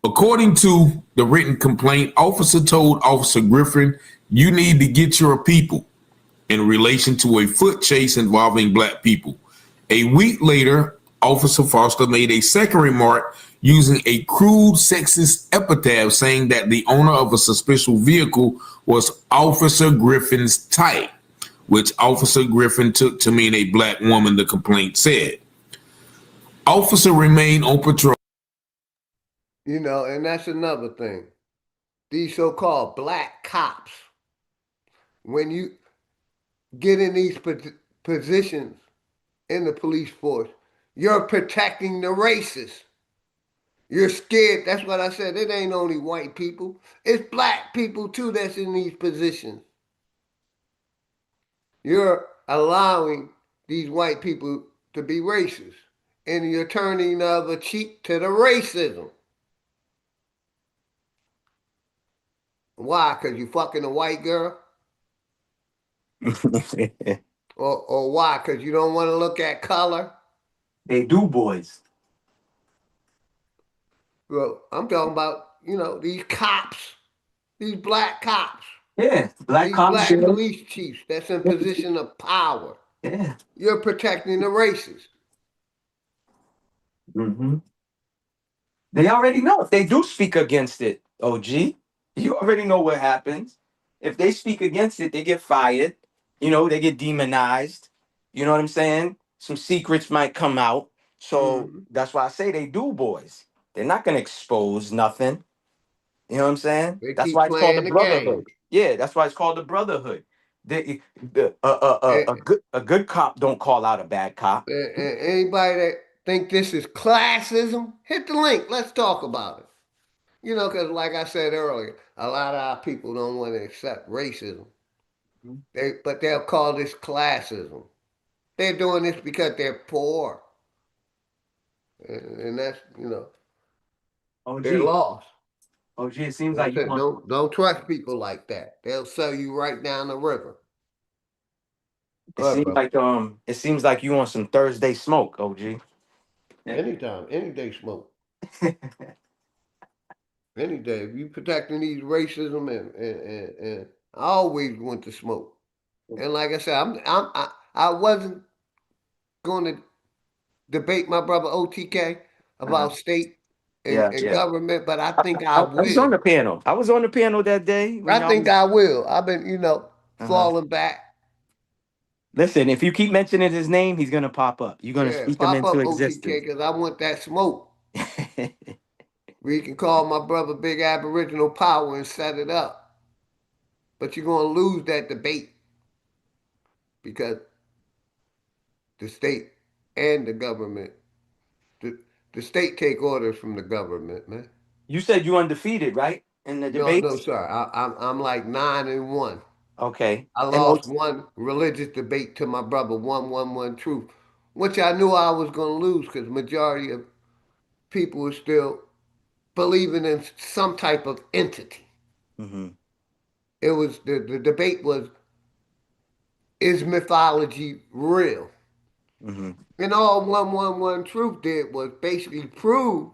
According to the written complaint, officer told Officer Griffin, "You need to get your people," in relation to a foot chase involving black people. A week later, Officer Foster made a second remark using a crude sexist epithet, saying that the owner of a suspicious vehicle was Officer Griffin's type. which Officer Griffin took to mean a black woman, the complaint said. Officer remained on patrol. You know, and that's another thing. These so-called black cops, when you get in these positions in the police force, you're protecting the racists. You're scared. That's what I said. It ain't only white people. It's black people too that's in these positions. You're allowing these white people to be racist. And you're turning the other cheek to the racism. Why? Because you fucking a white girl? or why? Because you don't want to look at color? They do, boys. Well, I'm talking about, you know, these cops, these black cops. Yeah, black these cops. Black police chiefs that's in position of power. Yeah. You're protecting the races. Mm-hmm. They already know if they do speak against it, OG. You already know what happens. If they speak against it, they get fired. You know, they get demonized. You know what I'm saying? Some secrets might come out. So that's why I say they do, boys. They're not going to expose nothing. You know what I'm saying? They That's keep why it's called the playing the game. brotherhood. Yeah, that's why it's called the brotherhood. A good cop don't call out a bad cop. Anybody that think this is classism, hit the link. Let's talk about it. You know, because like I said earlier, a lot of our people don't want to accept racism. But they'll call this classism. They're doing this because they're poor. And that's, you know, they're lost. OG, it seems Like like you want... don't trust people like that. They'll sell you right down the river. It seems like you want some Thursday smoke, OG. Anytime, any day smoke. Any day. If you protecting these racism and I always want to smoke. And like I said, I wasn't going to debate my brother OTK about state and government, but I think I will. I was on the panel. I was on the panel that day. I think I will. I've been, you know, falling back. Listen, if you keep mentioning his name, he's gonna pop up. You're gonna speak him into existence. OTK, because I want that smoke. We can call my brother Big Aboriginal Power and set it up. But you're gonna lose that debate because the state and the government, the state take orders from the government, man. You said you undefeated, right? In the debate? No, sir. I'm like 9-1. Okay. I lost one religious debate to my brother, 111 Truth, which I knew I was going to lose because majority of people were still believing in some type of entity. It was the debate was, is mythology real? And all 111 Truth did was basically prove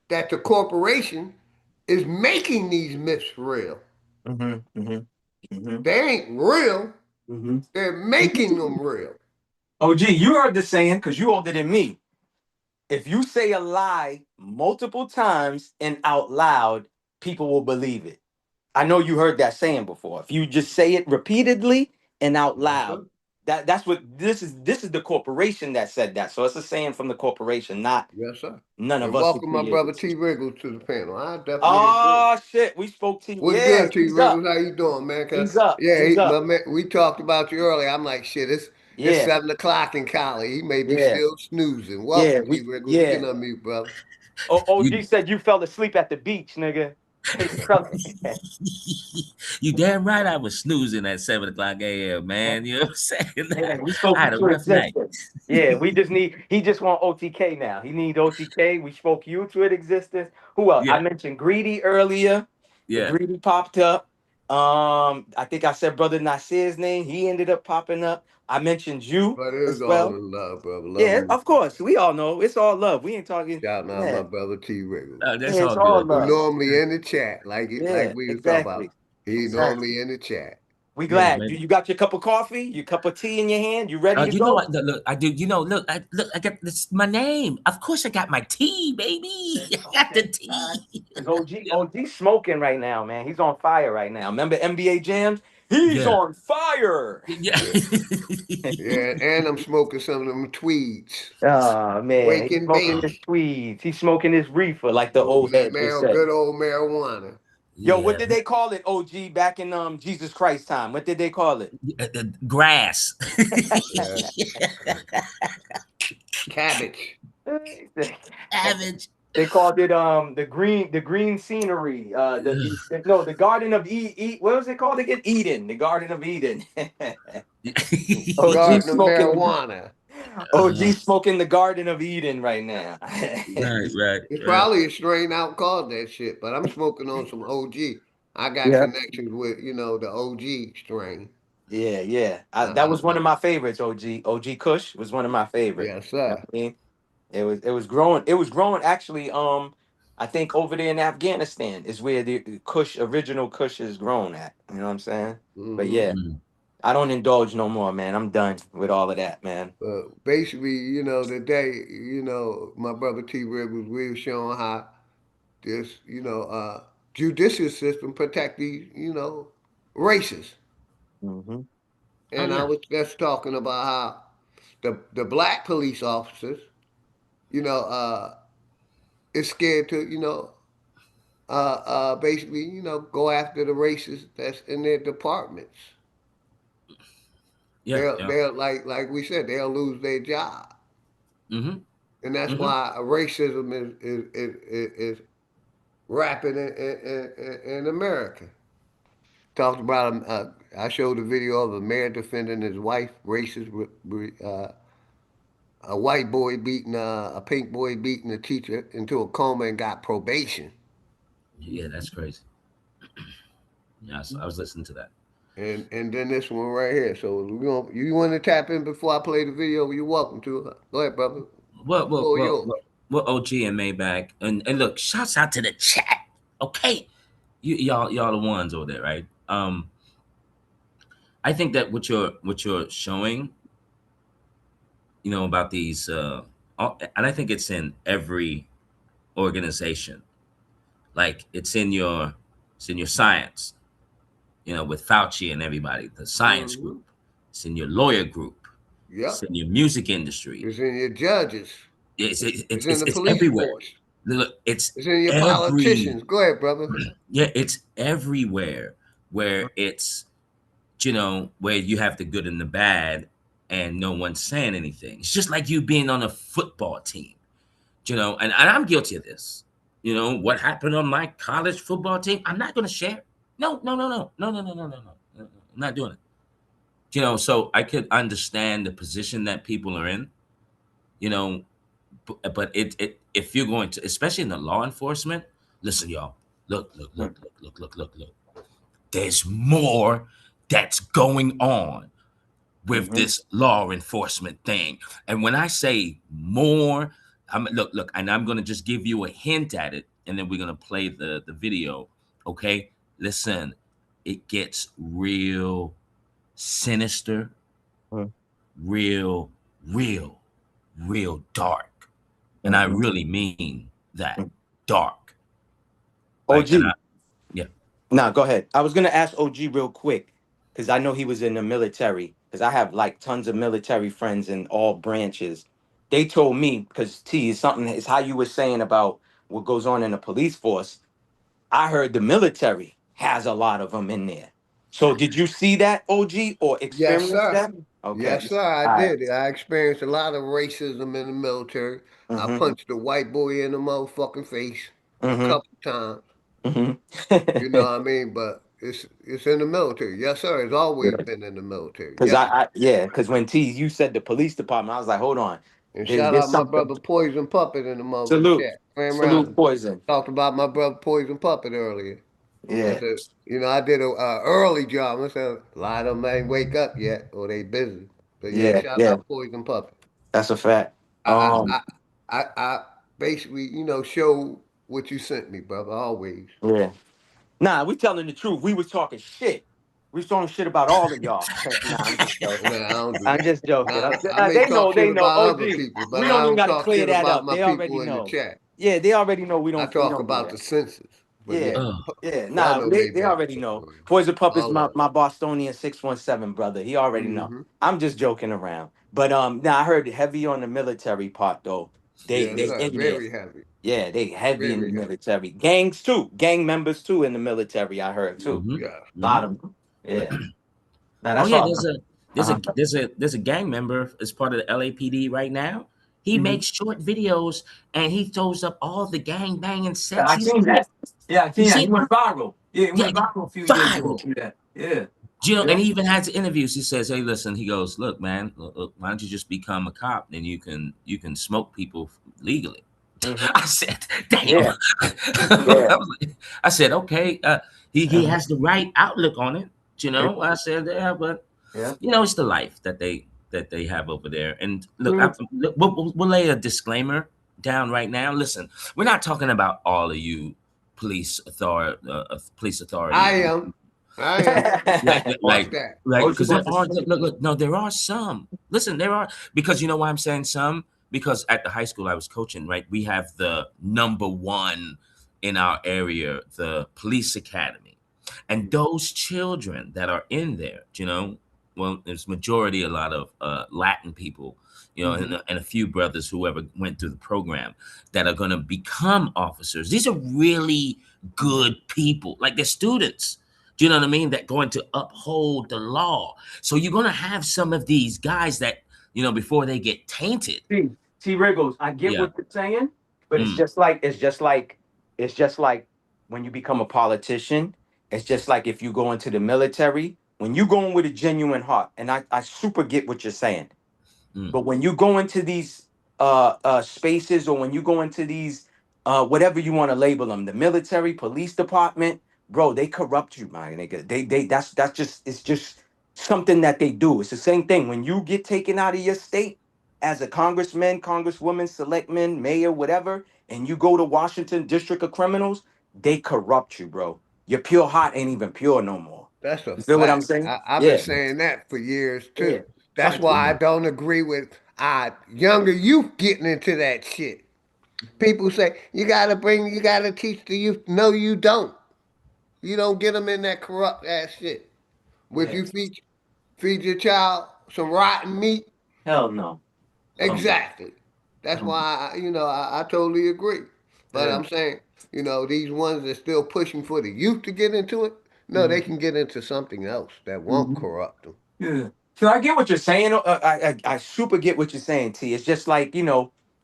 that the corporation is making these myths real. They ain't real. They're making them real. OG, you heard the saying, because you older than me. If you say a lie multiple times and out loud, people will believe it. I know you heard that saying before. If you just say it repeatedly and out loud, that's what this is. This is the corporation that said that. So it's a saying from the corporation, not none of us. Welcome my brother T. Wriggles to the panel. I definitely agree. Shit, we spoke to you. What's good, T. Wriggles? How you doing, man? He's up. Yeah, he's up. Man, we talked about you earlier. I'm like, shit, it's 7 o'clock in Cali. He may be still snoozing. Welcome, T. Wriggles. You can unmute, brother. OG said you fell asleep at the beach, nigga. You damn right I was snoozing at 7 o'clock a.m., man. You know what I'm saying? Yeah, we spoke I had a rough night. Yeah, he just want OTK now. He need OTK. We spoke you to existence. Who else? Yeah. I mentioned Greedy earlier. Yeah. Greedy popped up. I think I said Brother Nasir's name. He ended up popping up. I mentioned you but it was as well. all in love, brother. Love yeah, you. Of course. We all know. It's all love. We ain't talking. Shout out my brother T. Wriggles. That's all good. Who normally in the chat, like we was talking about. He's normally in the chat. We glad. You got your cup of coffee, your cup of tea in your hand. You ready to you go? know what? Look, I do. You know, look, I got this. My name. Of course, I got my tea, baby. I got the tea. OG smoking right now, man. He's on fire right now. Remember NBA Jams? He's Yeah. on fire. Yeah. Yeah, and I'm smoking some of them tweeds. Oh man, Wake he's and smoking bake. his tweeds. He's smoking his reefer, like the Smoking old that heads would say. good old marijuana. Yo, what Yeah. did they call it, OG, back in Jesus Christ time? What did they call it? Grass. Yeah. Cabbage. Savage. They called it the green scenery. The Garden of what was it called again? Eden. The Garden of Eden. OG Garden of smoking marijuana. OG smoking the Garden of Eden right now. Right. It's probably a strain out called that shit, but I'm smoking on some OG. I got Yeah. connections with, the OG strain. Yeah. That was one of my favorites, OG. OG Kush was one of my favorites. Yes, You know sir. what I mean? It was growing. It was growing actually. I think over there in Afghanistan is where the original Kush is grown at. You know what I'm saying? But Mm-hmm. yeah, I don't indulge no more, man. I'm done with all of that, man. Basically, today, my brother T Rib we were showing how this, judicial system protect these, races. Mm-hmm. And I was just talking about how the black police officers, you know, is scared to, basically, go after the races that's in their departments. Yeah. They'll like we said, they'll lose their job. Mm-hmm. And that's why racism is rampant in America. Talked about I showed a video of a mayor defending his wife, racist, a white boy beating a pink boy beating a teacher into a coma and got probation. Yeah, that's crazy. Yes, I was listening to that. And then this one right here. So you want to tap in before I play the video? You're welcome to. Go ahead, brother. What OG and Maybach and look, shouts out to the chat. Okay, y'all the ones over there, right? I think that what you're showing, about these, and I think it's in every organization. Like it's in your science, with Fauci and everybody, the science group. It's in your lawyer group. Yep. It's in your music industry. It's in your judges. It's in the police everywhere. force. Look, it's in your politicians. Go ahead, brother. Yeah, it's everywhere where it's, where you have the good and the bad and no one's saying anything. It's just like you being on a football team, and I'm guilty of this. What happened on my college football team, I'm not going to share. No. I'm not doing it. So I could understand the position that people are in, but if you're going to, especially in the law enforcement, listen, y'all, look. There's more that's going on with this law enforcement thing. And when I say more, look, and I'm going to just give you a hint at it, and then we're going to play the video. Okay, listen, it gets real sinister, real dark, and I really mean that dark. OG. Yeah. Nah, go ahead. I was gonna ask OG real quick because I know he was in the military. Because I have like tons of military friends in all branches. They told me because T is something is how you were saying about what goes on in the police force. I heard the military has a lot of them in there. So did you see that, OG, or Yes, experience sir. that? Okay. Yes, sir. I All right. did. I experienced a lot of racism in the military. I Mhm. punched a white boy in the motherfucking face a Mhm. couple times. Mhm. You know what I mean? But it's in the military. Yes, sir. It's always been in the military. Because Yes. because when T you said the police department, I was like, hold on, And there's shout out my something. brother Poison Puppet in the Salute, chat. Ran salute, around poison. talked about my brother Poison Puppet earlier. I Yeah. said, I did a early job. I said, a lot of them ain't wake up yet or they busy. But yeah, shout Yeah. out Poison Puppet. That's a fact. I basically, show what you sent me, brother, always. Yeah. Nah, we telling the truth. We was talking shit. We was talking shit about all of y'all. Nah, I'm just joking. Nah, I don't do I'm that. just joking. I may They talk know. shit They know. about OG. other people, but We I don't even don't got to talk clear shit that about up. my They already people in the know. chat. Yeah, they already know we I don't. talk about the census. Yeah, y'all nah, know they Maybach already know. for real. Poison Pup is All of my Bostonian 617 brother. He already know. Mm-hmm. I'm just joking around. But now I heard heavy on the military part though. Yes, They sir. in there. Very heavy. Yeah, they heavy in the Very heavy. military. Gangs too. Gang members too in the military, I heard too. Yeah. Lot of them. Yeah. Now Oh that's yeah, all. there's a gang member as part of the LAPD right now. He Mhm. makes short videos and he throws up all the gang banging sets. I seen that. Yeah, I You seen that. He see, went viral. Yeah, he yeah, went viral a few years ago. viral. Yeah. You know, Yeah. and he even has interviews. He says, "Hey, listen." He goes, "Look, man, look, why don't you just become a cop? Then you can smoke people legally." Mhm. I said, "Damn." Yeah. I, Yeah. was like- I said, "Okay." He has the right outlook on it. You know, I said, "Yeah, but Yeah. you know, it's the life that they have over there." And look, Mhm. we'll lay a disclaimer down right now. Listen, we're not talking about all of you police authority. I am. Watch like that. because there are look, no, there are some. Listen, there are, because you know why I'm saying some, because at the high school I was coaching, right, we have the number one in our area, the police academy, and those children that are in there, you know, well, there's majority a lot of Latin people, you know, and a few brothers whoever went through the program that are going to become officers. These are really good people, like they're students. Do you know what I mean? That going to uphold the law. So you're going to have some of these guys that, you know, before they get tainted. T Wriggles, I get Yeah. what you're saying, but Mm. it's just like when you become a politician. It's just like if you go into the military. When you go in with a genuine heart, and I super get what you're saying. Mm. But when you go into these spaces, or when you go into these whatever you want to label them, the military, police department, bro, they corrupt you, my nigga. They that's just, it's just something that they do. It's the same thing when you get taken out of your state as a congressman, congresswoman, selectman, mayor, whatever, and you go to Washington District of Criminals, they corrupt you, bro. Your pure heart ain't even pure no more. That's a You feel what I'm fact. saying? I've been Yeah. saying that for years Yeah. too. So That's why I don't agree with younger youth getting into that shit. People say you gotta teach the youth. No, you don't. You don't get them in that corrupt ass shit. If Yeah. you feed your child some rotten meat, Hell no. exactly. That's why I totally agree. But Yeah. I'm saying, these ones that still pushing for the youth to get into it, no, they can get into something else that won't Mhm. corrupt them. Yeah. So I get what you're saying. I super get what you're saying, T. It's just like,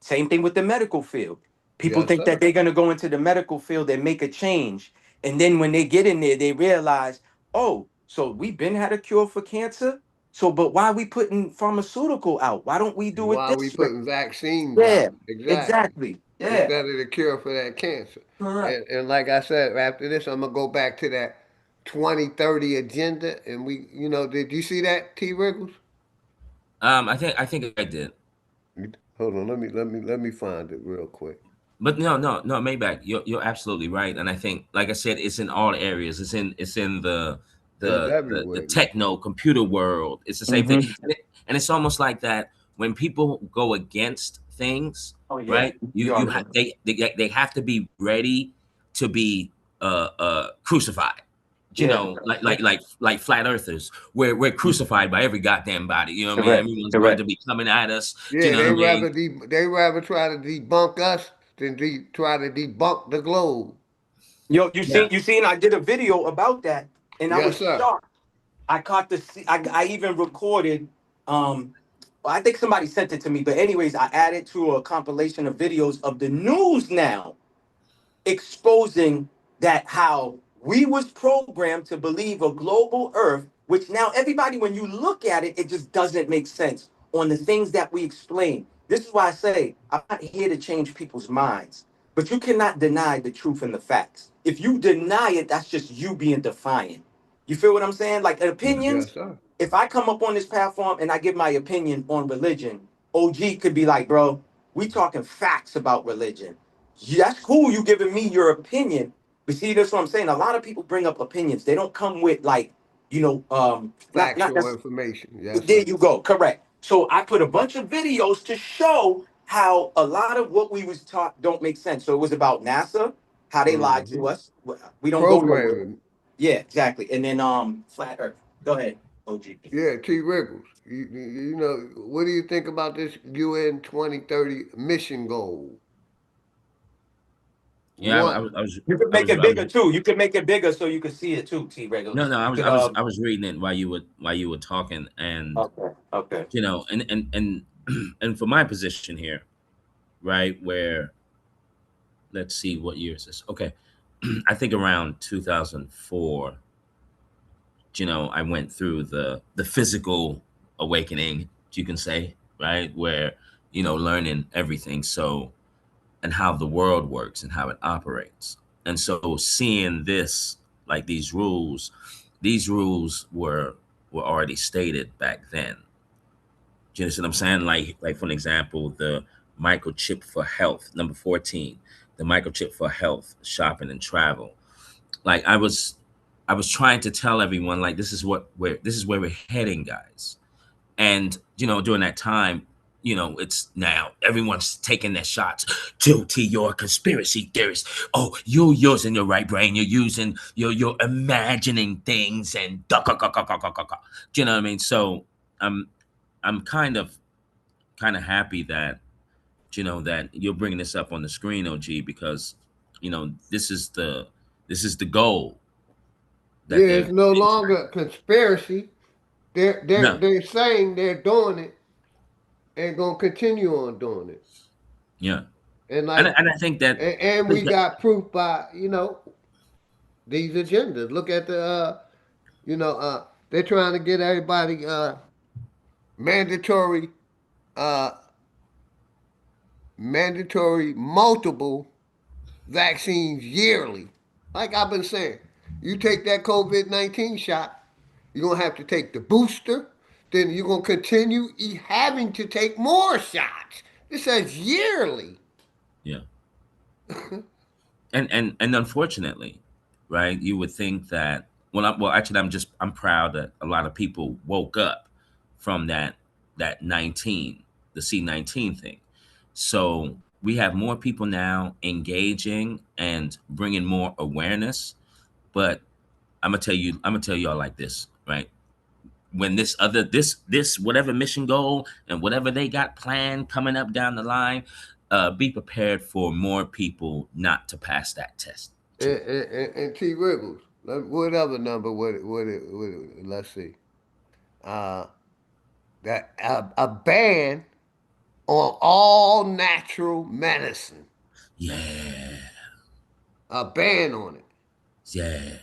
same thing with the medical field. People Yes, think that sir. they're gonna go into the medical field and make a change. And then when they get in there, they realize, oh, so we've been had a cure for cancer. So, but why are we putting pharmaceutical out? Why don't we do it Why we this way? putting vaccines Yeah, out? Exactly. exactly. Yeah. Instead of the cure for that cancer. Correct. And like I said, after this, I'm gonna go back to that 2030 agenda. And did you see that, T. Wriggles? I think I did. Hold on, let me find it real quick. But no, Maybach, you're absolutely right, and I think, like I said, it's in all areas. It's in It's the everywhere, man. techno computer world. It's the same thing, Mm-hmm. and it's almost like that when people go against things, Oh yeah. right? They have to be ready to be crucified. You Yeah. know, like flat earthers. We're crucified by every goddamn body. You know what I mean? Correct. Everyone's going Correct. to be coming at us. Do you Yeah, know what I mean? they rather try to debunk us than try to debunk the globe. Yo, Yeah. you seen, I did a video about that, and I Yes, was sir. shocked. I caught I even recorded, I think somebody sent it to me, but anyways, I added to a compilation of videos of the news now exposing that how we was programmed to believe a global earth, which now everybody, when you look at it, it just doesn't make sense on the things that we explain. This is why I say I'm not here to change people's minds, but you cannot deny the truth and the facts. If you deny it, that's just you being defiant. You feel what I'm saying? Like opinions, Yes, sir. if I come up on this platform and I give my opinion on religion, OG could be like, bro, we talking facts about religion. Yeah, that's cool, you giving me your opinion. But see, that's what I'm saying. A lot of people bring up opinions. They don't come with like, not Factual necessarily. information. Yes, There sir. you go. Correct. So I put a bunch of videos to show how a lot of what we was taught don't make sense. So it was about NASA, how they lied to us. We don't go nowhere. Programming. Yeah, exactly. And then flat Earth. Go ahead, OG. Yeah, T. Riggles. You know, what do you think about this UN 2030 mission goal? Yeah, One. You can make it bigger too. You can make it bigger so you can see it too, T. Regular. no, You could, I was reading it while you were talking, and okay. you know, and and for my position here, right, where let's see what year is this? Okay, I think around 2004. You know, I went through the physical awakening, you can say, right, where you know, learning everything. So and how the world works and how it operates. And so seeing this, like these rules were already stated back then. Do you understand what I'm saying? Like for an example, the microchip for health, number 14, the microchip for health, shopping and travel. Like I was trying to tell everyone like this is where we're heading, guys. And you know, during that time, you know, it's now everyone's taking their shots. Guilty, you're a conspiracy theorist. Oh, you're using your right brain. You're imagining things and do you know what I mean? So I'm kind of happy that you know that you're bringing this up on the screen, OG, because you know this is the goal that Yeah, they're it's no longer a conspiracy. no, They're saying they're doing it and gonna continue on doing it. yeah, And like and I think that and we got proof by, you know, these agendas. Look at the you know, they're trying to get everybody mandatory uh mandatory multiple vaccines yearly. Like I've been saying, you take that COVID-19 shot, you're going to have to take the booster, then you're going to continue having to take more shots. It says yearly. yeah. And unfortunately, right, you would think that well actually I'm proud that a lot of people woke up from that 19, the C-19 thing. So we have more people now engaging and bringing more awareness. But I'm gonna tell y'all like this, right? When this whatever mission goal and whatever they got planned coming up down the line, be prepared for more people not to pass that test. And T. Riggles, whatever number, let's see. That a ban on all natural medicine. Yeah. A ban on it. Yeah.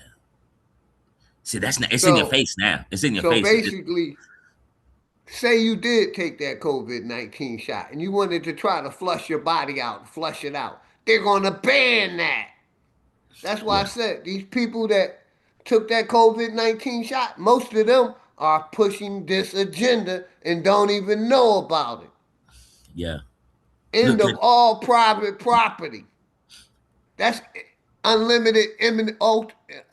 See, that's not. It's in your face now. It's in your face. So basically, say you did take that COVID-19 shot and you wanted to try to flush your body out, flush it out. They're gonna ban that. That's why I said these people that took that COVID-19 shot, most of them are pushing this agenda and don't even know about it. Yeah. End of all private property. That's unlimited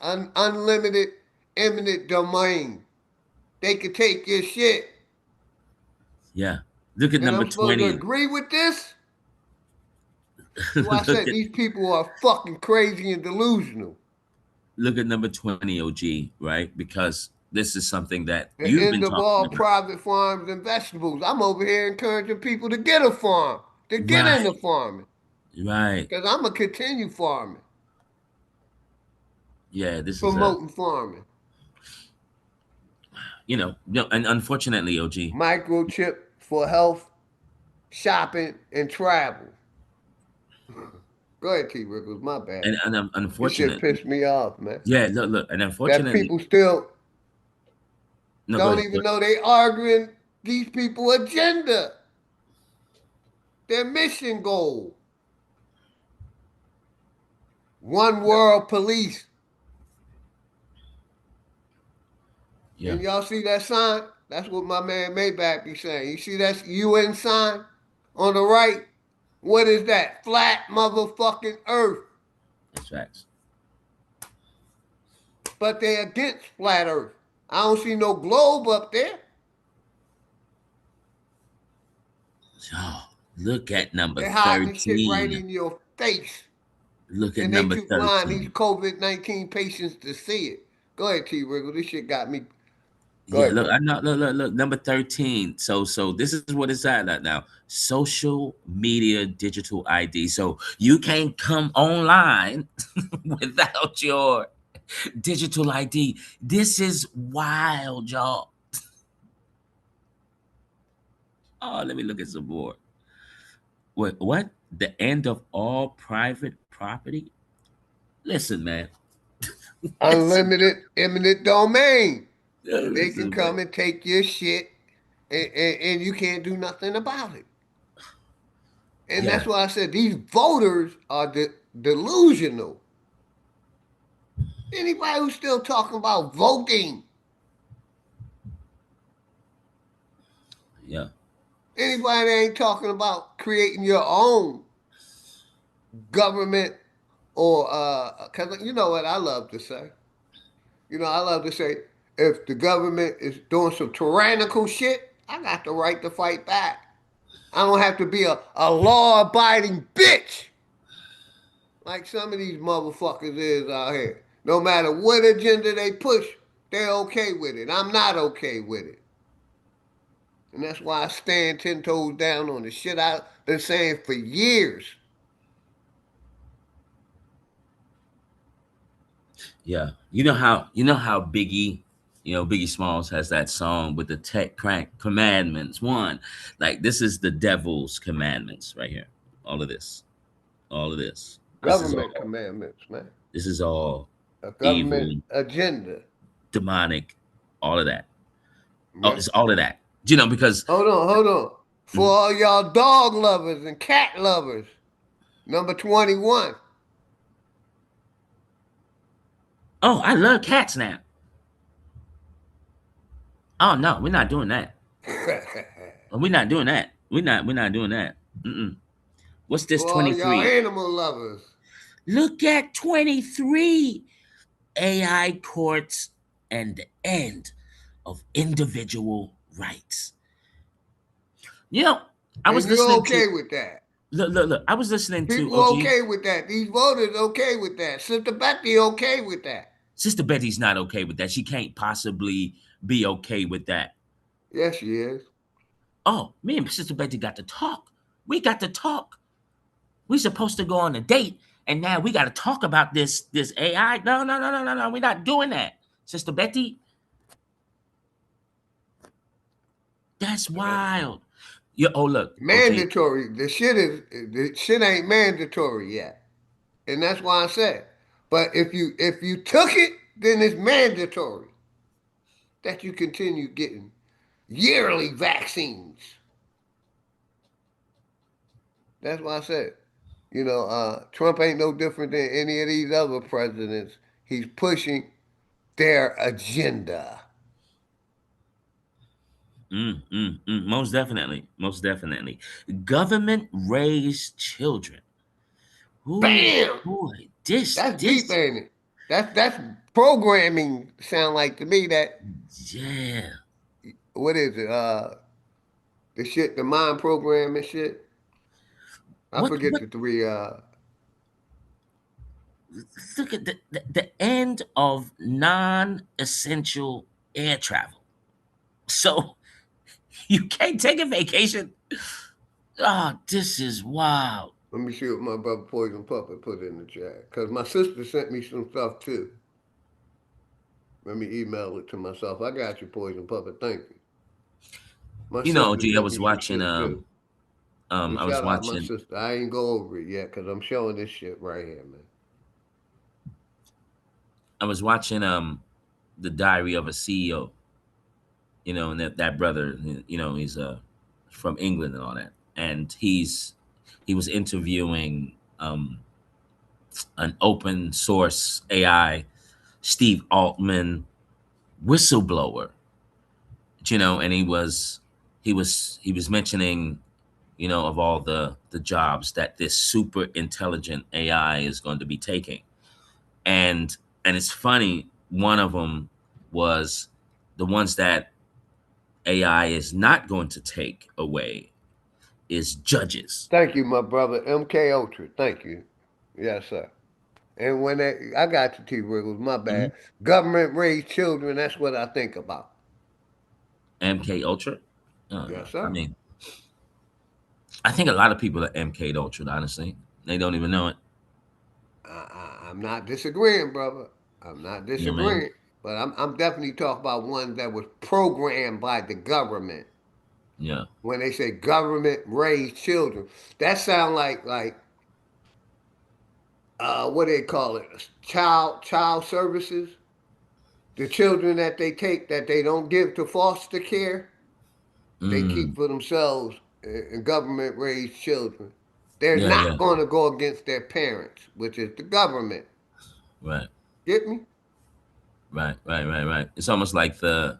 unlimited eminent domain. They could take your shit. Yeah. Look at number I'm supposed 20. to agree with this? So I said these people are fucking crazy and delusional. Look at number 20, OG, right? Because this is something that The you've end been of all talking about. private farms and vegetables. I'm over here encouraging people to get a farm, to get into farming. Right. Because I'm going to continue farming. Yeah, this promoting farming. You know, and unfortunately, OG. Microchip for health, shopping, and travel. Go ahead, T. Riggles. My bad. And unfortunately, this shit pissed me off, man. Yeah, look, and unfortunately, that people still don't even know they arguing these people agenda, their mission goal. One world police. Yeah. And y'all see that sign? That's what my man Maybach be saying. You see that UN sign on the right? What is that? Flat motherfucking Earth. That's facts. But they against flat Earth. I don't see no globe up there. Oh, look at number They're hiding 13. shit right in your face. Look at And they number too flying 13. these COVID-19 patients to see it. Go ahead, T. Wiggle. This shit got me. Go Yeah, ahead, look, brother. I know, look, number 13. So this is what it's at now. Social media digital ID. So you can't come online without your digital ID. This is wild, y'all. Oh, let me look at some more. Wait, what? The end of all private property? Listen, man. Unlimited eminent domain. They can Listen, man. come and take your shit, and you can't do nothing about it. And Yeah, that's why I said these voters are delusional. Anybody who's still talking about voting, yeah, anybody that ain't talking about creating your own government or cause you know what I love to say. You know, I love to say if the government is doing some tyrannical shit, I got the right to fight back. I don't have to be a law-abiding bitch like some of these motherfuckers is out here. No matter what agenda they push, they're okay with it. I'm not okay with it. And that's why I stand 10 toes down on the shit I've been saying for years. yeah. You know how Biggie, Biggie Smalls has that song with the tech crank commandments. One, like this is the devil's commandments right here. All of this. All of this. Government commandments, man. This is all A government evil, agenda. demonic, all of that. Oh, Yeah. it's all of that. Because Hold on. For all y'all dog lovers and cat lovers, number 21. oh, I love cats now. Oh no, we're not doing that. We're not doing that. We're not doing that. What's this For all y'all 23? animal lovers. Look at 23. AI courts and the end of individual rights. I was And you're listening okay to with that. look. I was listening to People OG. okay with that. These voters okay with that. Sister Betty okay with that. Sister Betty's not okay with that. She can't possibly be okay with that. Yes, she is. Oh, me and Sister Betty got to talk. We got to talk. We supposed to go on a date, and now we got to talk about this AI. No. We're not doing that, Sister Betty. That's wild. Look, OG. Mandatory. The shit ain't mandatory yet. And that's why I said. But if you took it, then it's mandatory that you continue getting yearly vaccines. That's why I said, Trump ain't no different than any of these other presidents. He's pushing their agenda. Most definitely. Government raised children. Ooh, Bam! boy, That's deep, ain't it? That's programming. Sound like to me that. Yeah. What is it? The shit, the mind programming shit. I forget the three. Look at the end of non-essential air travel. So you can't take a vacation. Oh, this is wild. Let me see what my brother Poison Puppet put in the chat. Because my sister sent me some stuff too. Let me email it to myself. I got you, Poison Puppet. Thank you. My sister OG, I sent was me some watching shit too. I was Shout out my watching sister. I ain't go over it yet because I'm showing this shit right here, man. The Diary of a CEO. And that brother, he's from England and all that. And he was interviewing an open source AI, Steve Altman, whistleblower. And he was mentioning, of all the jobs that this super intelligent AI is going to be taking. And it's funny, one of them was the ones that AI is not going to take away is judges. Thank you, my brother. MK Ultra. Thank you. Yes, sir. And when I got you, T. Wiggles, my bad. Government raised children, that's what I think about. MK Ultra. Yes, I sir. mean, I think a lot of people are MK Ultra. Honestly, they don't even know it. I'm not disagreeing, brother. I'm not You know what I mean? disagreeing. But I'm definitely talking about one that was programmed by the government. Yeah. When they say government raised children, that sound like what do they call it? Child services. The children that they take that they don't give to foster care, they keep Mm. for themselves and government raised children. They're Yeah. Yeah. not going to go against their parents, which is the government. Right. Get me? Right. It's almost like the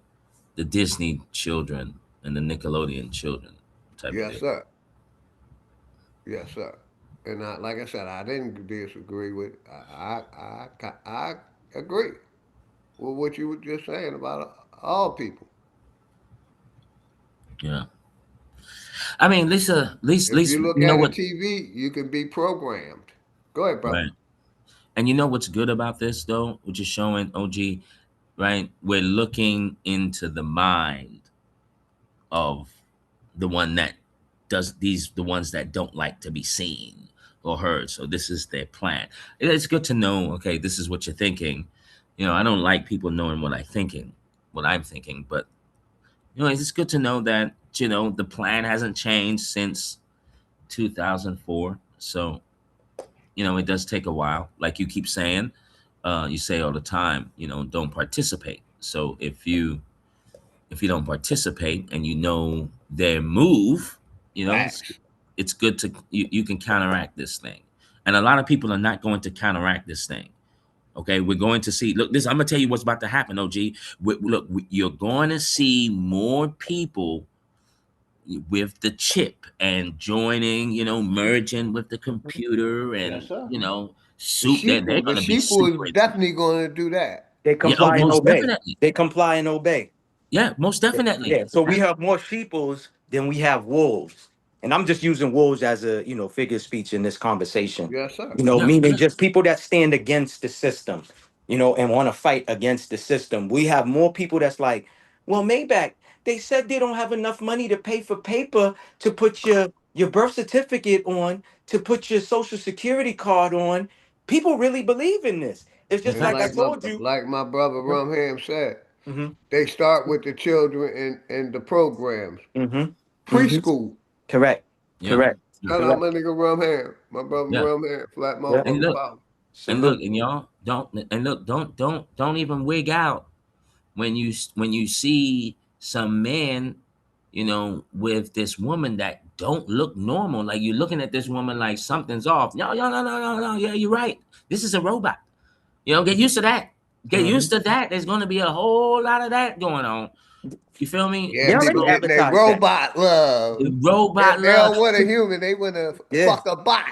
Disney children and the Nickelodeon children type of Yes, deal. sir. Yes, sir. And like I said, I didn't disagree with. I agree with what you were just saying about all people. Yeah. I mean, If Lisa, you look you know at a what? TV, you can be programmed. Go ahead, brother. Right. And you know what's good about this though, which is showing OG, right? We're looking into the mind of the one that does these, the ones that don't like to be seen or heard. So this is their plan. It's good to know, okay, this is what you're thinking. You know, I don't like people knowing what I'm thinking, but you know, it's good to know that, you know, the plan hasn't changed since 2004. So, you know, it does take a while. Like you keep saying, you say all the time, you know, don't participate. So if you don't participate and you know their move, you know, Facts. it's good to you can counteract this thing. And a lot of people are not going to counteract this thing. Okay, we're going to see. Look, this I'm gonna tell you what's about to happen. OG, you're going to see more people with the chip and joining, you know, merging with the computer, Yes, and sir. you know, The they're sheeple, the going to be sheeple super is into it. definitely going to do that. They Yeah, oh, comply and most obey. definitely. They comply and obey. Yeah, most definitely. Yeah. So we have more sheeples than we have wolves. And I'm just using wolves as a, figure of speech in this conversation. Yes, sir. Yeah, Meaning yeah. just people that stand against the system, and want to fight against the system. We have more people that's like, well, Maybach, they said they don't have enough money to pay for paper to put your birth certificate on, to put your social security card on. People really believe in this. It's just And like I Facts. told you. like my brother Rumham said, Mm-hmm. they start with the children in the programs. Mm-hmm. Mm-hmm. Preschool. Correct. Yeah. Correct. Shout out Correct. my nigga Rumham. My brother Yeah. Rumham. Flat Yeah. And motherfucker look, power. Salute. and y'all don't even wig out when you see some man, you know, with this woman that don't look normal. Like you're looking at this woman like something's off. No. Yeah, you're right. This is a robot. You know, get used to that. Get Mm-hmm. used to that. There's going to be a whole lot of that going on. You feel me? They Yeah, already people So getting their advertised that. robot love. the robot They love. don't want a human. They want to Yeah. fuck a bot.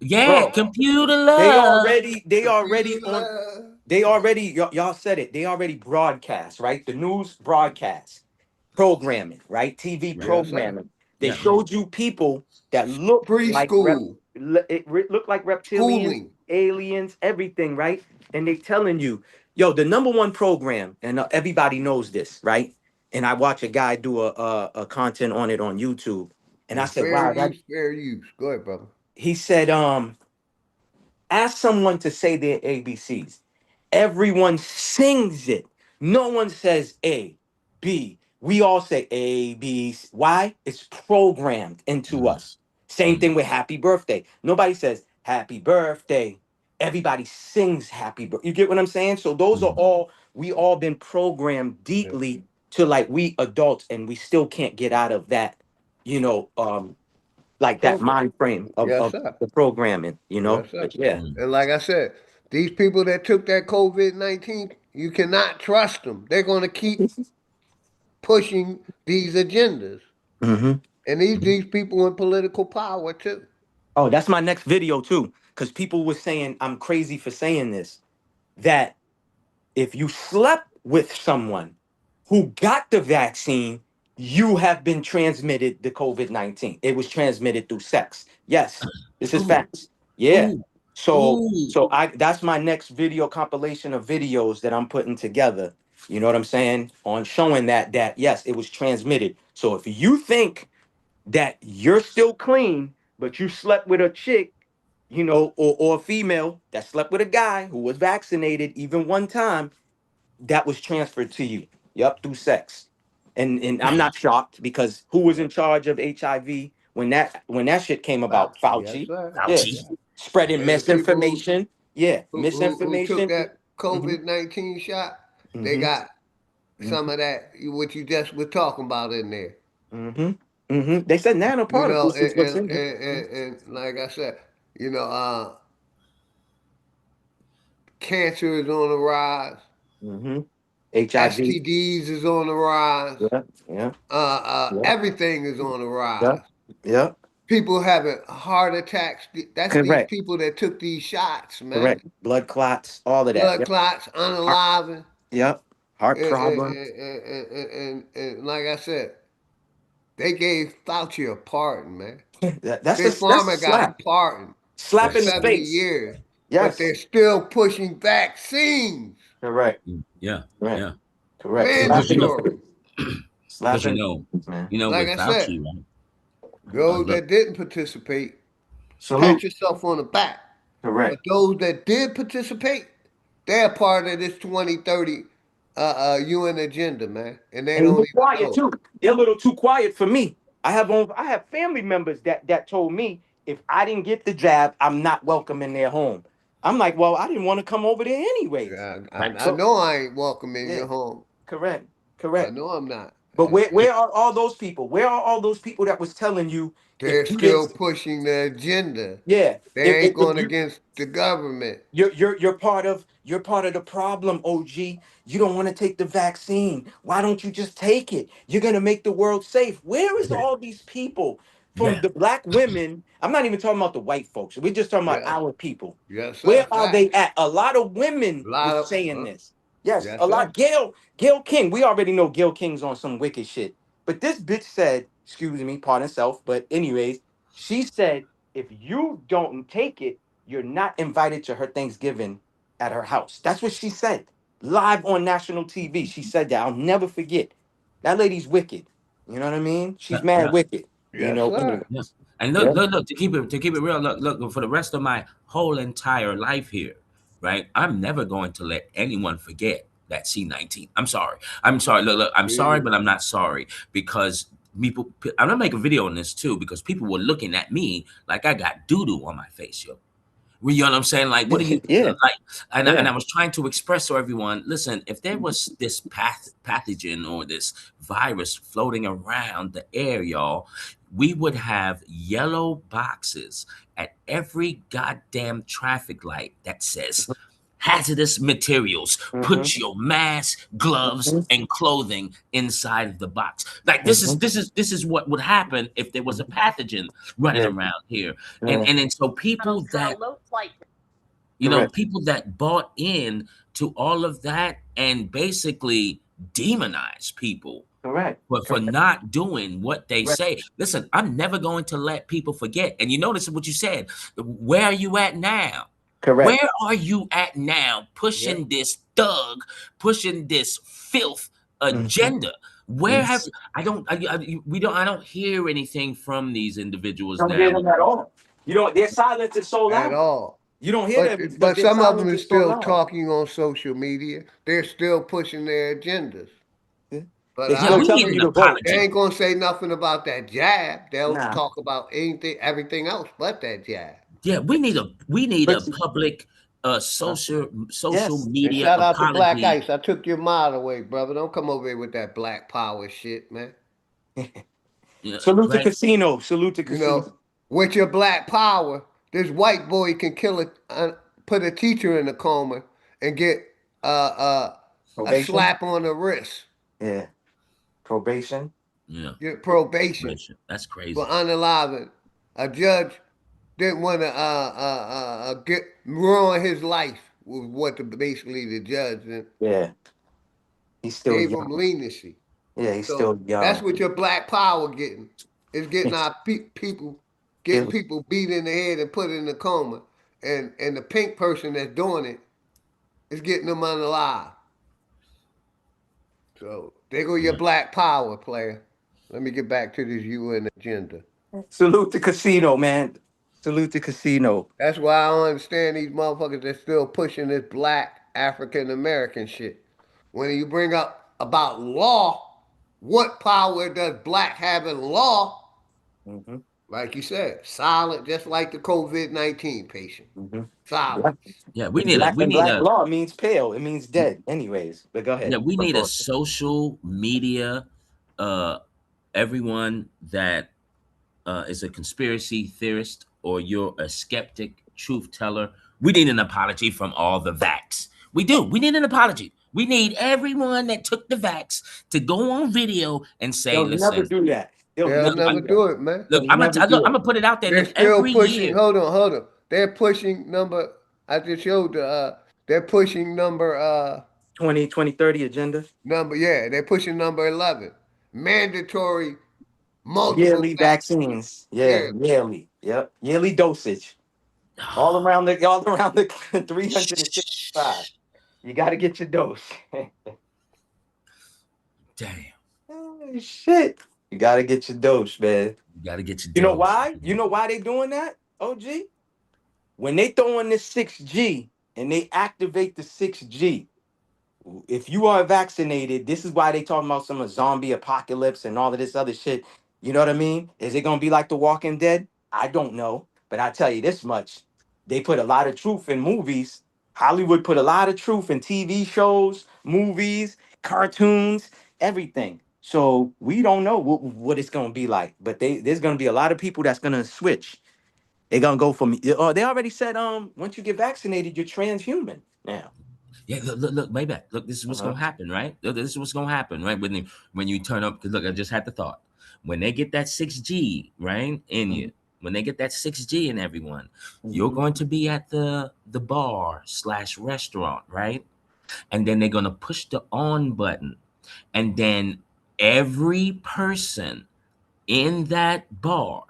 Yeah, Bro, computer they love. already they Computer already on love. they already y'all said it. They already broadcast, right? The news broadcast, programming, right? TV Right. Yes, sir. programming. They Yeah. showed you people that look like Preschool. look like reptilians, Schooling. aliens, everything, right? And they telling you, yo, the number one program, and everybody knows this, right? And I watch a guy do a content on it on YouTube, and I And said, fair wow, that use, fair use. Go ahead, brother. he said, ask someone to say their ABCs. Everyone sings it. No one says A, B. We all say A, B. Why? It's programmed into us. Same thing with happy birthday. Nobody says happy birthday. Everybody sings happy birthday. You get what I'm saying? So those are all, we all been programmed Yeah. deeply to like we adults, and we still can't get out of that, like that Program. mind frame of, Yes, of sir. the programming, Yes, sir. But yeah. And like I said, these people that took that COVID-19, you cannot trust them. They're going to keep pushing these agendas. Mm-hmm. And these people in political power too. Oh, that's my next video too. Because people were saying I'm crazy for saying this. That if you slept with someone who got the vaccine, you have been transmitted the COVID-19. It was transmitted through sex. Yes, this is Ooh, facts. Yeah. ooh. So that's my next video compilation of videos that I'm putting together. You know what I'm saying? On showing that yes, it was transmitted. So if you think that you're still clean, but you slept with a chick, you know, or a female that slept with a guy who was vaccinated even one time, that was transferred to you. Yep, through sex. And I'm not shocked because who was in charge of HIV when that shit came about? Yes, Fauci. sir. Yeah. Spreading And the people misinformation. Yeah, who took misinformation. that Mhm. COVID-19 shot, they Mhm. got some of that what you just were talking about in there. Mhm. Mhm. They said You know, nanoparticles is what's in it. and like I said, you know, cancer is on the rise. Mhm. HIV. STDs is on the rise. Yeah. Yeah. Yeah. Everything is on the Yeah. rise. Yeah. People having heart attacks. That's these Correct. people that took these shots, man. Correct. Blood clots, all of that. Blood Yep. clots, Heart, unaliving. yep. Heart And, problems. and like I said, they gave Fauci a pardon, man. That's Big a Pharma got a slap. pardon for Slap in the 70 face. years, but Yes. they're still pushing vaccines. Correct. Yeah, Correct. yeah. Correct. Because Slap you in the know, Mandatory. face. because Slap in the face, man. Like with I said, Fauci, right? those Look, that didn't participate, pat Salute. yourself on the back. But Correct. those that did participate, they're part of this 2030 UN agenda, man. And they And a don't little even quiet know. too. They're a little too quiet for me. I have family members that told me if I didn't get the jab, I'm not welcome in their home. I'm like, well, I didn't want to come over there anyways. I So know I ain't welcome in yeah, your home. correct. I Correct. know I'm not. But where are all those people? Where are all those people that was telling you if They're you didn't? still pushing the agenda. Yeah, They ain't if going you against the government. you're part of the problem, OG. You don't want to take the vaccine. Why don't you just take it? You're gonna make the world safe. Where is all these people from yeah, the black women? I'm not even talking about the white folks. We're just talking about Yeah. our people. Yes, sir. Where are they Facts. at? A lot of women A lot was of saying this. Yes, yes, a sir. lot. Gail King. We already know Gail King's on some wicked shit. But this bitch said, excuse me, pardon self. But anyways, she said, if you don't take it, you're not invited to her Thanksgiving at her house. That's what she said live on national TV. She said that. I'll never forget. That lady's wicked. You know what I mean? She's mad yeah. wicked. You Yes, know. sir. Yeah. And Yeah. look, to keep it real, look, for the rest of my whole entire life here, right? I'm never going to let anyone forget that C19. I'm sorry. Look, I'm sorry, Yeah. but I'm not sorry because I'm gonna make a video on this too because people were looking at me like I got doo-doo on my face, yo. You know what I'm saying? Like, what are you Yeah. like? And Yeah. I was trying to express to everyone, listen, if there was this pathogen or this virus floating around the air, y'all, we would have yellow boxes at every goddamn traffic light that says hazardous materials. Mm-hmm. Put your mask, gloves, Mm-hmm. and clothing inside of the box. Like Mm-hmm. this is what would happen if there was a pathogen running Yeah. around here. Yeah. And then so people that Correct. people that bought in to all of that and basically demonize people Correct. but for Correct. not doing what they Correct. say. Listen, I'm never going to let people forget. And you notice what you said. Where are you at now? Where Correct. are you at now Yeah. pushing this thug, pushing this filth Mm-hmm. agenda? Where have Mm-hmm. I don't hear anything from these individuals Don't hear now. them at all. You know, their silence is so At loud. all. You don't hear them because But their some of them silence is is so still loud. talking on social media. They're still pushing their agendas. Yeah. But They Yeah, still we I need telling you an to vote. they apology. ain't gonna say nothing about that jab. They'll Nah. talk about everything else but that jab. Yeah, we need a But public uh, social yes. And media shout out to Black apology. Ice. I took your mod away, brother. Don't come over here with that black power shit, man. You know, Salute to right? Casino. Salute to You Casino. know, with your black power, this white boy can put a teacher in a coma and get a Probation. slap on the wrist, Yeah. Probation. Yeah, get probation that's for crazy. unaliving. A judge didn't want to get ruin his life was what basically the judge Yeah. He's still gave young. him leniency. Yeah, he's So still that's young. what your black power getting. It's getting It's, our people getting it, people beat in the head and put in a coma and the pink person that's doing it is getting them unalive. So there go your black power, player. Let me get back to this UN agenda. Salute to Casino, man. Salute to Casino. That's why I don't understand these motherfuckers that still pushing this black African American shit. When you bring up about law, what power does black have in law? Mm-hmm. Like you said, silent, just like the COVID-19 patient. Mm-hmm. Silent. Yeah, And black law means pale. It means dead. Anyways, but go ahead. yeah, we need a social media, everyone that is a conspiracy theorist or you're a skeptic, truth teller. We need an apology from all the vax. We do. We need an apology. We need everyone that took the vax to go on video and say, They'll listen. never do that. They'll never do it, man. Look, I'm gonna put it out there. They're Look, still every pushing. year. Hold on. They're pushing number. I just showed the. They're pushing number. 2030 agenda. Yeah, they're pushing number 11. Mandatory multiple Yearly vaccines. Yeah, yearly. Yep. Yearly dosage. All around the 365. You got to get your dose. Damn. Oh, shit. You got to get your dose, man. You got to get your dose. You know why? You know why they doing that, OG? When they throw in this 6G and they activate the 6G, if you are vaccinated, this is why they talking about some zombie apocalypse and all of this other shit. You know what I mean? Is it going to be like The Walking Dead? I don't know. But I tell you this much. They put a lot of truth in movies. Hollywood put a lot of truth in TV shows, movies, cartoons, everything. So we don't know what it's going to be like. But there's going to be a lot of people that's going to switch. They're going to go from, they already said, once you get vaccinated, you're transhuman now. Yeah, look, baby. Look, this is what's gonna happen, right? Look, this is what's gonna happen, right? When you turn up, because look, I just had the thought. When they get that 6G, right, in you, when they get that 6G in everyone, you're going to be at the bar/restaurant, right? And then they're gonna push the on button, and then every person in that bar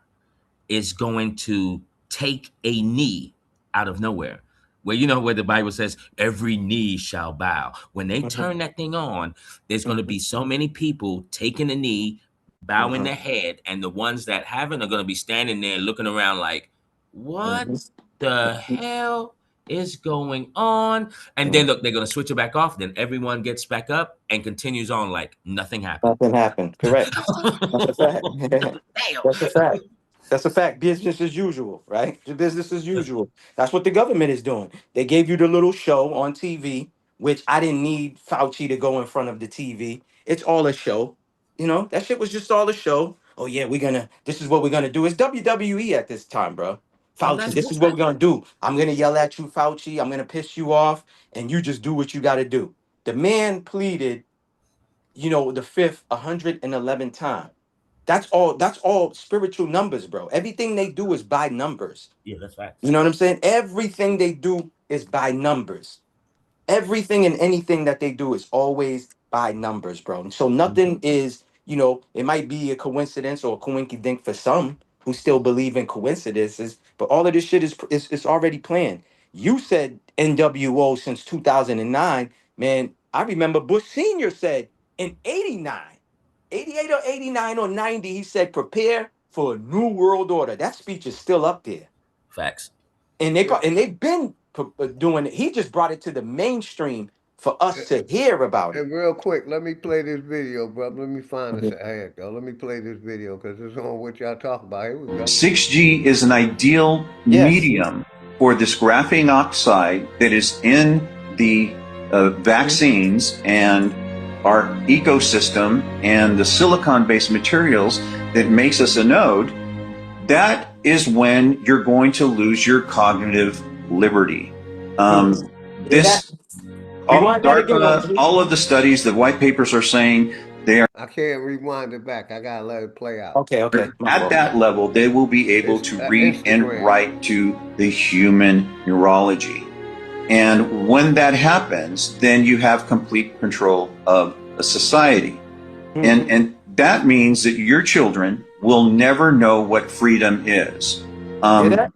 is going to take a knee out of nowhere. Where where the Bible says every knee shall bow. When they turn that thing on, there's going to be so many people taking a knee, bowing their head, and the ones that haven't are going to be standing there looking around like, what the hell is going on? And then look, they're going to switch it back off. Then everyone gets back up and continues on like nothing happened. Nothing happened. Correct. That's a fact. That's a fact. That's a fact. Business as usual, right? Business as usual. That's what the government is doing. They gave you the little show on TV, which I didn't need Fauci to go in front of the TV. It's all a show. That shit was just all a show. Oh yeah, this is what we're gonna do. It's WWE at this time, bro. Fauci, this is what we're gonna do. I'm gonna yell at you, Fauci. I'm gonna piss you off, and you just do what you gotta do. The man pleaded, the fifth 111 time. That's all spiritual numbers, bro. Everything they do is by numbers. Yeah, that's right. You know what I'm saying? Everything they do is by numbers. Everything and anything that they do is always by numbers, bro. So nothing is, it might be a coincidence or a coinkydink for some who still believe in coincidences, but all of this shit is already planned. You said NWO since 2009. Man, I remember Bush Sr. said in 89, 88 or 89 or 90, he said, prepare for a new world order. That speech is still up there. Facts. And they've been doing it. He just brought it to the mainstream for us to hear about it. And real quick, let me play this video, bro. Let me find this. Here it go. Let me play this video because it's on what y'all talk about. Here we go. 6G is an ideal medium for this graphene oxide that is in the vaccines and our ecosystem and the silicon-based materials that makes us a node. That is when you're going to lose your cognitive liberty. All of the studies, the white papers are saying they are. I can't rewind it back. I gotta let it play out. Okay. At that level, they will be able to read and write to the human neurology. And when that happens, then you have complete control of a society. And that means that your children will never know what freedom is.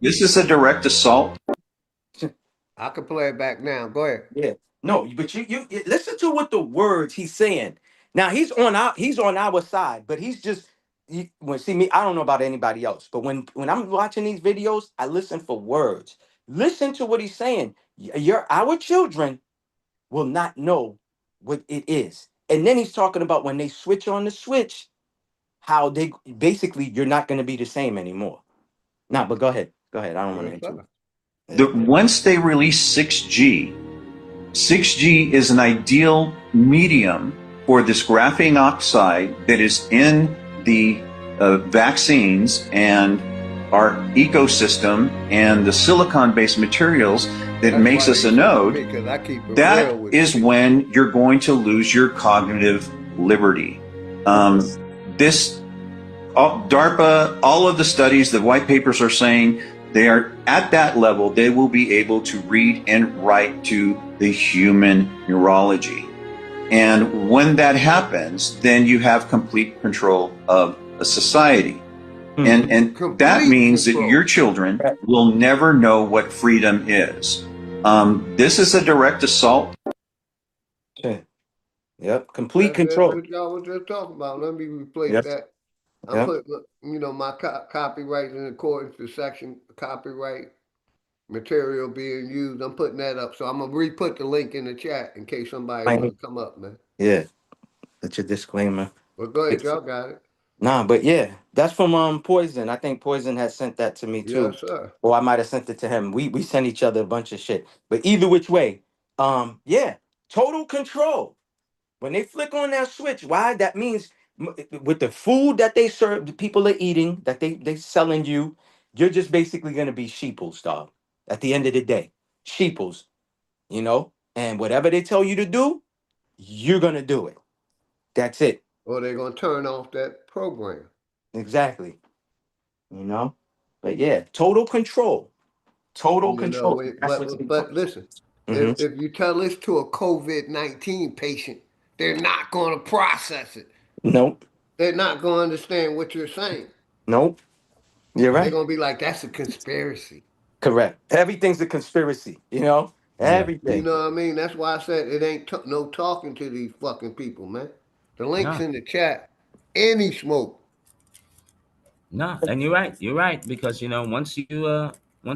This is a direct assault I can play it back now. Go ahead. Yeah. No, but you listen to what the words he's saying. Now he's on our side, but he's just when see me, I don't know about anybody else, but when I'm watching these videos, I listen for words. Listen to what he's saying. Our children will not know what it is. And then he's talking about when they switch on the switch, how they basically you're not going to be the same anymore. Nah, but go ahead. Go ahead. I don't want to interrupt. Once they release 6G, 6G is an ideal medium for this graphene oxide that is in the vaccines and our ecosystem and the silicon-based materials that makes us a node. That is when you're going to lose your cognitive liberty. DARPA, all of the studies, the white papers are saying they are at that level, they will be able to read and write to the human neurology. And when that happens, then you have complete control of a society. And that means that your children will never know what freedom is. This is a direct assault. Yep, complete control. That's what y'all was just talking about. Let me replace that. I put, my copyright in accordance to section copyright material being used. I'm putting that up. So I'm going to re-put the link in the chat in case somebody want to come up, man. Yeah, that's your disclaimer. Well, go ahead. Y'all got it. Nah, but yeah, that's from Poison. I think Poison has sent that to me too. Yes, sir. Or I might have sent it to him. We sent each other a bunch of shit. But either which way, yeah, total control. When they flick on that switch, why? That means with the food that they serve, the people are eating, that they selling you, you're just basically gonna be sheeples, dog. At the end of the day, sheeples, and whatever they tell you to do, you're gonna do it. That's it. Or they're gonna turn off that program. Exactly. But yeah, total control. Total control. But listen, if you tell this to a COVID-19 patient, they're not going to process it. Nope. They're not going to understand what you're saying. Nope. You're right. They're going to be like, that's a conspiracy. Correct. Everything's a conspiracy, Everything. You know what I mean? That's why I said it ain't no talking to these fucking people, man. The link's in the chat. Any smoke. No, and you're right, because once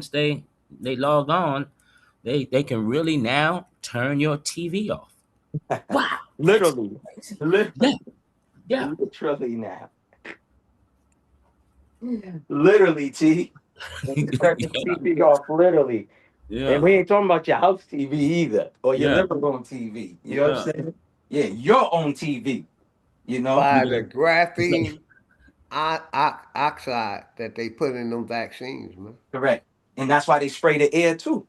they log on, they can really now turn your TV off. Wow. Literally. Yeah. Literally now. Literally, T. Turn the TV off, literally. Yeah. And we ain't talking about your house TV either, or your living room TV. You know what I'm saying? Yeah, your own TV. By the graphene oxide that they put in them vaccines, man. Correct. And that's why they spray the air too.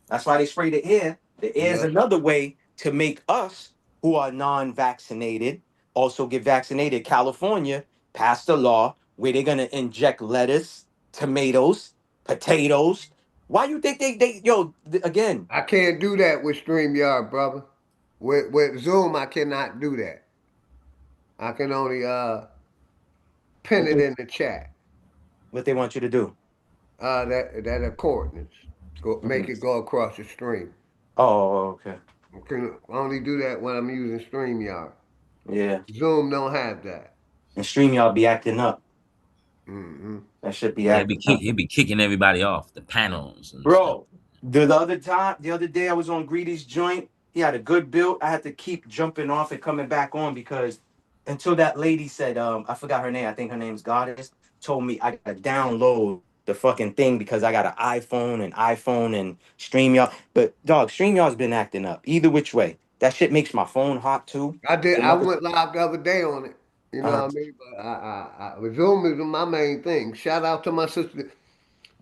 That's why they spray the air. The air is another way to make us who are non-vaccinated also get vaccinated. California passed a law where they're gonna inject lettuce, tomatoes, potatoes. Why you think again? I can't do that with StreamYard, brother. With Zoom, I cannot do that. I can only pin it in the chat. What they want you to do? That coordinates. Make it go across the stream. Oh, okay. I can only do that when I'm using StreamYard. Yeah. Zoom don't have that. And StreamYard be acting up. That should be acting up. He'd be kicking everybody off the panels. And Bro, the other day I was on Greedy's joint. He had a good build. I had to keep jumping off and coming back on because until that lady said, I forgot her name. I think her name's Goddess, told me I gotta download the fucking thing because I got an iPhone and StreamYard. But dog, StreamYard's been acting up. Either which way. That shit makes my phone hot too. I went live the other day on it. You know what I mean? But Zoom is my main thing. Shout out to my sister,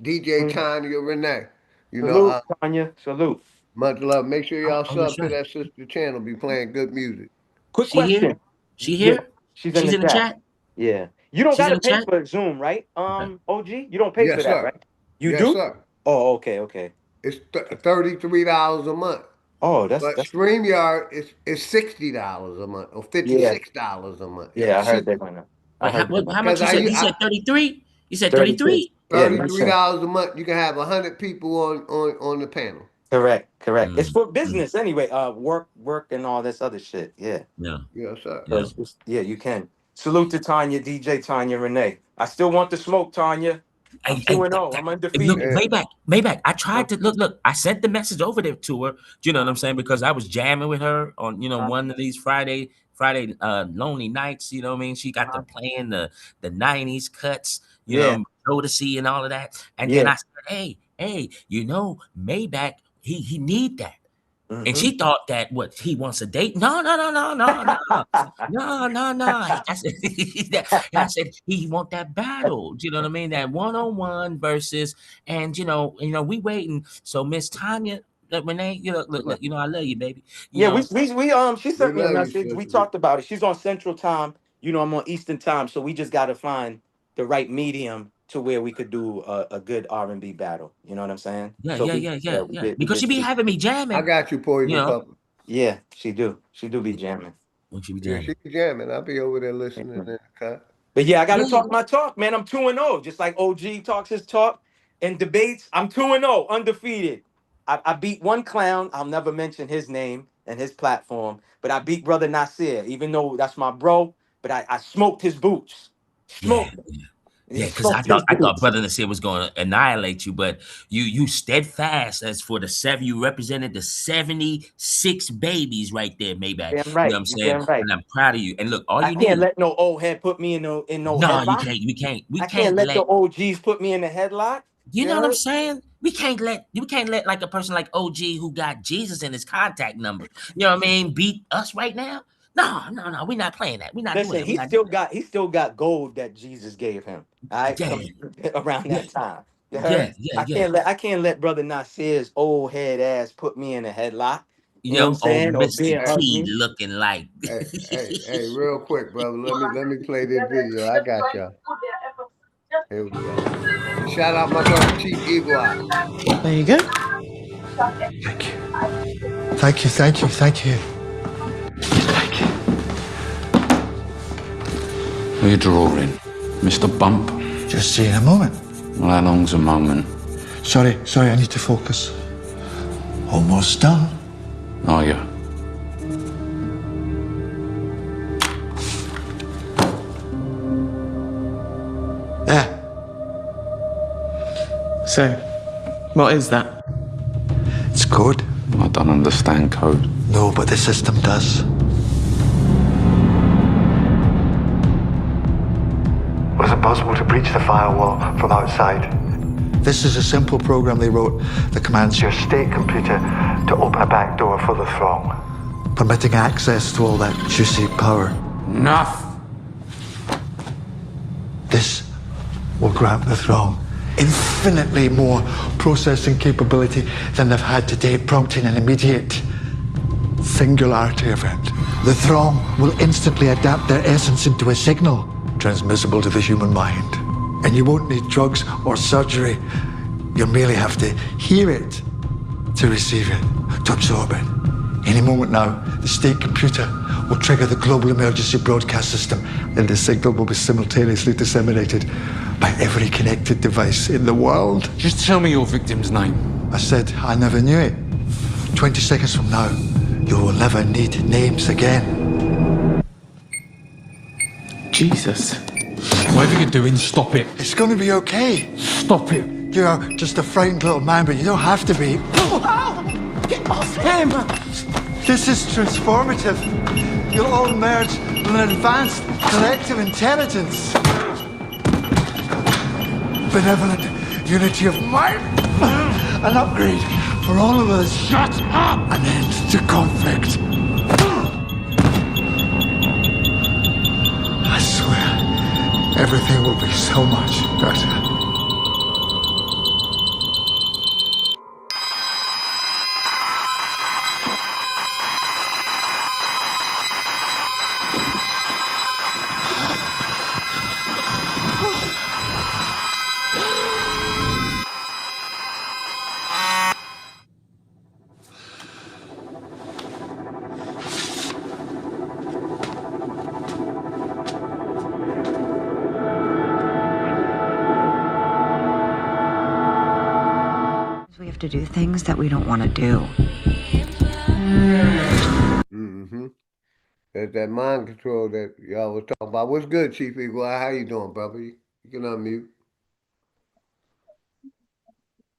DJ Tanya Renee. Salute, Tanya. Salute. Much love. Make sure y'all sub to that sister channel. Be playing good music. Quick question. She here? Yeah, she's in the chat. Yeah. You don't gotta pay for Zoom, right? OG? You don't pay for that, right? You do? Sir. Oh, okay. It's $33 a month. Oh, that's StreamYard is $60 a month or $56 a month. Yeah, I heard that one. How much you said? You said 33? You said 33? $33 a month. You can have 100 people on the panel. Correct. It's Mm, for mm, business anyway. Work, and all this other shit. Yeah. yeah, Yes, sir. yeah. Yeah, you can. Salute to Tanya, DJ Tanya Renee. I still want the smoke, Tanya. I'm Hey, 2-0. I'm look, undefeated. Maybach. I tried to look. I sent the message over there to her. You know what I'm saying? Because I was jamming with her on, one of these Friday lonely nights. You know what I mean? She got to playing the '90s cuts. Yeah. Jodeci and all of that. And then Yeah. I said, hey, Maybach, he need that. And Mm-hmm. she thought that what he wants a date. No. I said, I said he want that battle. Do you know what I mean? That one-on-one versus, and we waiting. So Miss Tanya, Renee, look, I love you, baby. Yeah, she We sent me a love you, message. We sister. talked about it. She's on Central Time. I'm on Eastern Time, so we just got to find the right medium to where we could do a good R&B battle. You know what I'm saying? So we Because did she be speak. having me I jamming. got you, Poison Pepper. Yeah, she do. She do be jamming. When she be Yeah, jamming. she be jamming. I'll be over there listening in the cut. But yeah, I got to Yeah. talk my talk, man. I'm 2-0, just like OG talks his talk in debates. I'm 2-0, undefeated. I beat one clown. I'll never mention his name and his platform, but I beat Brother Nasir, even though that's my bro. But I smoked his boots. Yeah. Smoked. Yeah, Yeah, because smoked his I thought boots. Brother Nasir was going to annihilate you, but you steadfast as for the seven. You represented the 76 babies right there, Maybach. Damn You know what right. I'm You saying? damn right. And I'm proud of you. And look, all I you can't need. let no old head put me in no No, you headlock. can't. We I can't can't let the let. OGs put me in the headlock. You You know what I'm heard? saying? We can't let like a person like OG who got Jesus in his contact number. You know what I mean? Beat us right now. No. We're not playing that. We're not doing Listen, that. We're not doing that. he still got gold that Jesus gave him. All right, Yeah, around yeah, that time. You heard? yeah. I can't let Brother Nasir's old head ass put me in a headlock. You know what I'm Old saying? Or Mr. being hug T me. looking like. Hey, real quick, brother. Let me play this video. I got y'all. Here we go. Shout out my brother Chief Eagle Eye. There you go. Thank you. We're drawing. Mr. Bump. Just see in a moment. Well, how long's a moment? Sorry, I need to focus. Almost done. Are you? There. So, what is that? It's code. I don't understand code. No, but the system does. Was it possible to breach the firewall from outside? This is a simple program they wrote that commands your state computer to open a back door for the throng, permitting access to all that juicy power. Enough! This will grant the throng infinitely more processing capability than they've had to date, prompting an immediate singularity event. The throng will instantly adapt their essence into a signal transmissible to the human mind. And you won't need drugs or surgery. You'll merely have to hear it to receive it, to absorb it. Any moment now, the state computer will trigger the global emergency broadcast system, and the signal will be simultaneously disseminated by every connected device in the world. Just tell me your victim's name. I said I never knew it. 20 seconds from now, you will never need names again. Jesus. Whatever you're doing, stop it. It's going to be okay. Stop it. You're just a frightened little man, but you don't have to be. Get off him! This is transformative. You'll all merge with an advanced collective intelligence. Benevolent unity of mind. An upgrade for all of us. Shut up! An end to conflict. I swear, everything will be so much better. have to do things that we don't want to do. Mm-hmm. That's that mind control that y'all was talking about. What's good, Chief Eagle? How you doing, brother? You can unmute.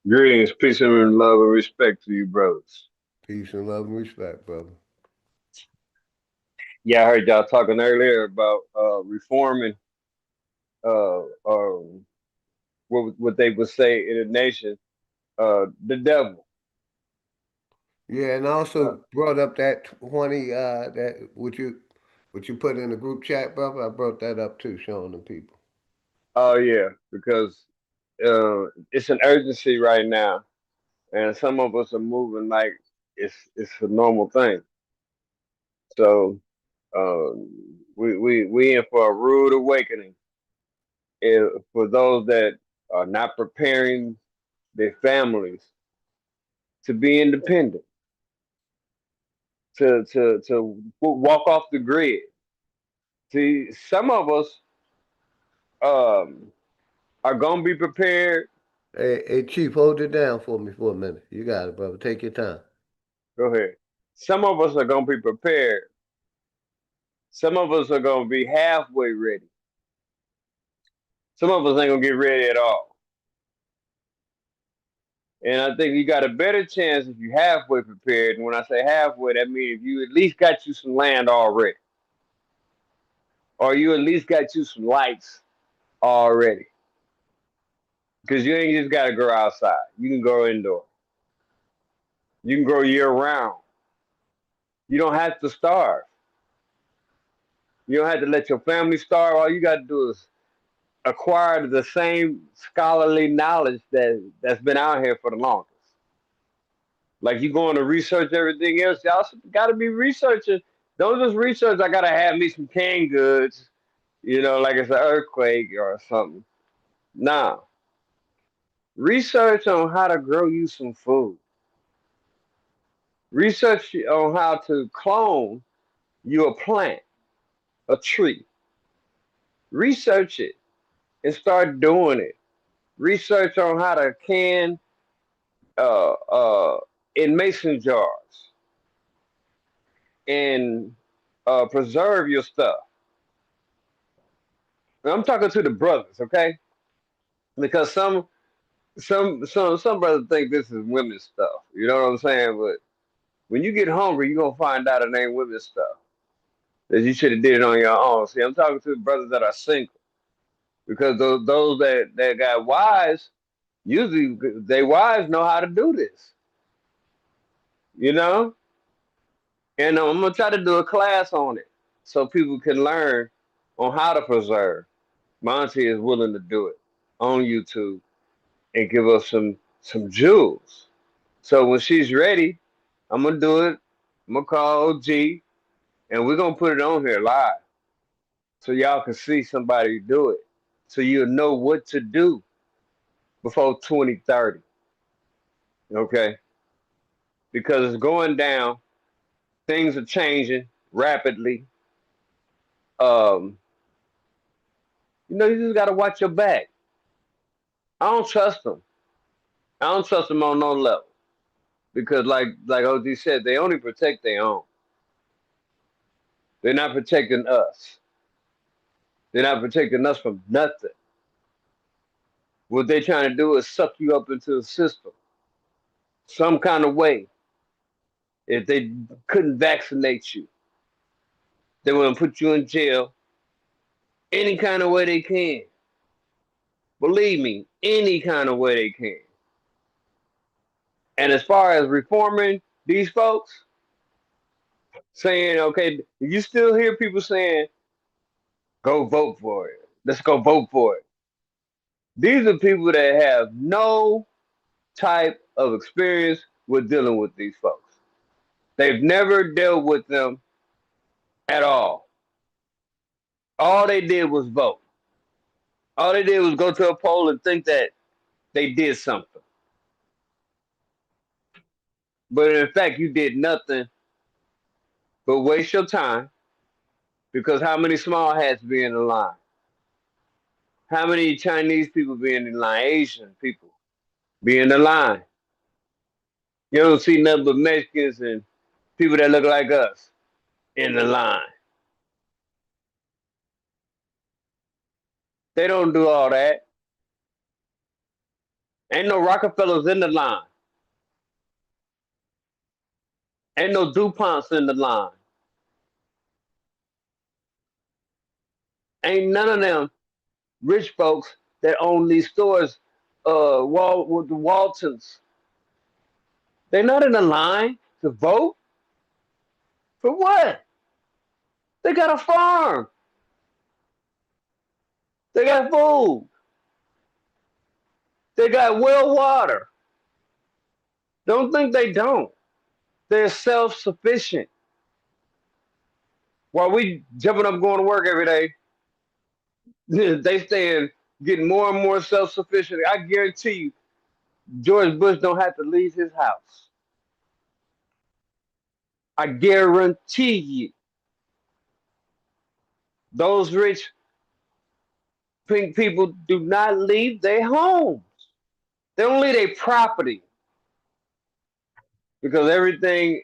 Greetings, peace and love and respect to you, brothers. Peace and love and respect, brother. Yeah, I heard y'all talking earlier about reforming what they would say in a nation, the devil. Yeah, and I also brought up that 20 that what you put in the group chat, brother. I brought that up too, showing the people. Oh yeah, because it's an urgency right now, and some of us are moving like it's a normal thing. So we in for a rude awakening. For those that are not preparing their families to be independent, to walk off the grid. See, some of us are gonna be prepared. Hey, Chief, hold it down for me for a minute. You got it, brother. Take your time. Go ahead. Some of us are gonna be prepared. Some of us are gonna be halfway ready. Some of us ain't gonna get ready at all. And I think you got a better chance if you halfway prepared. And when I say halfway, that means if you at least got you some land already, or you at least got you some lights already. Because you ain't just gotta grow outside. You can grow indoor. You can grow year round. You don't have to starve. You don't have to let your family starve. All you got to do is acquire the same scholarly knowledge that's been out here for the longest. Like you going to research everything else, y'all got to be researching. Don't just research. I got to have me some canned goods, like it's an earthquake or something. Nah. Research on how to grow you some food. Research on how to clone you a plant, a tree. Research it and start doing it. Research on how to can uh, uh, in mason jars and preserve your stuff. And I'm talking to the brothers, okay? Because some brothers think this is women's stuff. You know what I'm saying? But when you get hungry, you're gonna find out it ain't women's stuff. That you should have did it on your own. See, I'm talking to the brothers that are single. Because those that got wives, usually they wives know how to do this. And I'm gonna try to do a class on it so people can learn on how to preserve. Monty is willing to do it on YouTube and give us some jewels. So when she's ready, I'm gonna do it. I'm gonna call OG and we're gonna put it on here live so y'all can see somebody do it. So you'll know what to do before 2030. Okay? Because it's going down, things are changing rapidly. You just gotta watch your back. I don't trust them. I don't trust them on no level because, like OG said, they only protect their own. They're not protecting us. They're not protecting us from nothing. What they're trying to do is suck you up into the system, some kind of way. If they couldn't vaccinate you, they want to put you in jail any kind of way they can. Believe me, any kind of way they can. And as far as reforming these folks, saying, okay, you still hear people saying, go vote for it. Let's go vote for it. These are people that have no type of experience with dealing with these folks. They've never dealt with them at all. All they did was vote. All they did was go to a poll and think that they did something. But in fact, you did nothing but waste your time because how many small hats be in the line? How many Chinese people be in the line? Asian people be in the line. You don't see nothing but Mexicans and people that look like us in the line. They don't do all that. Ain't no Rockefellers in the line. Ain't no DuPonts in the line. Ain't none of them rich folks that own these stores, with the Waltons. They're not in the line to vote. For what? They got a farm. They got food. They got well water. Don't think they don't. They're self-sufficient. While we jumping up going to work every day, they staying getting more and more self-sufficient. I guarantee you, George Bush don't have to leave his house. I guarantee you, those rich pink people do not leave their homes. They don't leave their property because everything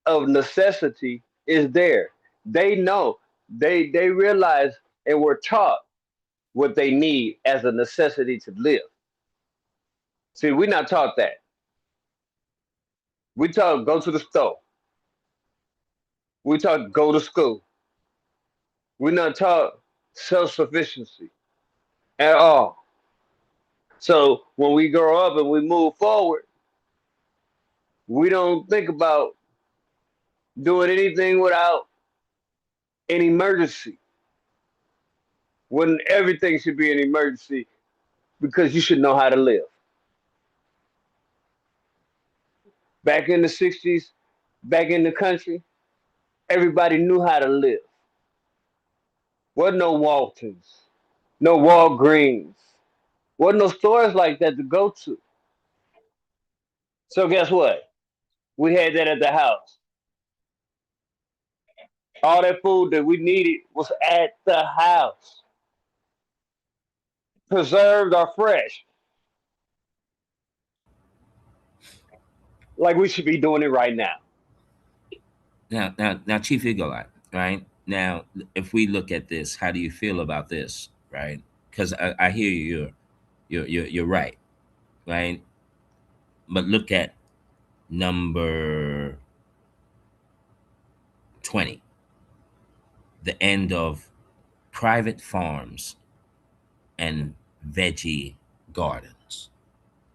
of necessity is there. They know. They realize and were taught what they need as a necessity to live. See, we're not taught that. We taught go to the store. We taught go to school. We're not taught self-sufficiency at all. So when we grow up and we move forward, we don't think about doing anything without an emergency. When everything should be an emergency because you should know how to live. Back in the 60s, back in the country, everybody knew how to live. Wasn't no Waltons, no Walgreens, wasn't no stores like that to go to. So guess what? We had that at the house. All that food that we needed was at the house. Preserved or fresh. Like we should be doing it right now. Now, Chief Eagle-Eye, right? Now, if we look at this, how do you feel about this, right? Because I hear you, you're right, right? But look at number 20, the end of private farms and veggie gardens.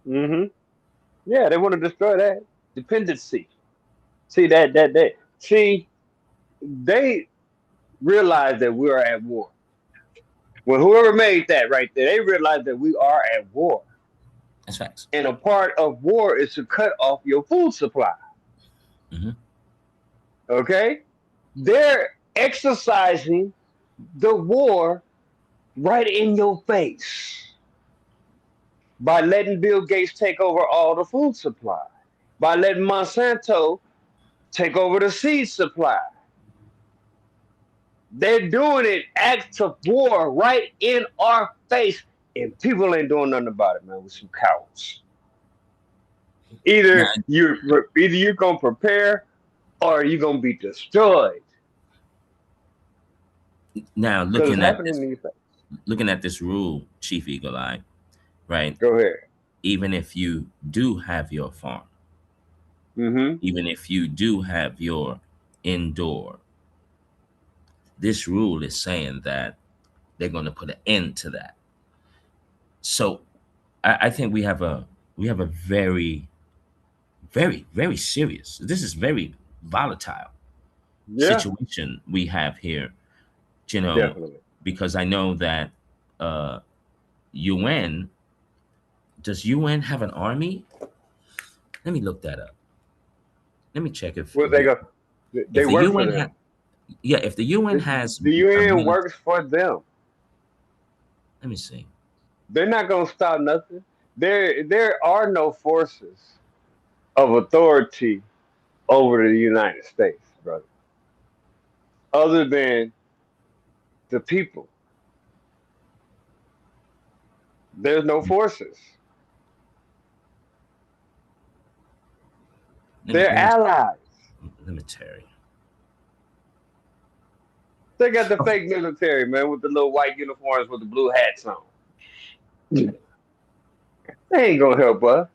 Mm-hmm. Yeah, they want to destroy that dependency. See that. See, they realize that we are at war. When whoever made that right there, they realize that we are at war. That's facts. And a part of war is to cut off your food supply. Mm-hmm. Okay? They're exercising the war right in your face by letting Bill Gates take over all the food supply, by letting Monsanto take over the seed supply. They're doing it acts of war right in our face, and people ain't doing nothing about it, man. With some cowards. Either you're gonna prepare, or you're gonna be destroyed. Now, Because it's happening in your face. looking at this rule, Chief Eagle-Eye, right? Go ahead. Even if you do have your farm, even if you do have your indoor, this rule is saying that they're going to put an end to that. So I think we have a very, very, very serious. This is very volatile situation we have here. You know, Definitely. because I know that UN. Does UN have an army? Let me look that up. Let me check if Well, they go. They if the work for UN them. if the UN has The UN works for them. Let me see. They're not gonna stop nothing. There are no forces of authority over the United States, brother, other than the people. There's no forces. They're allies. Military. They got the fake military, man, with the little white uniforms with the blue hats on. They ain't gonna help us.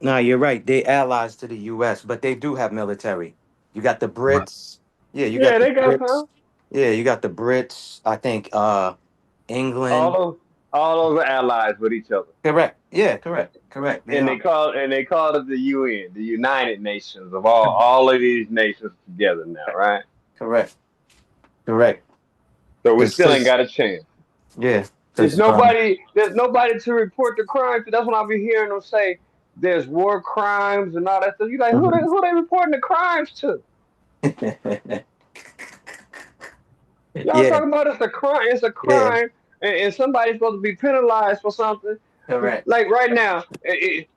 No, you're right. They allies to the U.S., but they do have military. You got the Brits. Yeah, you got Yeah, the they got Brits. some. Yeah, you got the Brits. I think England. All those are allies with each other. Correct. Yeah, correct. Correct. They And are. they called it the UN, the United Nations of all of these nations together now, right? Correct. Correct. So we still ain't Because got a chance. yeah, There's because nobody to report the crimes. That's what I'll be hearing them say. There's war crimes and all that stuff. You like who they reporting the crimes to? Y'all yeah, talking about it's a crime. It's a yeah, crime, and somebody's supposed to be penalized for something. correct. Like right now,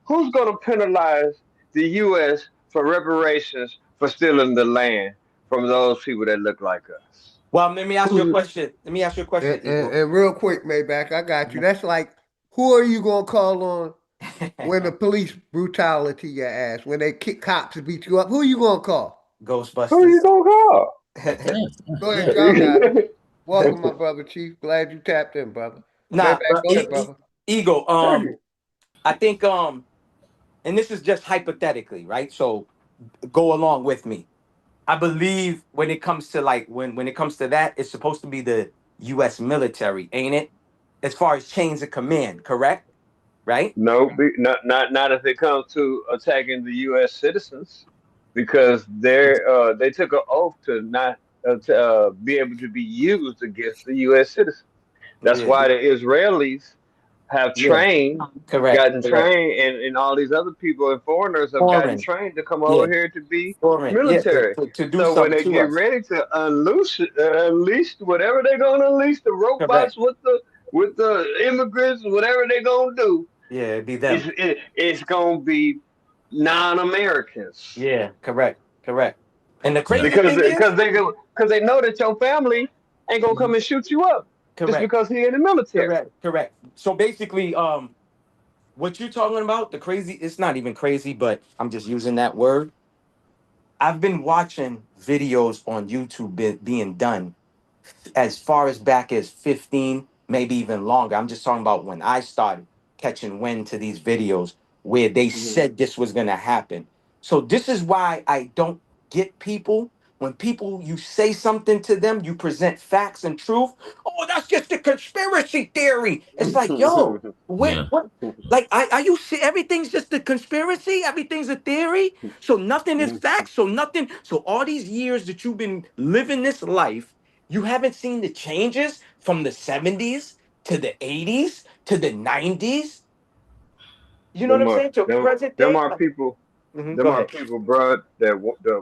who's going to penalize the U.S. for reparations for stealing the land from those people that look like us? Well, let me ask you a question. Let me ask you a question, Eagle. And real quick, Maybach, I got you. That's like, who are you gonna call on when the police brutality your ass, when they kick cops and beat you up? Who you gonna call? Who you Ghostbusters. gonna call? Go ahead, y'all got it. Welcome, my brother Chief. Glad you tapped in, brother. Nah, Maybach, go ahead, brother. Eagle. I think and this is just hypothetically, right? So go along with me. I believe when it comes to like when it comes to that, it's supposed to be the U.S. military, ain't it? As far as chains of command, correct? Right? No, not if it comes to attacking the U.S. citizens, because they took an oath to not be able to be used against the U.S. citizens. That's Yeah. why the Israelis have Yeah. Correct. gotten Correct. trained, and all these other people and foreigners have gotten Foreign. trained to come Yeah. over here to be Foreign. Yeah. military. To do So when something they to get us. ready to unleash whatever they're gonna unleash, the Correct. robots with the immigrants, whatever they're gonna do, Yeah, it'd be them. it's gonna be non-Americans. Yeah. Correct. Correct. And the crazy Because thing is, they know that your family ain't gonna come and shoot you up just correct. because he in the military. Correct. Correct. So basically, what you're talking about, the crazy, it's not even crazy, but I'm just using that word. I've been watching videos on YouTube being done as far as back as 15, maybe even longer. I'm just talking about when I started catching wind to these videos where they said this was going to happen. So this is why I don't get people. When people, you say something to them, you present facts and truth. Oh, that's just a conspiracy theory. It's like, yo, Yeah. what? Like, are you see? Everything's just a conspiracy. Everything's a theory. So nothing is facts. So nothing. So all these years that you've been living this life, you haven't seen the changes from the 70s to the 80s to the 90s. You know what I'm saying? To present Them day. are people. Go Them are ahead. people, bro, that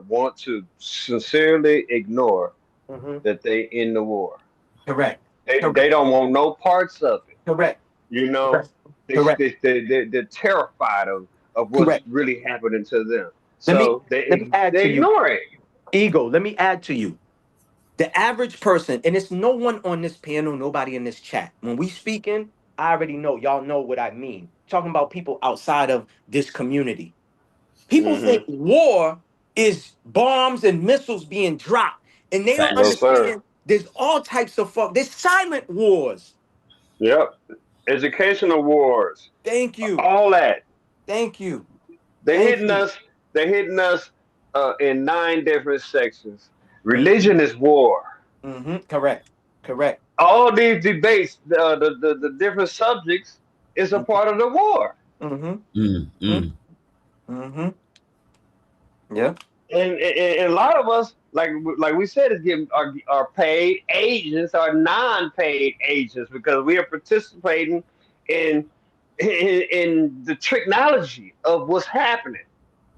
want to sincerely ignore that they in the war. Correct. They don't want no parts of it. Correct. You know, Correct. Correct. they're terrified of what's Correct. really happening to them. Let me So let me add they to you. ignore it. Ego, let me add to you. The average person, and it's no one on this panel, nobody in this chat. When we speaking, I already know, y'all know what I mean. Talking about people outside of this community. People think war is bombs and missiles being dropped, and they don't No, sir. understand there's all types of there's silent wars. Yep. Educational wars. Thank you. All that. Thank you. They're Thank hitting you. us. They're hitting us in 9 different sections. Religion is war. Correct. Correct. All these debates, the different subjects, is a part of the war. Yeah. And a lot of us, like we said, is getting are paid agents, are non-paid agents, because we are participating in in the technology of what's happening.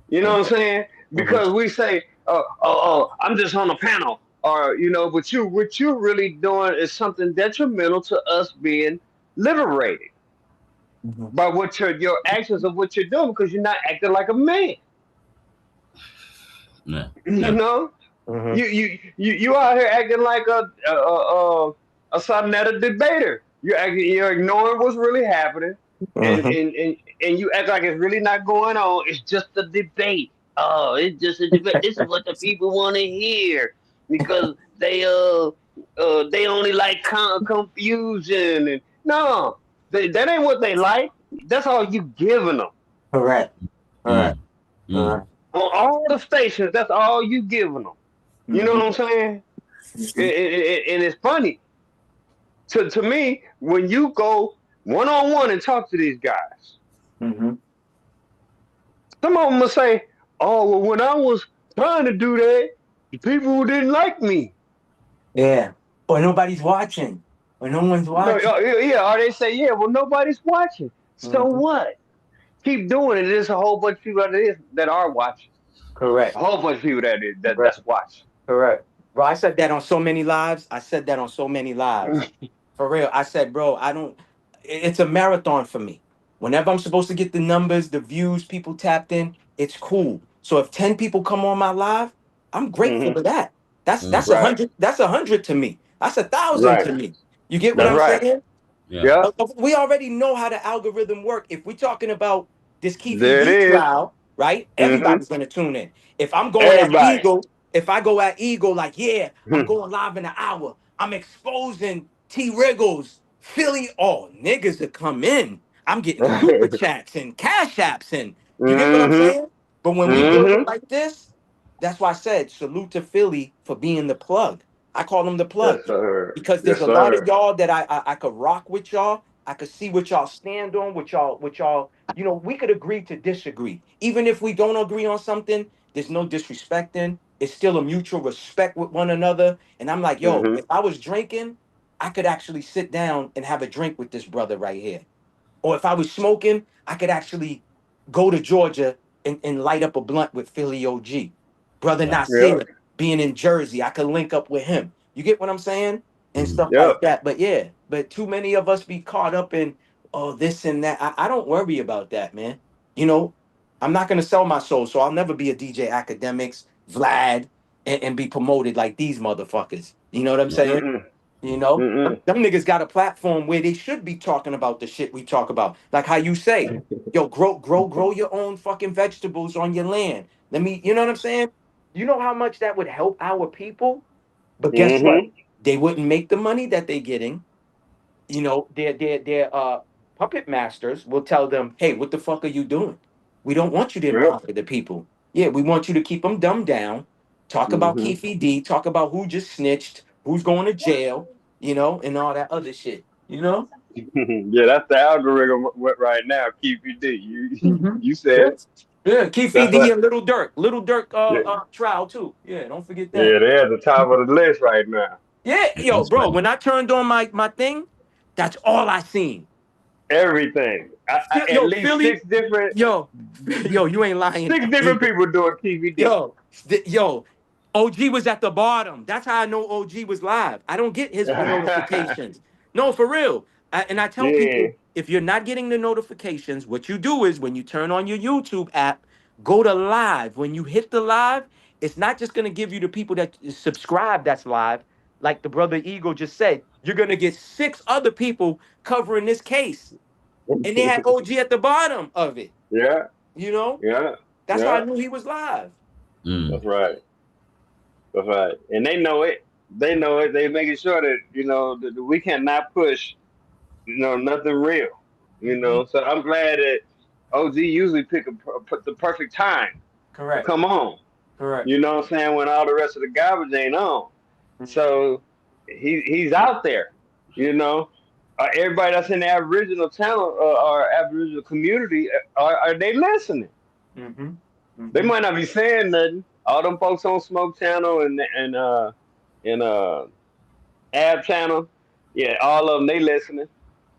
You know what I'm saying? Because we say, I'm just on a panel, or but what you're really doing is something detrimental to us being liberated by what your actions of what you're doing, because you're not acting like a man. Yeah. You know, you out here acting like a Sonetta debater. You're ignoring what's really happening. and you act like it's really not going on. It's just a debate. Oh, it's just a debate. This is what the people want to hear because they only like confusion and no, that ain't what they like. That's all you giving them. Correct. Correct. On all the stations, that's all you giving them. You know what I'm saying? And it's funny to me when you go one on one and talk to these guys. Some of them will say, "Oh, well, when I was trying to do that, the people didn't like me." Yeah. Or nobody's watching. Or no one's No, watching. or they say, "Yeah, well, nobody's watching." So what? Keep doing it. There's a whole bunch of people that are watching. Correct. A whole bunch of people that's watching. Correct. Bro, I said that on so many lives. For real. I said, bro, it's a marathon for me. Whenever I'm supposed to get the numbers, the views, people tapped in, it's cool. So if 10 people come on my live, I'm grateful for that. That's Right. 100. That's 100 to me. That's 1,000 Right. to me. You get what That's I'm right. saying? Yeah. We already know how the algorithm work. If we're talking about this Keefe There it D is. trial, right? Mm-hmm. Everybody's gonna tune in. If I'm going at Everybody. Eagle, if I go at Eagle, like, yeah, I'm going live in an hour. I'm exposing T Wriggles, Philly. Oh, niggas that come in. I'm getting super chats and cash apps, and you get what I'm Mm-hmm. saying? But when we build it Mm-hmm. like this, that's why I said salute to Philly for being the plug. I call them the Yes, plug sir. because there's Yes, a lot of sir. y'all that I could rock with y'all. I could see what y'all stand on, what y'all, we could agree to disagree. Even if we don't agree on something, there's no disrespecting. It's still a mutual respect with one another. And I'm like, yo, Mm-hmm. if I was drinking, I could actually sit down and have a drink with this brother right here. Or if I was smoking, I could actually go to Georgia and light up a blunt with Philly OG. Brother Yep. Nasir being in Jersey, I could link up with him. You get what I'm saying? And stuff Yep. like that. But yeah, but too many of us be caught up in, oh, this and that. I don't worry about that, man. You know, I'm not going to sell my soul. So I'll never be a DJ Academics, Vlad, and be promoted like these motherfuckers. You know what I'm saying? Mm-mm. You know, Mm-mm. them niggas got a platform where they should be talking about the shit we talk about. Like how you say, yo, grow your own fucking vegetables on your land. You know what I'm saying? You know how much that would help our people? But guess what? Mm-hmm. They wouldn't make the money that they're getting. Their puppet masters will tell them, hey, what the fuck are you doing? We don't want you to Yep. empower the people. Yeah, we want you to keep them dumbed down. Talk about Mm-hmm. Keefe D, talk about who just snitched, who's going to jail, and all that other shit. You know? Yeah, that's the algorithm right now. Keep you D. You Mm-hmm. you said Yeah. it. Yeah, Keefe That's D what. and Little Dirk. Little Dirk Yeah. trial too. Yeah, don't forget that. Yeah, they're at the top of the list right now. Yeah, yo, bro, when I turned on my thing, that's all I seen. Everything. At Yo, least Philly, yo, yo, you ain't lying. six different people doing TVD. Yo, OG was at the bottom. That's how I know OG was live. I don't get his notifications. No, for real. And I tell Yeah. people, if you're not getting the notifications, what you do is when you turn on your YouTube app, go to live. When you hit the live, it's not just gonna give you the people that subscribe that's live. Like the brother Eagle just said, you're gonna get 6 other people covering this case. And they had OG at the bottom of it. Yeah. You know? Yeah. That's how Yeah. I knew he was live. That's right. That's right. And they know it. They know it. They making sure that that we cannot push nothing real. So I'm glad that OG usually put the perfect time to Correct. come on. Correct. You know what I'm saying? When all the rest of the garbage ain't on. So he's out there. Everybody that's in the Aboriginal channel or Aboriginal community are they listening? Mm-hmm. They might not be saying nothing. All them folks on Smoke Channel and Ab Channel, yeah, all of them they listening.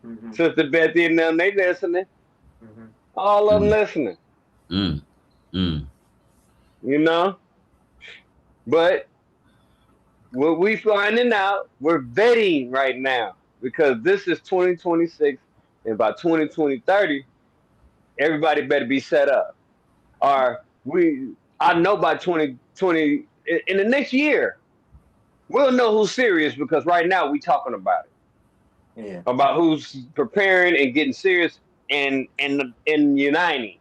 Mm-hmm. Sister Betty and them they listening. All of them listening. But what we finding out, we're vetting right now because this is 2026, and by 2030, everybody better be set up. I know by 2020, in the next year, we'll know who's serious because right now we talking about it. Yeah. About who's preparing and getting serious and uniting.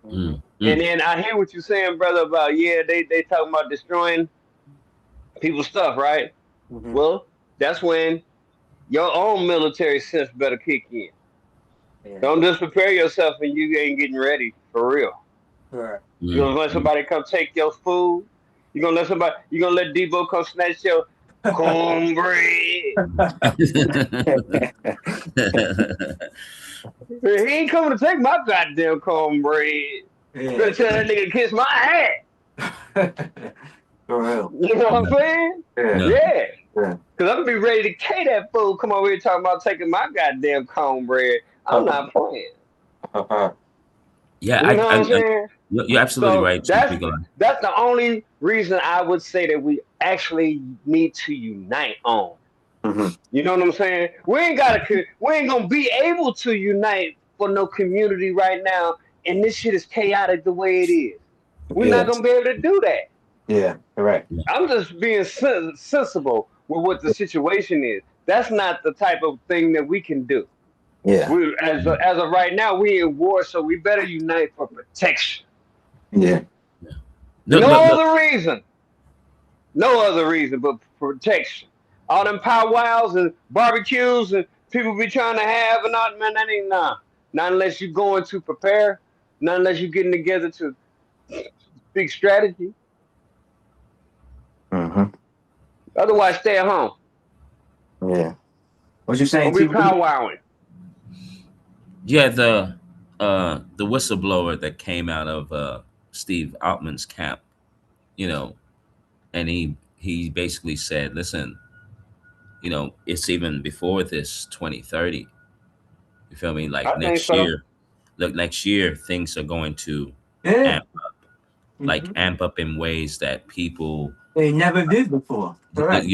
Mm. And then I hear what you're saying, brother, about they talking about destroying people's stuff, right? Well, that's when your own military sense better kick in. Don't just prepare yourself and you ain't getting ready for real. You gonna let somebody come take your food? You gonna let Debo come snatch your cornbread? He ain't coming to take my goddamn cornbread. Better tell that nigga to kiss my ass. For real. You know what I'm saying? Yeah. Cause I'm gonna be ready to K that fool. Come over here talking about taking my goddamn cornbread. I'm not playing. Yeah, You know what I'm saying? you're absolutely So right, Chief Eagle. that's the only reason I would say that we actually need to unite on. You know what I'm saying? We ain't gonna be able to unite for no community right now, and this shit is chaotic the way it is. We're not gonna be able to do that. Yeah, correct. I'm just being sensible with what the situation is. That's not the type of thing that we can do. Yeah. As of right now, we in war, so we better unite for protection. Yeah. No other reason but protection. All them powwows and barbecues and people be trying to have and all, man, that ain't nah. Not unless you going to prepare, not unless you getting together to speak strategy. Otherwise, stay at home. Yeah. What you saying, Don't be TV? powwowing. Yeah, the whistleblower that came out of Steve Altman's camp, you know, and he basically said, listen, you know, it's even before this 2030. You feel me? Like I think next so. year, look, next year things are going to Yeah. amp up, like amp up in ways that people They never did before. Correct.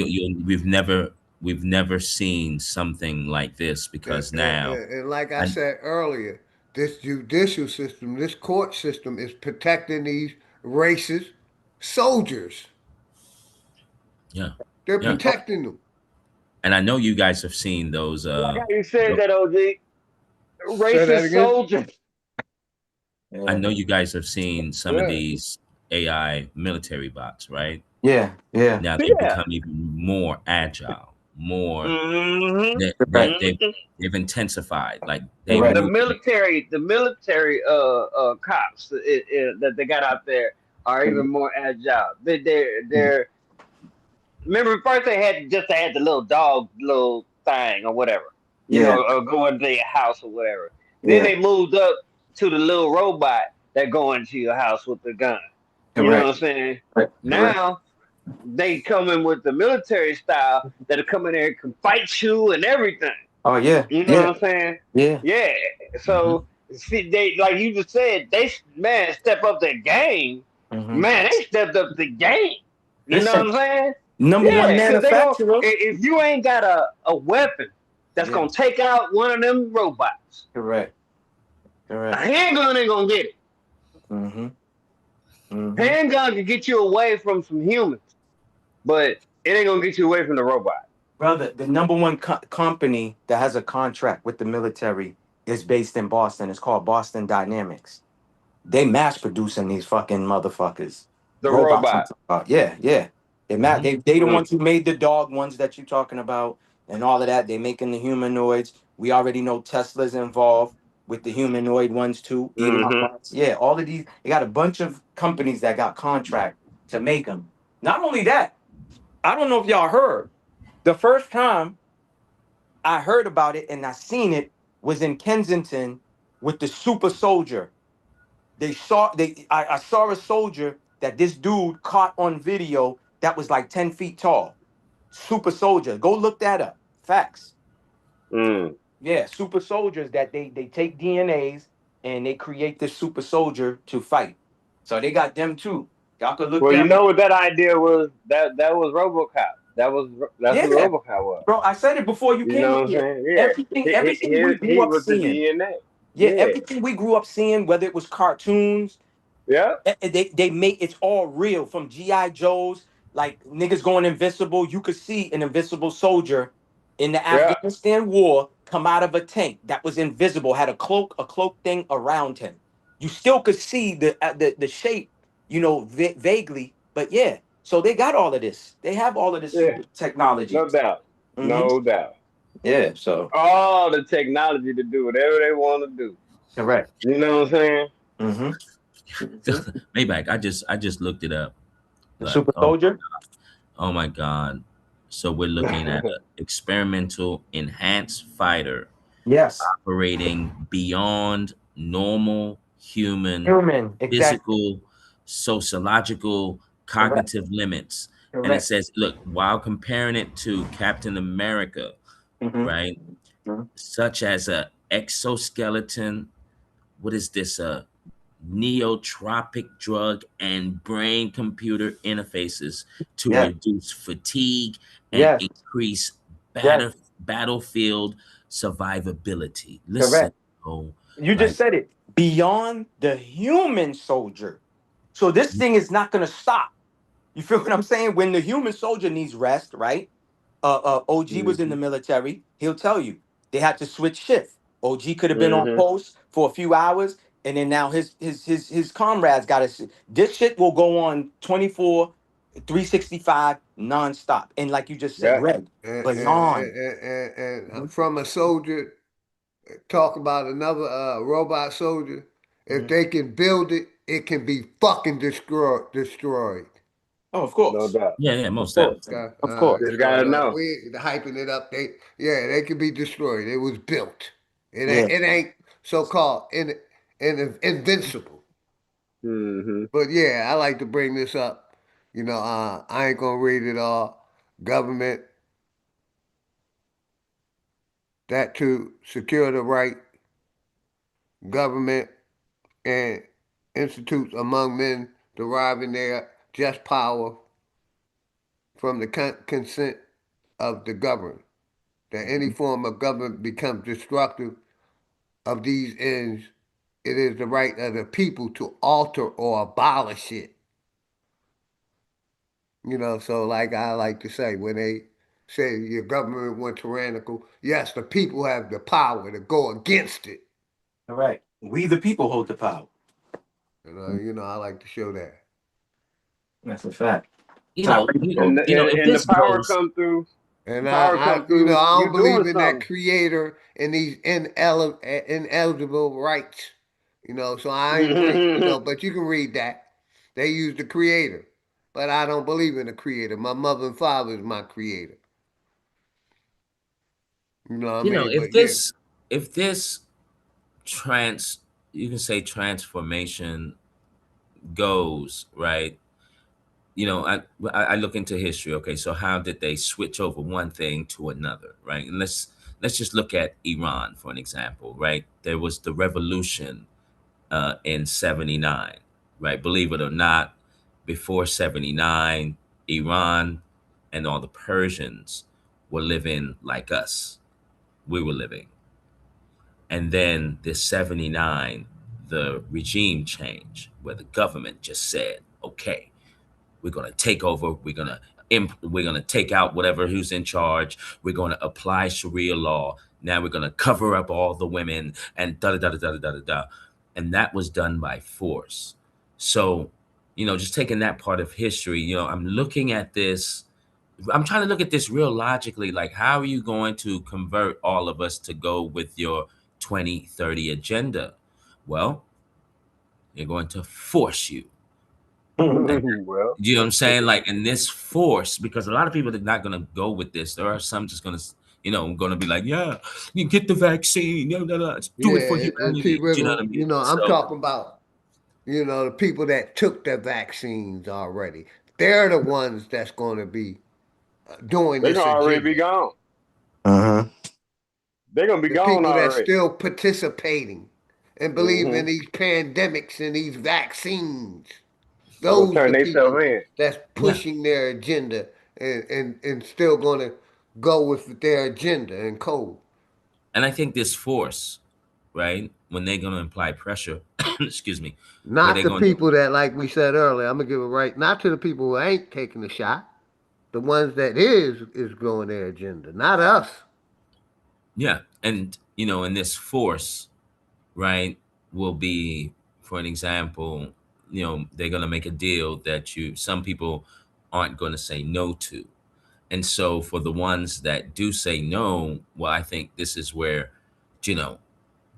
we've never seen something like this because now, And like I said earlier, this judicial system, this court system is protecting these racist soldiers. yeah, They're yeah. protecting them. And I know you guys have seen those. Like how you said that, OG. Say that Racist again? soldiers. I know you guys have seen some of these AI military bots, right? Yeah, yeah. Now they've become even more agile, more. They've intensified. Like they Even the move. military cops that they got out there are even more agile. They're remember first they had the little dog little thing or whatever, you know, go into your house or whatever. Then they moved up to the little robot that go into your house with the gun. You know what I'm saying? Now they come in with the military style that'll come in there and can fight you and everything. Oh yeah. You know what I'm saying? Yeah. Yeah. So see, they like you just said, they step up their game. Man, they stepped up the game. You know what I'm saying? Number one because they go manufacturer. if you ain't got a weapon that's gonna take out one of them robots. Correct. A handgun ain't gonna get it. Handgun can get you away from some humans, but it ain't gonna get you away from the robot. Brother, the number one company that has a contract with the military is based in Boston. It's called Boston Dynamics. They mass producing these fucking motherfuckers. The robots. robot. Yeah. They the ones who made the dog ones that you're talking about and all of that. They making the humanoids. We already know Tesla's involved with the humanoid ones too. Yeah, all of these. They got a bunch of companies that got contract to make them. Not only that, I don't know if y'all heard. The first time I heard about it and I seen it was in Kensington with the super soldier. I saw a soldier that this dude caught on video that was like 10 feet tall. Super soldier. Go look that up. Facts. Yeah, super soldiers that they take DNAs and they create this super soldier to fight. So they got them too. Y'all could look Well, you them know up. what that idea was? That's what RoboCop. That's what RoboCop was. Bro, I said it before you You came know up what I'm here. saying? Yeah. Everything we grew He up was the seeing. DNA. Yeah, everything we grew up seeing, whether it was cartoons, they make it's all real. From G.I. Joes, like niggas going invincible. You could see an invincible soldier in the Afghanistan war come out of a tank that was invisible, had a cloak thing around him. You still could see the shape, vaguely, but yeah. So they got all of this. They have all of this Yeah, super technology. no doubt. Hmm. No doubt. Yeah. So All the technology to do whatever they want to do. correct. You know what I'm saying? Mm-hmm. Maybach, I just looked it up. The Like, super soldier. oh my God. So we're looking at an experimental enhanced fighter Yes. operating beyond normal human Human. Exactly. physical, sociological, Correct. cognitive limits. And it Correct. says, look, while comparing it to Captain America, right? Mm-hmm. Such as a exoskeleton, what is this? A neotropic drug and brain computer interfaces to Yeah. reduce fatigue and Yes. increase Yes. battlefield survivability. Listen, Correct. oh, You just like, said it. Beyond the human soldier. So this thing is not gonna stop. You feel what I'm saying? When the human soldier needs rest, right? OG was in the Mm-hmm. military. He'll tell you they had to switch shift. OG could have been on Mm-hmm. post for a few hours, and then now his comrades got to. This shit will go on 24, 365 nonstop. And like you just said, Yeah. Red, And, beyond. from a soldier, talk about another robot soldier. If Mhm. they can build it, it can be fucking destroyed. Oh, of No course. doubt. yeah, Of most course. definitely. Okay, Of course. Just gotta know. we hyping it up. They can be destroyed. It was built. Yeah. It ain't so called invincible. Mm-hmm. But yeah, I like to bring this up. I ain't gonna read it all. Government that to secure the right government and institutes among men deriving their just power from the consent of the governed. That any form of government becomes destructive of these ends, it is the right of the people to alter or abolish it. So like I like to say, when they say your government went tyrannical, yes, the people have the power to go against it. All right. We the people hold the power. I like to show that. That's a fact. You Ty, know, And the, if and the this power goes, come through. And The power come through. I don't You believe doing in that something. creator and these ineligible rights. So I ain't bring, but you can read that. They use the creator, but I don't believe in the creator. My mother and father is my creator. You know what I mean? But yeah, if this trans, you can say transformation goes right. I look into history. Okay, so how did they switch over one thing to another, right? And let's just look at Iran for an example, right? There was the revolution in '79, right? Believe it or not, before '79, Iran and all the Persians were living like us. We were living. And then this '79, the regime changed where the government just said, okay, we're going to take over. We're going to take out whatever who's in charge. We're going to apply Sharia law. Now we're going to cover up all the women and da da da da da da da da. And that was done by force. So, just taking that part of history, I'm looking at this. I'm trying to look at this real logically. Like, how are you going to convert all of us to go with your 2030 agenda? Well, you're going to force you. And Well, you know what I'm saying? Like in this force, because a lot of people are not going to go with this. There are some just going to, going to be like, yeah, you get the vaccine. No, no, no. Do it for yeah, and T humanity. Do you know what Wiggle, I mean? I'm So, talking about, the people that took the vaccines already. They're the ones that's going to be doing they're this gonna already be agenda. gone. Uh-huh. They're gonna be The gone people that's already. still participating and believe in Mm-hmm. these pandemics and these vaccines. They're gonna Those turn the themselves people in. that's yeah. pushing their agenda and still gonna go with their agenda and code. And I think this force, right, when they're going to apply pressure, excuse me, where Not they're the going to, people that, like we said earlier, I'm gonna give it right. Not to the people who ain't taking the shot. The ones that is growing their agenda, not us. yeah. And in this force, right, will be, for an example, they're going to make a deal that some people aren't going to say no to. And so for the ones that do say no, well, I think this is where,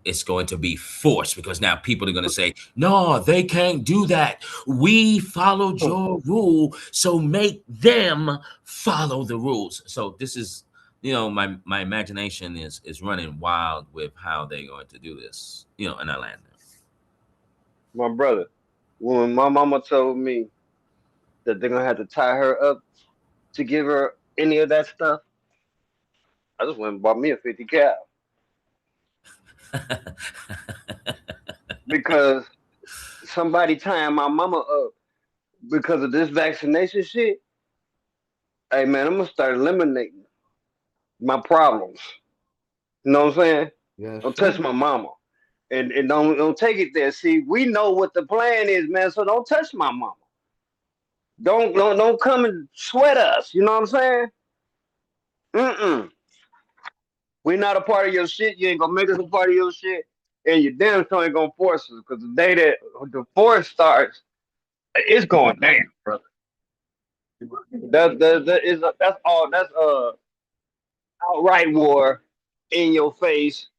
it's going to be forced, because now people are going to say, no, they can't do that. We followed your rule, so make them follow the rules. So this is, my imagination is running wild with how they're going to do this, in Atlanta. My brother, when my mama told me that they're gonna have to tie her up to give her any of that stuff, I just went and bought me a 50 cal. Because somebody tying my mama up because of this vaccination shit, hey man, I'm gonna start eliminating my problems. You know what I'm saying? Yes, Don't sir. touch my mama. And don't take it there. See, we know what the plan is, man, so don't touch my mama. Don't come and sweat us. You know what I'm saying? Mm-mm. We not a part of your shit. You ain't gonna make us a part of your shit. And you damn sure ain't gonna force us. Because the day that the force starts, it's going down, brother. That's all. That's outright war in your face.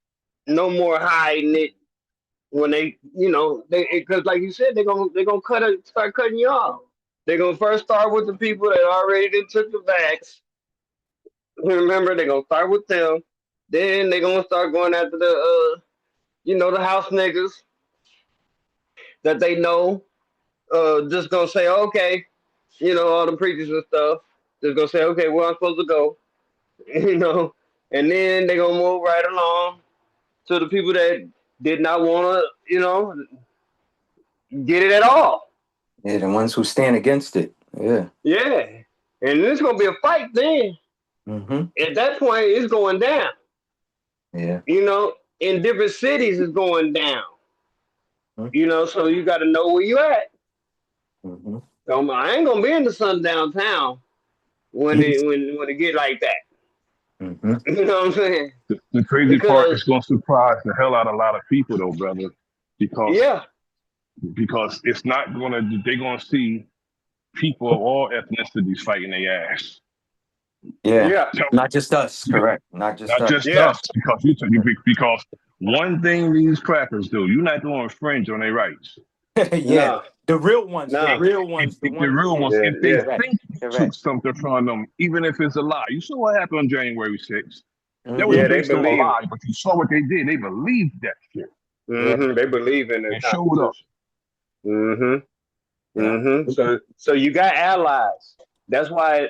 No more hiding it. When they because like you said, they're gonna start cutting you off. They're gonna first start with the people that already did took the vax. Remember, they're gonna start with them. Then they're gonna start going after the house niggas that they know. Just gonna say, okay, all the preachers and stuff. Just gonna say, okay, where I'm supposed to go, you know. And then they're gonna move right along to the people that did not wanna, get it at all. Yeah, the ones who stand against it. Yeah. Yeah. And it's gonna be a fight then. Mm-hmm. At that point, it's going down. Yeah. In different cities, it's going down. So you got to know where you at. Mm-hmm. So I ain't gonna be in the sun downtown when it get like that. Mm-hmm. You know what I'm saying? The crazy part is going to surprise the hell out of a lot of people, though, brother, because it's not going to. They're going to see people of all ethnicities fighting their ass. Yeah. Not just us. Correct. Not just us. Because one thing these crackers do, you're not going to infringe on their rights. Yeah. No. The real ones. No. The real ones. The real ones. If they think you Correct. took something from them, even if it's a lie. You saw what happened on January 6th. That was Yeah, based on a lie, but you saw what they did. They believed that shit. Mm-hmm. They believe in it. They showed up. Mm-hmm. Mm-hmm. So you got allies. That's why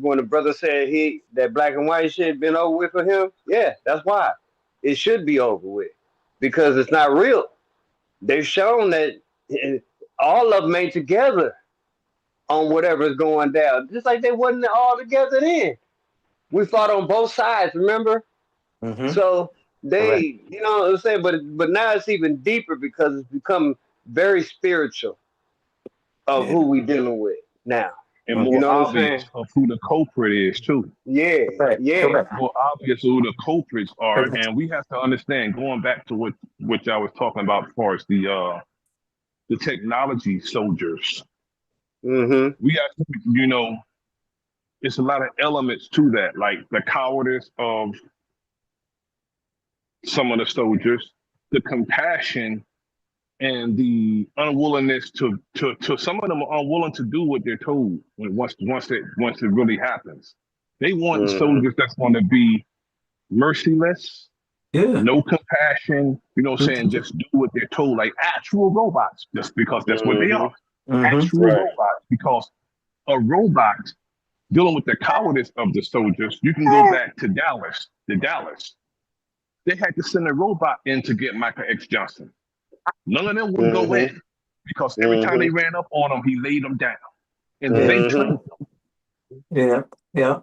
when the brother said that black and white shit been over with for him, yeah, that's why. It should be over with. Because it's not real. They've shown that all of them ain't together on whatever's going down. Just like they wasn't all together then. We fought on both sides, remember? Mm-hmm. So they, you know what I'm saying? But now it's even deeper because it's become very spiritual of who we dealing with now. And more obvious of who the culprit is too. Yeah, yeah. More obvious who the culprits are, and we have to understand. Going back to what I was talking about, as far as the technology soldiers. Mm-hmm. We have, it's a lot of elements to that, like the cowardice of some of the soldiers, the compassion, and the unwillingness to some of them are unwilling to do what they're told once it really happens. They want soldiers that's going to be merciless, no compassion, saying just do what they're told, like actual robots, just because that's what they are. Actual robots, because a robot dealing with the cowardice of the soldiers, you can go back to Dallas. They had to send a robot in to get Michael X. Johnson. None of them would go in because every time they ran up on him, he laid them down. And they trained them. Yeah.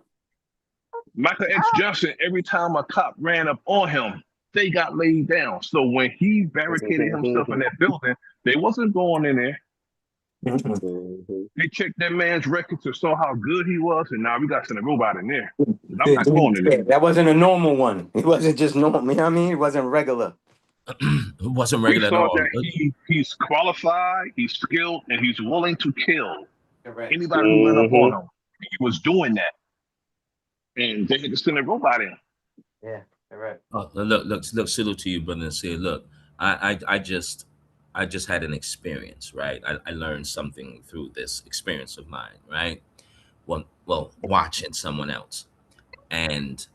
Michael X. Johnson, every time a cop ran up on him, they got laid down. So when he barricaded himself in that building, they wasn't going in there. They checked that man's records and saw how good he was, and now we got to send a robot in there. And I'm not going in there. That wasn't a normal one. It wasn't just normal. You know what I mean? It wasn't regular. It wasn't We regular at saw all. that he's qualified, he's skilled, and he's willing to kill Correct. anybody who run up on him. He was doing that, and they had to send a robot in. Yeah, correct. Oh, look, salute to you, brother. And say, look, I just had an experience, right? I learned something through this experience of mine, right? Well, watching someone else, and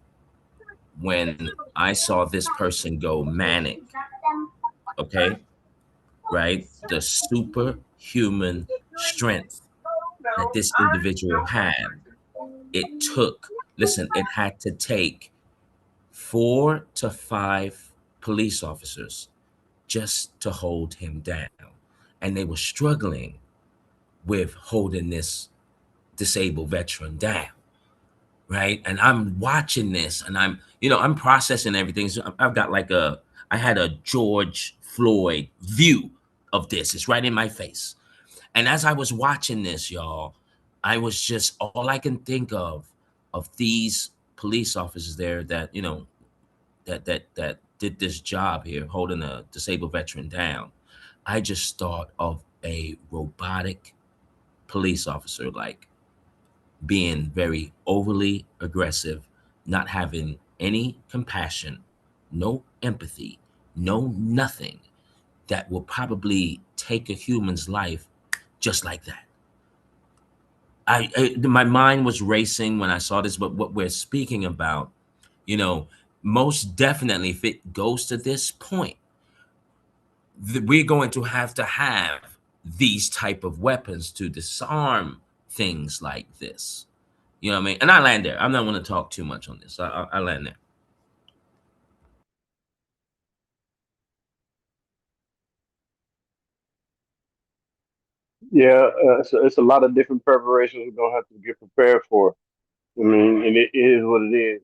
when I saw this person go manic, okay, right, the superhuman strength that this individual had, it had to take 4 to 5 police officers just to hold him down. And they were struggling with holding this disabled veteran down, right? And I'm watching this and I'm processing everything. So I had a George Floyd view of this. It's right in my face. And as I was watching this, y'all, I was just, all I can think of these police officers there that, that did this job here, holding a disabled veteran down. I just thought of a robotic police officer, like being very overly aggressive, not having any compassion, no empathy, no nothing, that will probably take a human's life just like that. My mind was racing when I saw this, but what we're speaking about, most definitely, if it goes to this point, we're going to have these type of weapons to disarm things like this. You know what I mean? And I land there. I'm not going to talk too much on this. I land there. Yeah, it's a lot of different preparations we're gonna have to get prepared for. I mean, and it is what it is.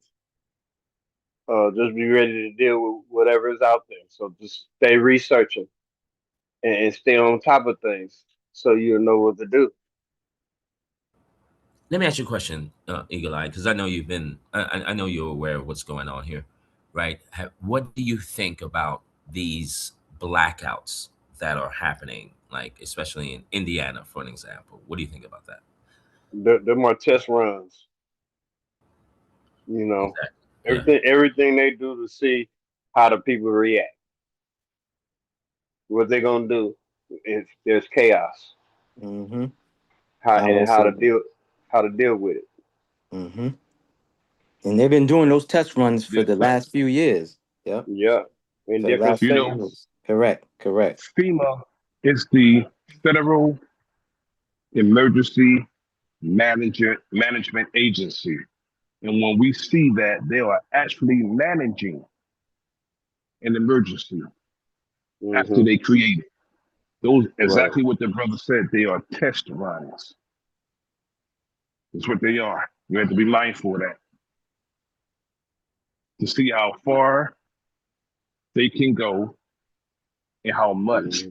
Just be ready to deal with whatever is out there. So just stay researching and stay on top of things so you'll know what to do. Let me ask you a question, Eagle Eye, because I know you've been, I know you're aware of what's going on here, right? What do you think about these blackouts that are happening, like especially in Indiana, for an example? What do you think about that? They're more test runs. Exactly. Everything they do to see how the people react. What they're gonna do if there's chaos. Mm-hmm. How to deal with it. Mm-hmm. And they've been doing those test runs for the last few years. Yep. Yeah. In different states. Correct. FEMA is the Federal Emergency Management Agency. And when we see that, they are actually managing an emergency after they create it. Those exactly what the brother said. They are test runs. That's what they are. We have to be mindful of that. To see how far they can go and how much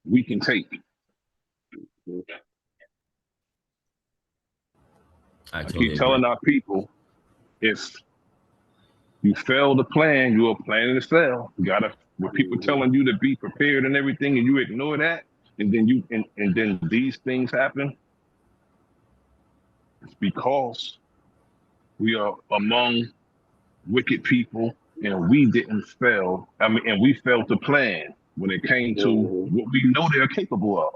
we can take. I keep telling our people, if you fail to plan, you are planning to fail. You gotta, with people telling you to be prepared and everything, and you ignore that, and then and then these things happen, it's because we are among wicked people, and we didn't fail. And we failed to plan when it came to what we know they're capable of.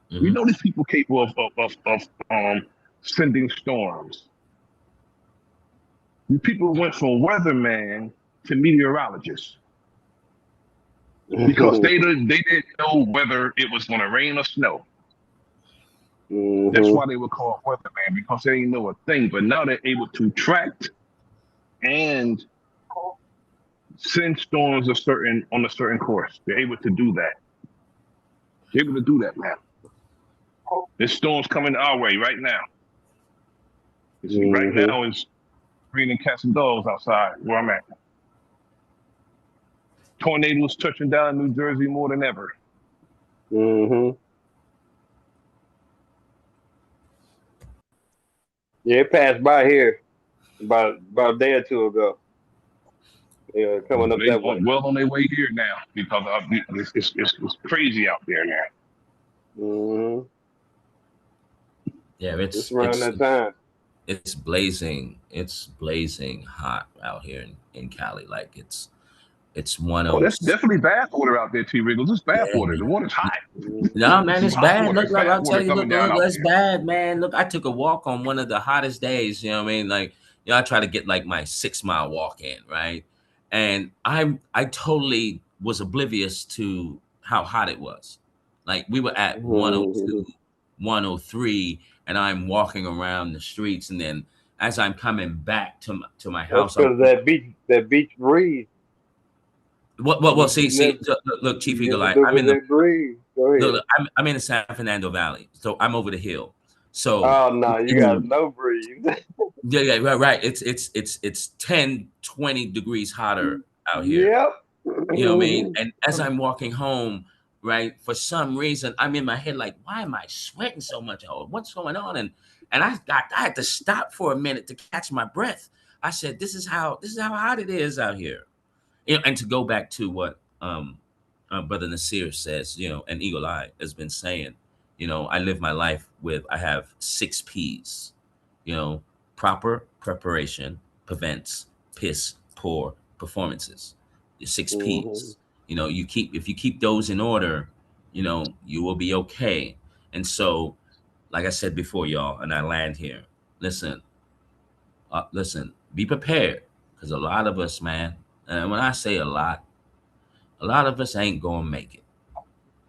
We know these people capable of sending storms. These people went from weatherman to meteorologist because they didn't know whether it was going to rain or snow. That's why they were called weatherman, because they didn't know a thing. But now they're able to track and send storms on a certain course. They're able to do that. They're able to do that now. This storm's coming our way right now. Right now it's raining cats and dogs outside where I'm at. Tornadoes touching down New Jersey more than ever. Mm-hmm. Yeah, it passed by here about a day or two ago. Yeah, coming up They that way. well on their way here now because it's crazy out there now. Mm-hmm. Yeah, Just around that time. it's blazing. It's blazing hot out here in Cali. Like it's Oh, that's 106. definitely bath water out there, T. Wriggles. It's bath Yeah, water. The man. water's hot. No, man, Some it's hot bad. water. Look, It's look, bath I'll tell water you, coming look, down look, out it's there. bad, man. Look, I took a walk on one of the hottest days, you know what I mean? Like, you know, I try to get like my 6 mile walk in, right? And I totally was oblivious to how hot it was. Like we were at 102, 103, and I'm walking around the streets, and then as I'm coming back to my That's house, I'm because that beach breeze. well, You see, getting that look, Chief you Eagle getting Eye, a little I'm bit in of the that breeze. Go ahead. look, I'm in the San Fernando Valley, so I'm over the hill. So Oh no, you it's got no breeze. yeah, right. It's 10, 20 degrees hotter out here. Yep. You know what I mean? Mhm. And as I'm walking home, right, for some reason, I'm in my head like, why am I sweating so much? Oh, what's going on? And I had to stop for a minute to catch my breath. I said, this is how hot it is out here. You know, and to go back to what Brother Nasir says, you know, and Eagle Eye has been saying, you know, I live my life with, I have 6 P's, you know, proper preparation prevents piss poor performances. Your 6 P's, you know, if you keep those in order, you know, you will be okay. And so, like I said before, y'all, and I land here, listen, be prepared because a lot of us, man, and when I say a lot of us ain't gonna make it.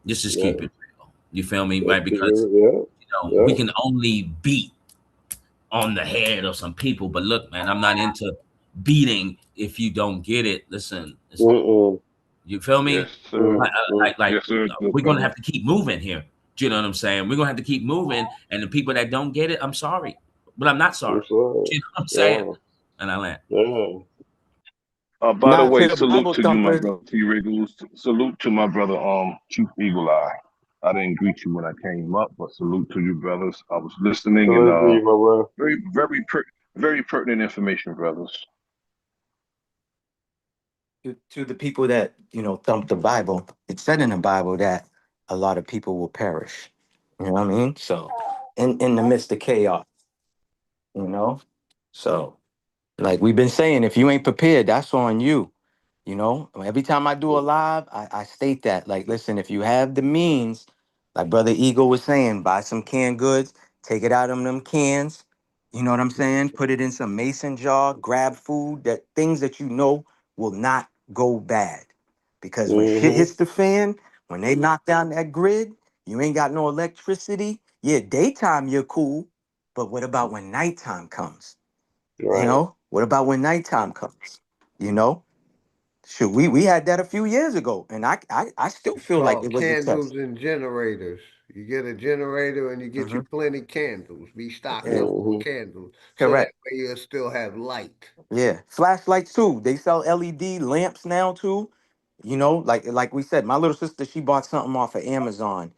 Just Yeah. keep it real. You feel me? Let's Right? keep Because it. Yeah. you know we Yeah. can only beat on the head of some people. But look, man, I'm not into beating if you don't get it. Listen, Mm-mm. you feel Yes, me? sir. Like Yes, sir. Good we're gonna brother. have to keep moving here. Do you know what I'm saying? We're gonna have to keep moving, and the people that don't get it, I'm sorry, but I'm not I'm sorry. sorry. Do you know what I'm saying? Yeah. And I land. Yeah. By the Not way, to the salute Bible to you, my thumpers. brother T. Wriggles. Salute to my brother Chief Eagle Eye. I didn't greet you when I came up, but salute to you, brothers. I was listening and Salute to you, my bro. very pertinent information, brothers. To the people that thump the Bible, it said in the Bible that a lot of people will perish. You know what I mean? So, in the midst of chaos, you know. So, like we've been saying, if you ain't prepared, that's on you. Every time I do a live, I state that. Like, listen, if you have the means, like Brother Eagle was saying, buy some canned goods, take it out of them cans. You know what I'm saying? Put it in some mason jar, grab food, that things that you know will not go bad. Because when shit Mm-hmm. hits the fan, when they knock down that grid, you ain't got no electricity. Yeah, daytime you're cool, but what about when nighttime comes? Right. What about when nighttime comes? You know? Shoot, we had that a few years ago, and I still It's feel like called it was a candles test. and generators. You get a generator and you get Hmm. you plenty candles. Be stocked Yeah, up on Mm-hmm. candles so that correct. way you'll still have light. Yeah, flashlights too. They sell LED lamps now too. Like we said, my little sister, she bought something off of Amazon.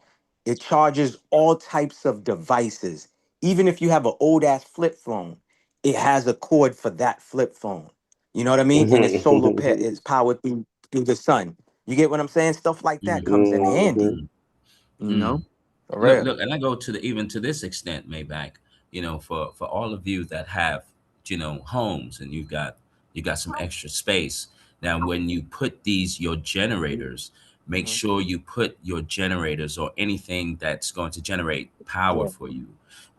It charges all types of devices. Even if you have an old ass flip phone, it has a cord for that flip phone. You know what I mean? And it's it's powered through the sun. You get what I'm saying? Stuff like that comes in handy. Mm-hmm. Mm. You Mm. know? For real. Look, and I go to even to this extent, Maybach. You know, for all of you that have homes and you got some extra space. Now, when you put your generators, make Mhm. sure you put your generators or anything that's going to generate power Yeah. for you.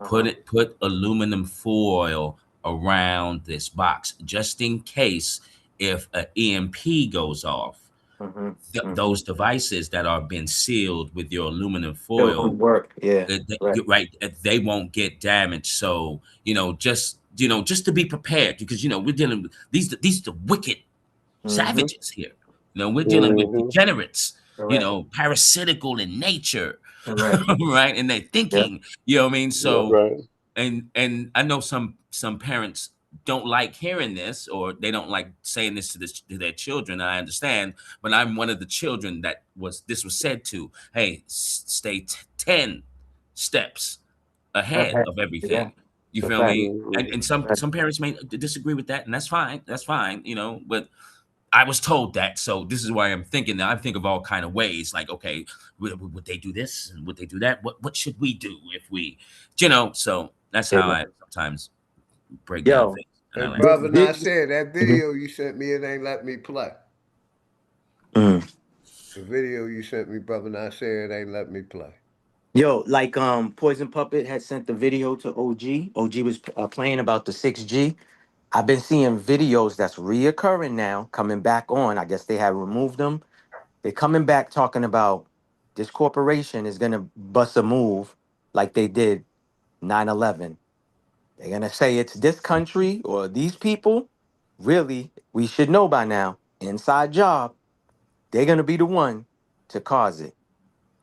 Uh-huh. Put aluminum foil around this box just in case if an EMP goes off Hmm. Hmm. those devices that are being sealed with your aluminum Still would foil, work. Yeah. Right. you're right, they won't get damaged. So just to be prepared, because we're dealing with these the wicked Mm-hmm. savages here. We're dealing with Mm-hmm. degenerates, Correct. parasitical in nature, Correct. right? And they're Yep. thinking, you know what I mean. That's So right. and I know some parents don't like hearing this, or they don't like saying this to their children. I understand, but I'm one of the children that was said to. Hey, stay 10 steps ahead of Yeah, everything. You it's a feel fact. me? And some parents may disagree with that, and that's fine. That's fine, you know. But I was told that, so this is why I'm thinking that. I think of all kind of ways, like, okay, would they do this and would they do that? What should we do if we, you know? So that's how I sometimes break down Yo, things. And I And like, brother Nasir, that video you sent me, it ain't let me play. Mm. The video you sent me, brother Nasir, it ain't let me play. Yo, like Poison Puppet had sent the video to OG. OG was playing about the 6G. I've been seeing videos that's reoccurring now, coming back on. I guess they have removed them. They're coming back talking about this corporation is gonna bust a move like they did 9/11. They're gonna say it's this country or these people. Really, we should know by now. Inside job. They're gonna be the one to cause it.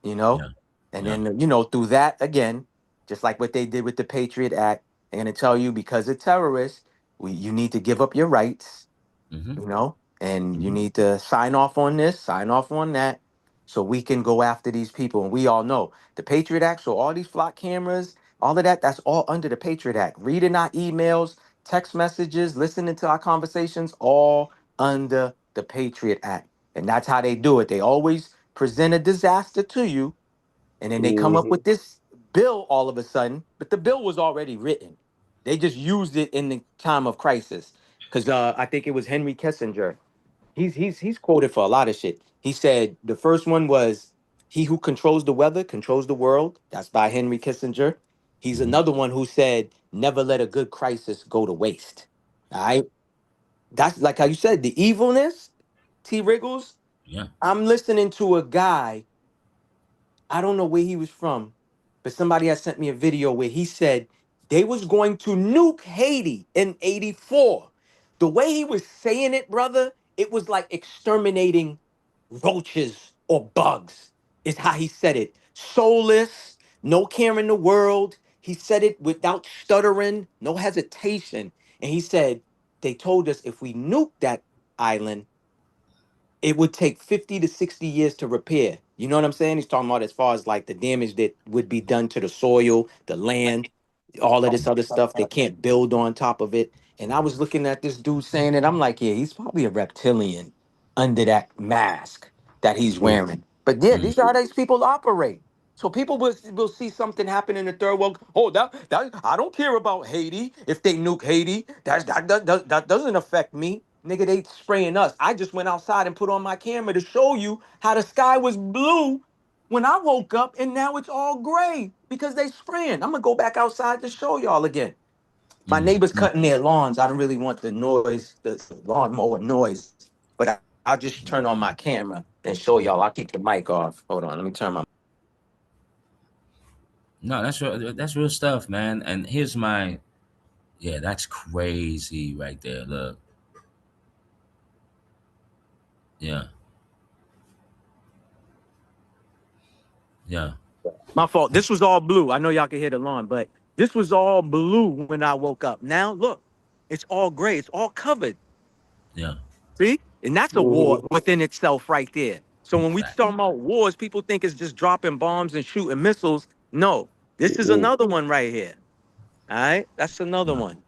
You know, yeah, and yeah, then through that again, just like what they did with the Patriot Act, they're gonna tell you because of terrorists, you need to give up your rights, mm-hmm, and you mm-hmm. need to sign off on this, sign off on that, so we can go after these people. And we all know the Patriot Act, so all these flock cameras, all of that, that's all under the Patriot Act. Reading our emails, text messages, listening to our conversations, all under the Patriot Act. And that's how they do it. They always present a disaster to you, and then they come up with this bill all of a sudden, but the bill was already written. They just used it in the time of crisis. Because I think it was Henry Kissinger. He's quoted for a lot of shit. He said the first one was "He who controls the weather controls the world." That's by Henry Kissinger. He's another one who said, "Never let a good crisis go to waste." All right, that's like how you said the evilness. T. Wriggles. Yeah, I'm listening to a guy, I don't know where he was from, but somebody had sent me a video where he said they was going to nuke Haiti in 84. The way he was saying it, brother, it was like exterminating roaches or bugs, is how he said it. Soulless, no care in the world. He said it without stuttering, no hesitation. And he said, they told us if we nuke that island, it would take 50 to 60 years to repair. You know what I'm saying? He's talking about as far as like the damage that would be done to the soil, the land, all of this other stuff. They can't build on top of it. And I was looking at this dude saying it. I'm like, yeah, he's probably a reptilian under that mask that he's wearing. But yeah, these are how these people operate. So people will see something happen in the third world. Oh, that I don't care about Haiti. If they nuke Haiti, that doesn't affect me. Nigga, they spraying us. I just went outside and put on my camera to show you how the sky was blue when I woke up, and now it's all gray because they spraying. I'm gonna go back outside to show y'all again. My neighbors cutting their lawns. I don't really want the noise, the lawnmower noise, but I'll just turn on my camera and show y'all. I'll keep the mic off. Hold on, let me turn my. No, that's real stuff, man. And here's my, yeah, that's crazy right there. Look, yeah, yeah, My fault. This was all blue. I know y'all can hear the lawn, but this was all blue when I woke up. Now look, it's all gray. It's all covered. yeah. See? And that's a war within itself right there. So when we Fact. talk about wars, people think it's just dropping bombs and shooting missiles. No, this is another one right here. All right? That's another Yeah, one.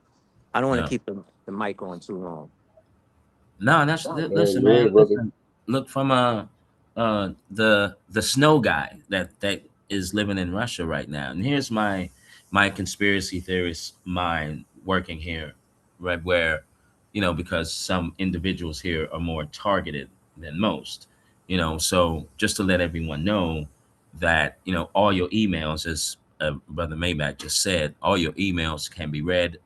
I don't want to yeah. keep the mic on too long. No, listen, man. Listen, look from the snow guy that is living in Russia right now. And here's my conspiracy theorist mind working here, right? Where, because some individuals here are more targeted than most, So just to let everyone know that all your emails, as Brother Maybach just said, all your emails can be read.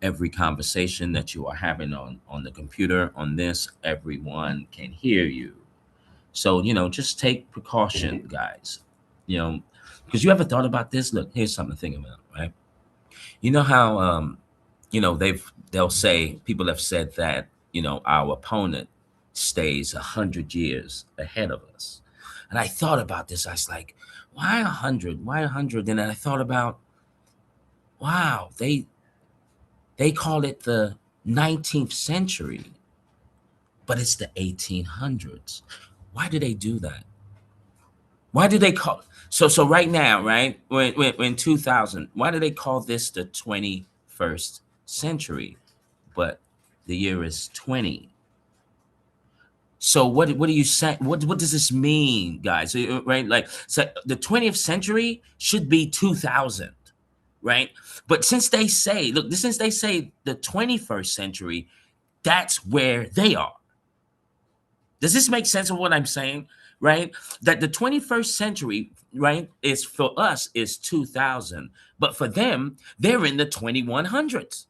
Every conversation that you are having on the computer on this, everyone can hear you. So just take precaution, guys. Because you ever thought about this? Look, here's something to think about, right? You know how they'll say, people have said that our opponent stays 100 years ahead of us. And I thought about this. I was like, why 100? Why 100? And then I thought about, wow, They call it the 19th century, but it's the 1800s. Why do they do that? Why do they call so right now, right? When 2000, why do they call this the 21st century? But the year is 20. So what are you saying? What does this mean, guys? Right? Like, so the 20th century should be 2000, right? But since they say the 21st century, that's where they are. Does this make sense of what I'm saying? Right? That the 21st century, right, is for us is 2000, but for them, they're in the 2100s.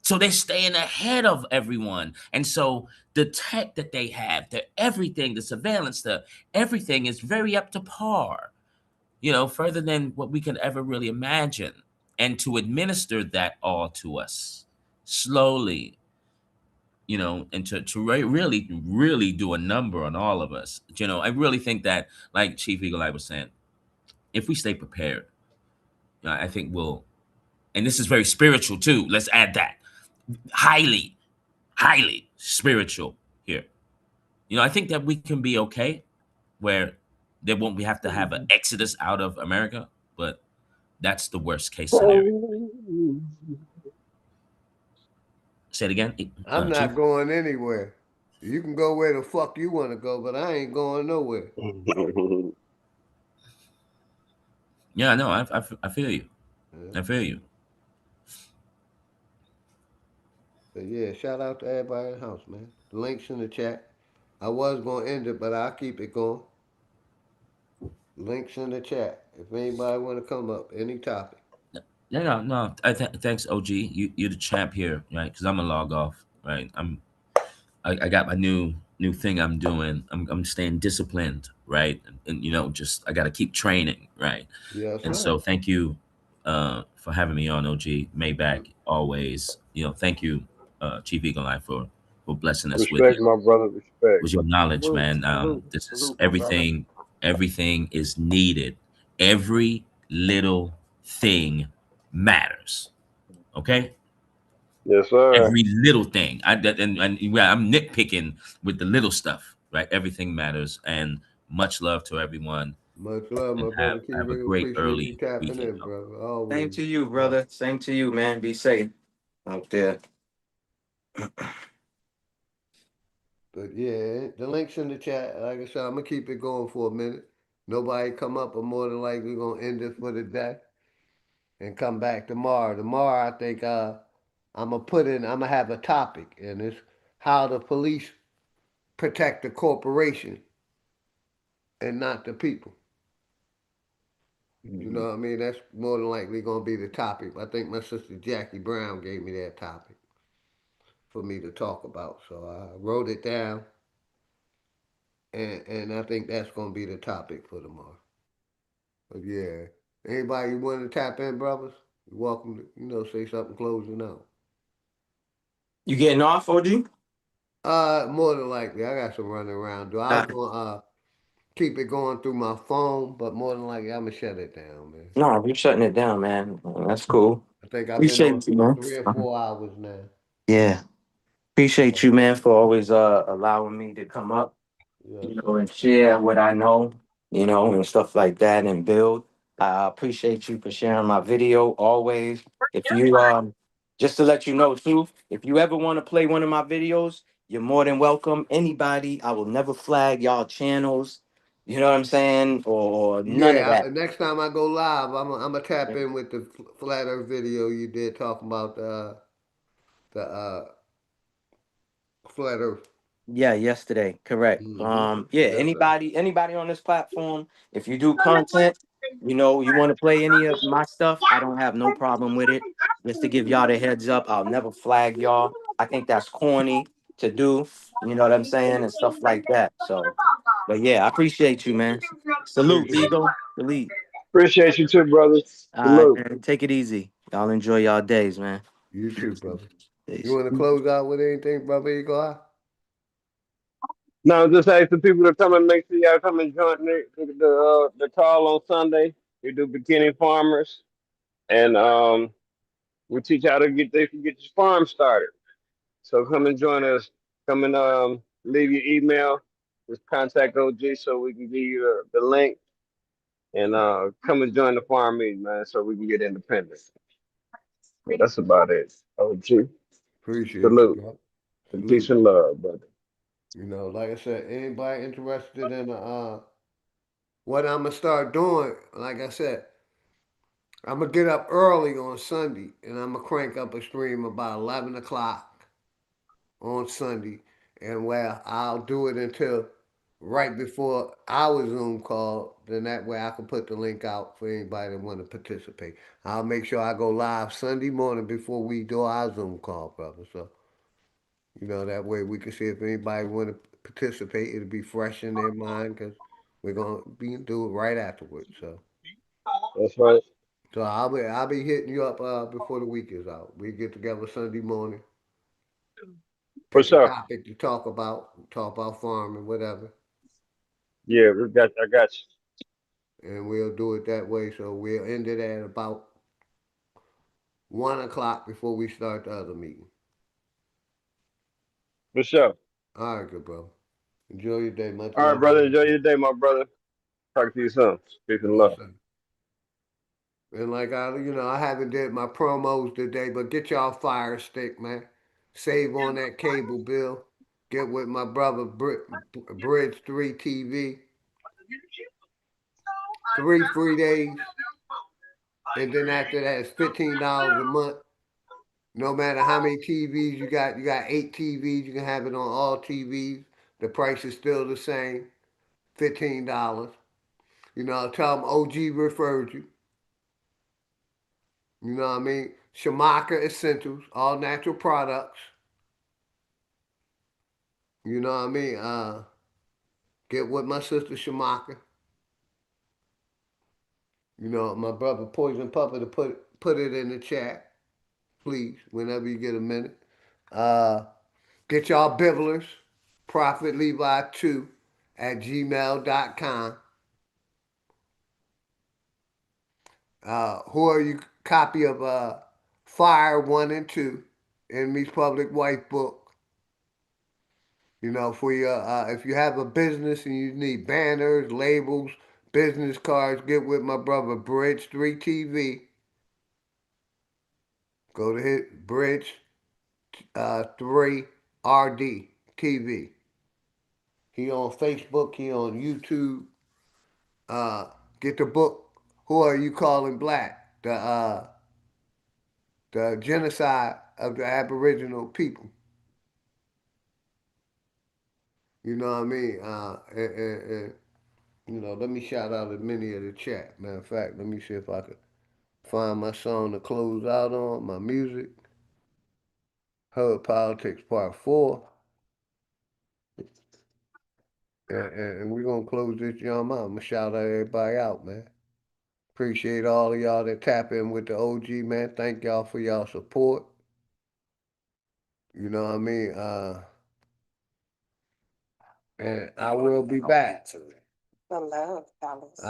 So they're staying ahead of everyone. And so the tech that they have, everything, the surveillance, everything is very up to par, further than what we can ever really imagine. And to administer that all to us slowly, and to really do a number on all of us. I really think that, like Chief Eagle Eye was saying, if we stay prepared, I think we'll, and this is very spiritual too. Let's add that. Highly spiritual here. I think that we can be okay where there won't we have to have an exodus out of America, but that's the worst case scenario. Say it again. I'm not Chief? going anywhere. You can go where the fuck you want to go, but I ain't going nowhere. Yeah, no, I feel you. Yeah. I feel you. But yeah, shout out to everybody in the house, man. The link's in the chat. I was going to end it, but I'll keep it going. Links in the chat. If anybody want to come up, any topic. No. Thanks, OG. You're the champ here, right? Because I'm gonna log off, right? I got my new thing I'm doing. I'm staying disciplined, right? And just I got to keep training, right? Yes, And sir. so thank you for having me on, OG. Maybach, always. Thank you, Chief Eagle Eye, for blessing us with Respect, my brother. Respect. your knowledge, man. This is everything. Everything is needed. Every little thing matters. Okay. Yes, sir. Every little thing. I'm nitpicking with the little stuff, right? Everything matters, and much love to everyone. Much love, my And brother. have a Keep great appreciate you early tapping weekend. in, brother. Always. Same to you, brother. Same to you, man. Be safe out there. But yeah, the link's in the chat. Like I said, I'm gonna keep it going for a minute. Nobody come up, but more than likely we're gonna end it for the day and come back tomorrow. Tomorrow, I think I'm gonna have a topic, and it's how the police protect the corporation and not the people. You know what I mean? That's more than likely gonna be the topic. I think my sister Jackie Brown gave me that topic for me to talk about. So I wrote it down, and I think that's gonna be the topic for tomorrow. But yeah, anybody want to tap in, brothers? You're welcome to say something closing out. You getting off, OG? More than likely, I got some running around. I was gonna keep it going through my phone, but more than likely, I'm gonna shut it down, man. No, you're shutting it down, man. That's cool. I think I've been on Appreciate you, man. 3 or 4 hours now. Yeah. Appreciate you, man, for always allowing me to come up, and share what I know, and stuff like that and build. I appreciate you for sharing my video always. If you just to let you know too, if you ever want to play one of my videos, you're more than welcome. Anybody, I will never flag y'all channels. You know what I'm saying? Or none of Yeah, that. next time I go live, I'm gonna tap in with the flat Earth video you did talking about the flat Earth. Yeah, yesterday, correct. Yeah, anybody on this platform, if you do content, you want to play any of my stuff, I don't have no problem with it. Just to give y'all the heads up, I'll never flag y'all. I think that's corny to do, you know what I'm saying, and stuff like that. So, but yeah, I appreciate you, man. Salute, Eagle. Salute. Appreciate you too, brother. All Salute. right, man. Take it easy. Y'all enjoy y'all days, man. You too, brother. Peace. You want to close out with anything, brother Eagle? No, just asking people to come and make sure y'all come and join the call on Sunday. We do bikini farmers, and We teach how to get this farm started. So come and join us. Come and leave your email. Just contact OG so we can give you the link and come and join the farm meeting, man, so we can get independent. But that's about it. OG. Appreciate you, Salute. bro. And Salute. peace and love, brother. You know, like I said, anybody interested in what I'm gonna start doing, like I said, I'm gonna get up early on Sunday and I'm gonna crank up a stream about 11 o'clock on Sunday, and where I'll do it until right before our Zoom call. Then that way I can put the link out for anybody that want to participate. I'll make sure I go live Sunday morning before we do our Zoom call, brother. So that way we can see if anybody want to participate. It'll be fresh in their mind because we're gonna do it right afterwards. So. That's right. So I'll be hitting you up before the week is out. We get together Sunday morning, For pick a sure. topic to talk about farming, whatever, Yeah, I got you. and we'll do it that way. So we'll end it at about 1 o'clock before we start the other meeting. For sure. All right, good bro. Enjoy your day. Much All right, love. brother. Enjoy your day, my brother. Talk to you soon. Peace and love. And like I haven't did my promos today, but get y'all Fire Stick, man. Save on that cable bill. Get with my brother Bridge 3 TV. 3 free days. And then after that, it's $15 a month. No matter how many TVs you got 8 TVs, you can have it on all TVs. The price is still the same, $15. Tell them OG referred you. You know what I mean? Shamaka Essentials, all natural products. You know what I mean? Get with my sister Shamaka. My brother Poison Pupper to put it in the chat, please, whenever you get a minute. Get y'all bibblers, prophetlevi2@gmail.com. Who are you? Copy of Fire 1 and 2, Enemy's Public Wife book. For your if you have a business and you need banners, labels, business cards, get with my brother Bridge 3 TV. Go to hit Bridge 3 RD TV. He on Facebook. He on YouTube. Get the book. Who Are You Calling Black? The genocide of the Aboriginal people. You know what I mean? Let me shout out as many of the chat. Matter of fact, let me see if I could find my song to close out on, my music. Herd Politics Part 4. And we're going to close this young out. I'm going to shout everybody out, man. Appreciate all of y'all that tap in with the OG, man. Thank y'all for y'all support. You know what I mean? And I will be back. I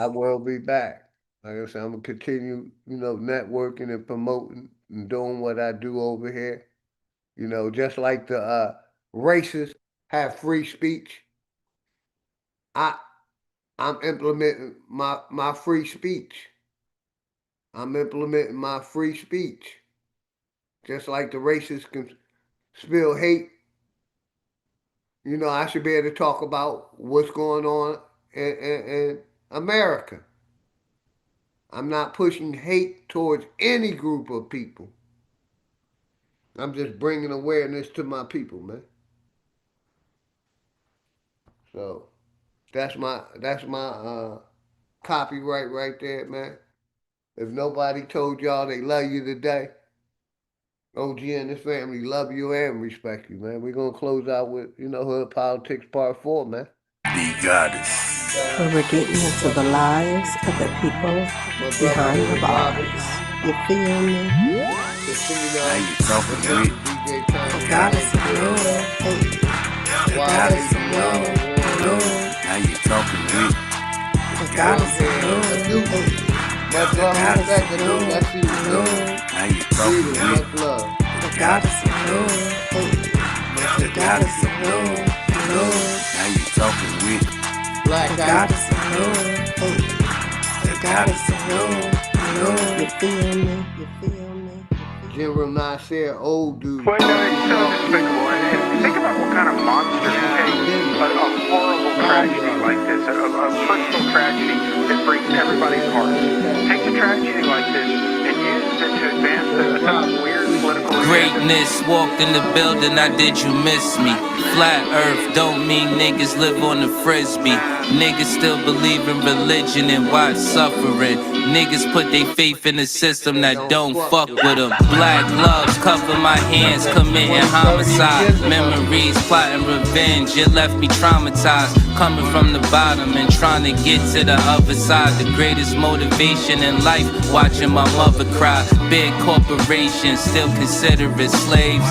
will be back. Like I said, I'm going to continue, networking and promoting and doing what I do over here. Just like the racists have free speech, I'm implementing my free speech. I'm implementing my free speech. Just like the racists can spill hate, I should be able to talk about what's going on in America. I'm not pushing hate towards any group of people. I'm just bringing awareness to my people, man. So that's my copyright right there, man. If nobody told y'all they love you today, OG and his family love you and respect you, man. We're going to close out with, Hood Politics Part 4, man. Be goddess. Where we're getting into the lives of the people behind the bars. You feel me? Now you talking to me. The goddess of love, hey. The goddess of love. Now you talking to me. The goddess of love, hey. The goddess of love. Now you talking Greetings, much love. The goddess of love. The goddess of love. Now you talking with Black The out. goddess of love. The goddess of love. You feel me? You feel me? General Nasir, old dude. Well, it's so despicable. And think about what kind of monster takes a horrible tragedy like this, a personal tragedy that breaks everybody's heart. Takes a tragedy like this and uses it to advance some weird political Greatness walked in the building, I did you miss me? Flat earth don't mean niggas live on the frisbee. Niggas still believe in religion and watch suffering. Niggas put their faith in a system that don't fuck with them. Black gloves cover my hands, committing homicide. Memories plotting revenge, it left me traumatized. Coming from the bottom and trying to get to the other side. The greatest motivation in life, watching my mother cry. Big corporations still consider it slaves.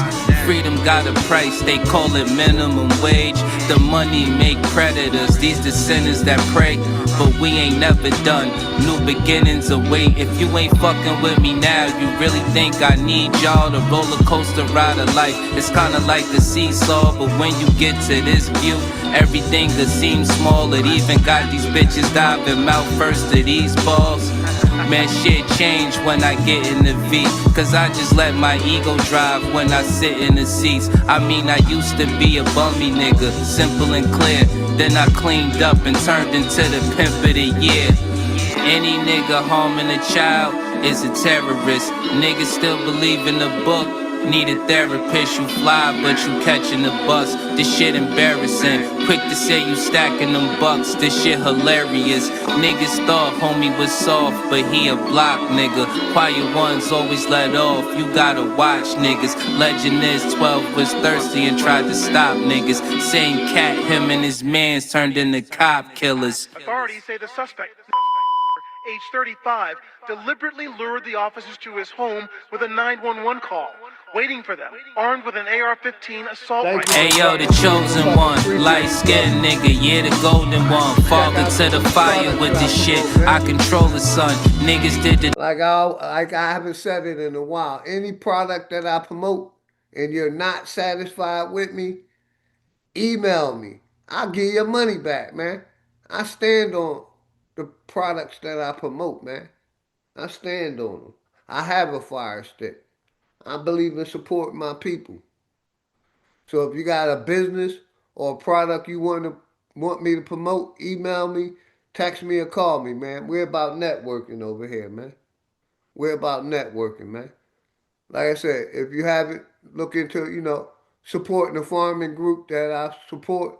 Freedom got a price, they call it minimum wage. The money make predators, these descendants that pray. But we ain't never done, new beginnings await. If you ain't fucking with me now, you really think I need y'all? The roller coaster ride of life, it's kinda like the seesaw. But when you get to this view, everything could seem small. It even got these bitches diving mouth first to these balls. Man, shit change when I get in the V. Cause I just let my ego drive when I sit in the seats. I mean, I used to be a bummy nigga, simple and clear. Then I cleaned up and turned into the pimp of the year. Any nigga harming a child is a terrorist. Niggas still believe in the book. Need a therapist, you fly, but you catching the bus. This shit embarrassing. Quick to say you stacking them bucks. This shit hilarious. Niggas thought homie was soft, but he a block nigga. Quiet ones always let off. You gotta watch niggas. Legend is 12 was thirsty and tried to stop niggas. Same cat, him and his mans turned into cop killers. Authorities say the suspect, age 35, deliberately lured the officers to his home with a 911 call, waiting for them, armed with an AR-15 assault rifle. Hey yo, the chosen one, light-skinned nigga, yeah, the golden one. Father to the fire with this shit, I control the sun. Niggas did the Like I haven't said it in a while. Any product that I promote and you're not satisfied with me, email me. I'll give your money back, man. I stand on the products that I promote, man. I stand on them. I have a fire stick. I believe in supporting my people. So if you got a business or a product you want me to promote, email me, text me, or call me, man. We're about networking over here, man. We're about networking, man. Like I said, if you haven't, look into, supporting the farming group that I support.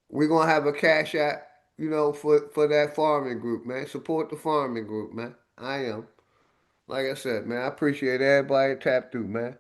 We're going to have a cash app, for that farming group, man. Support the farming group, man. I am. Like I said, man, I appreciate everybody that tapped through, man.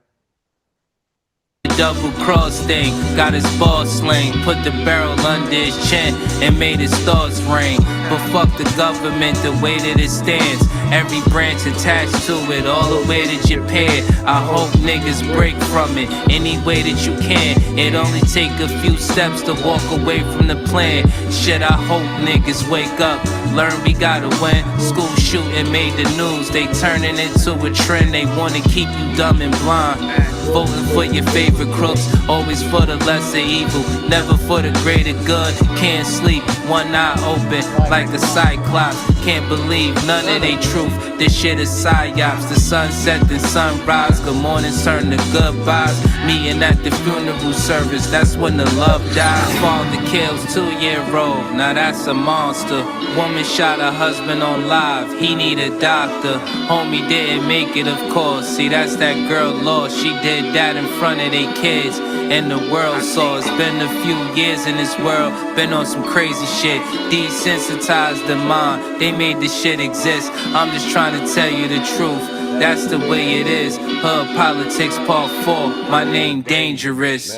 double cross thing, got his ball sling, put the barrel under his chin and made his thoughts ring. But fuck the government, the way that it stands. Every branch attached to it, all the way to Japan. I hope niggas break from it any way that you can. It only take a few steps to walk away from the plan. Shit, I hope niggas wake up, learn we gotta win. School shooting made the news, they turning it to a trend. They wanna keep you dumb and blind. Voting for your favorite crooks, always for the lesser evil, never for the greater good. Can't sleep, one eye open like a cyclops. Can't believe none of they truth. This shit is psyops. The sunset then sunrise, good mornings turn to goodbyes. Meeting at the funeral service, that's when the love dies. Father kills 2-year-old, now that's a monster. Woman shot her husband on live, he need a doctor. Homie didn't make it, of course. See, that's that girl lost. She did that in front of their kids, and the world saw. It's been a few years in this world, been on some crazy shit. Desensitized the mind, they made this shit exist. I'm just trying to tell you the truth, that's the way it is. Hood Politics Part 4, my name Dangerous.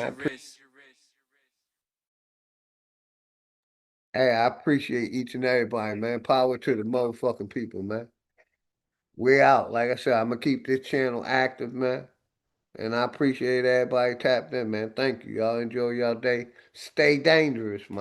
Hey, I appreciate each and everybody, man. Power to the motherfucking people, man. We're out. Like I said, I'm going to keep this channel active, man. And I appreciate everybody tapped in, man. Thank you. Y'all enjoy y'all day. Stay dangerous, man.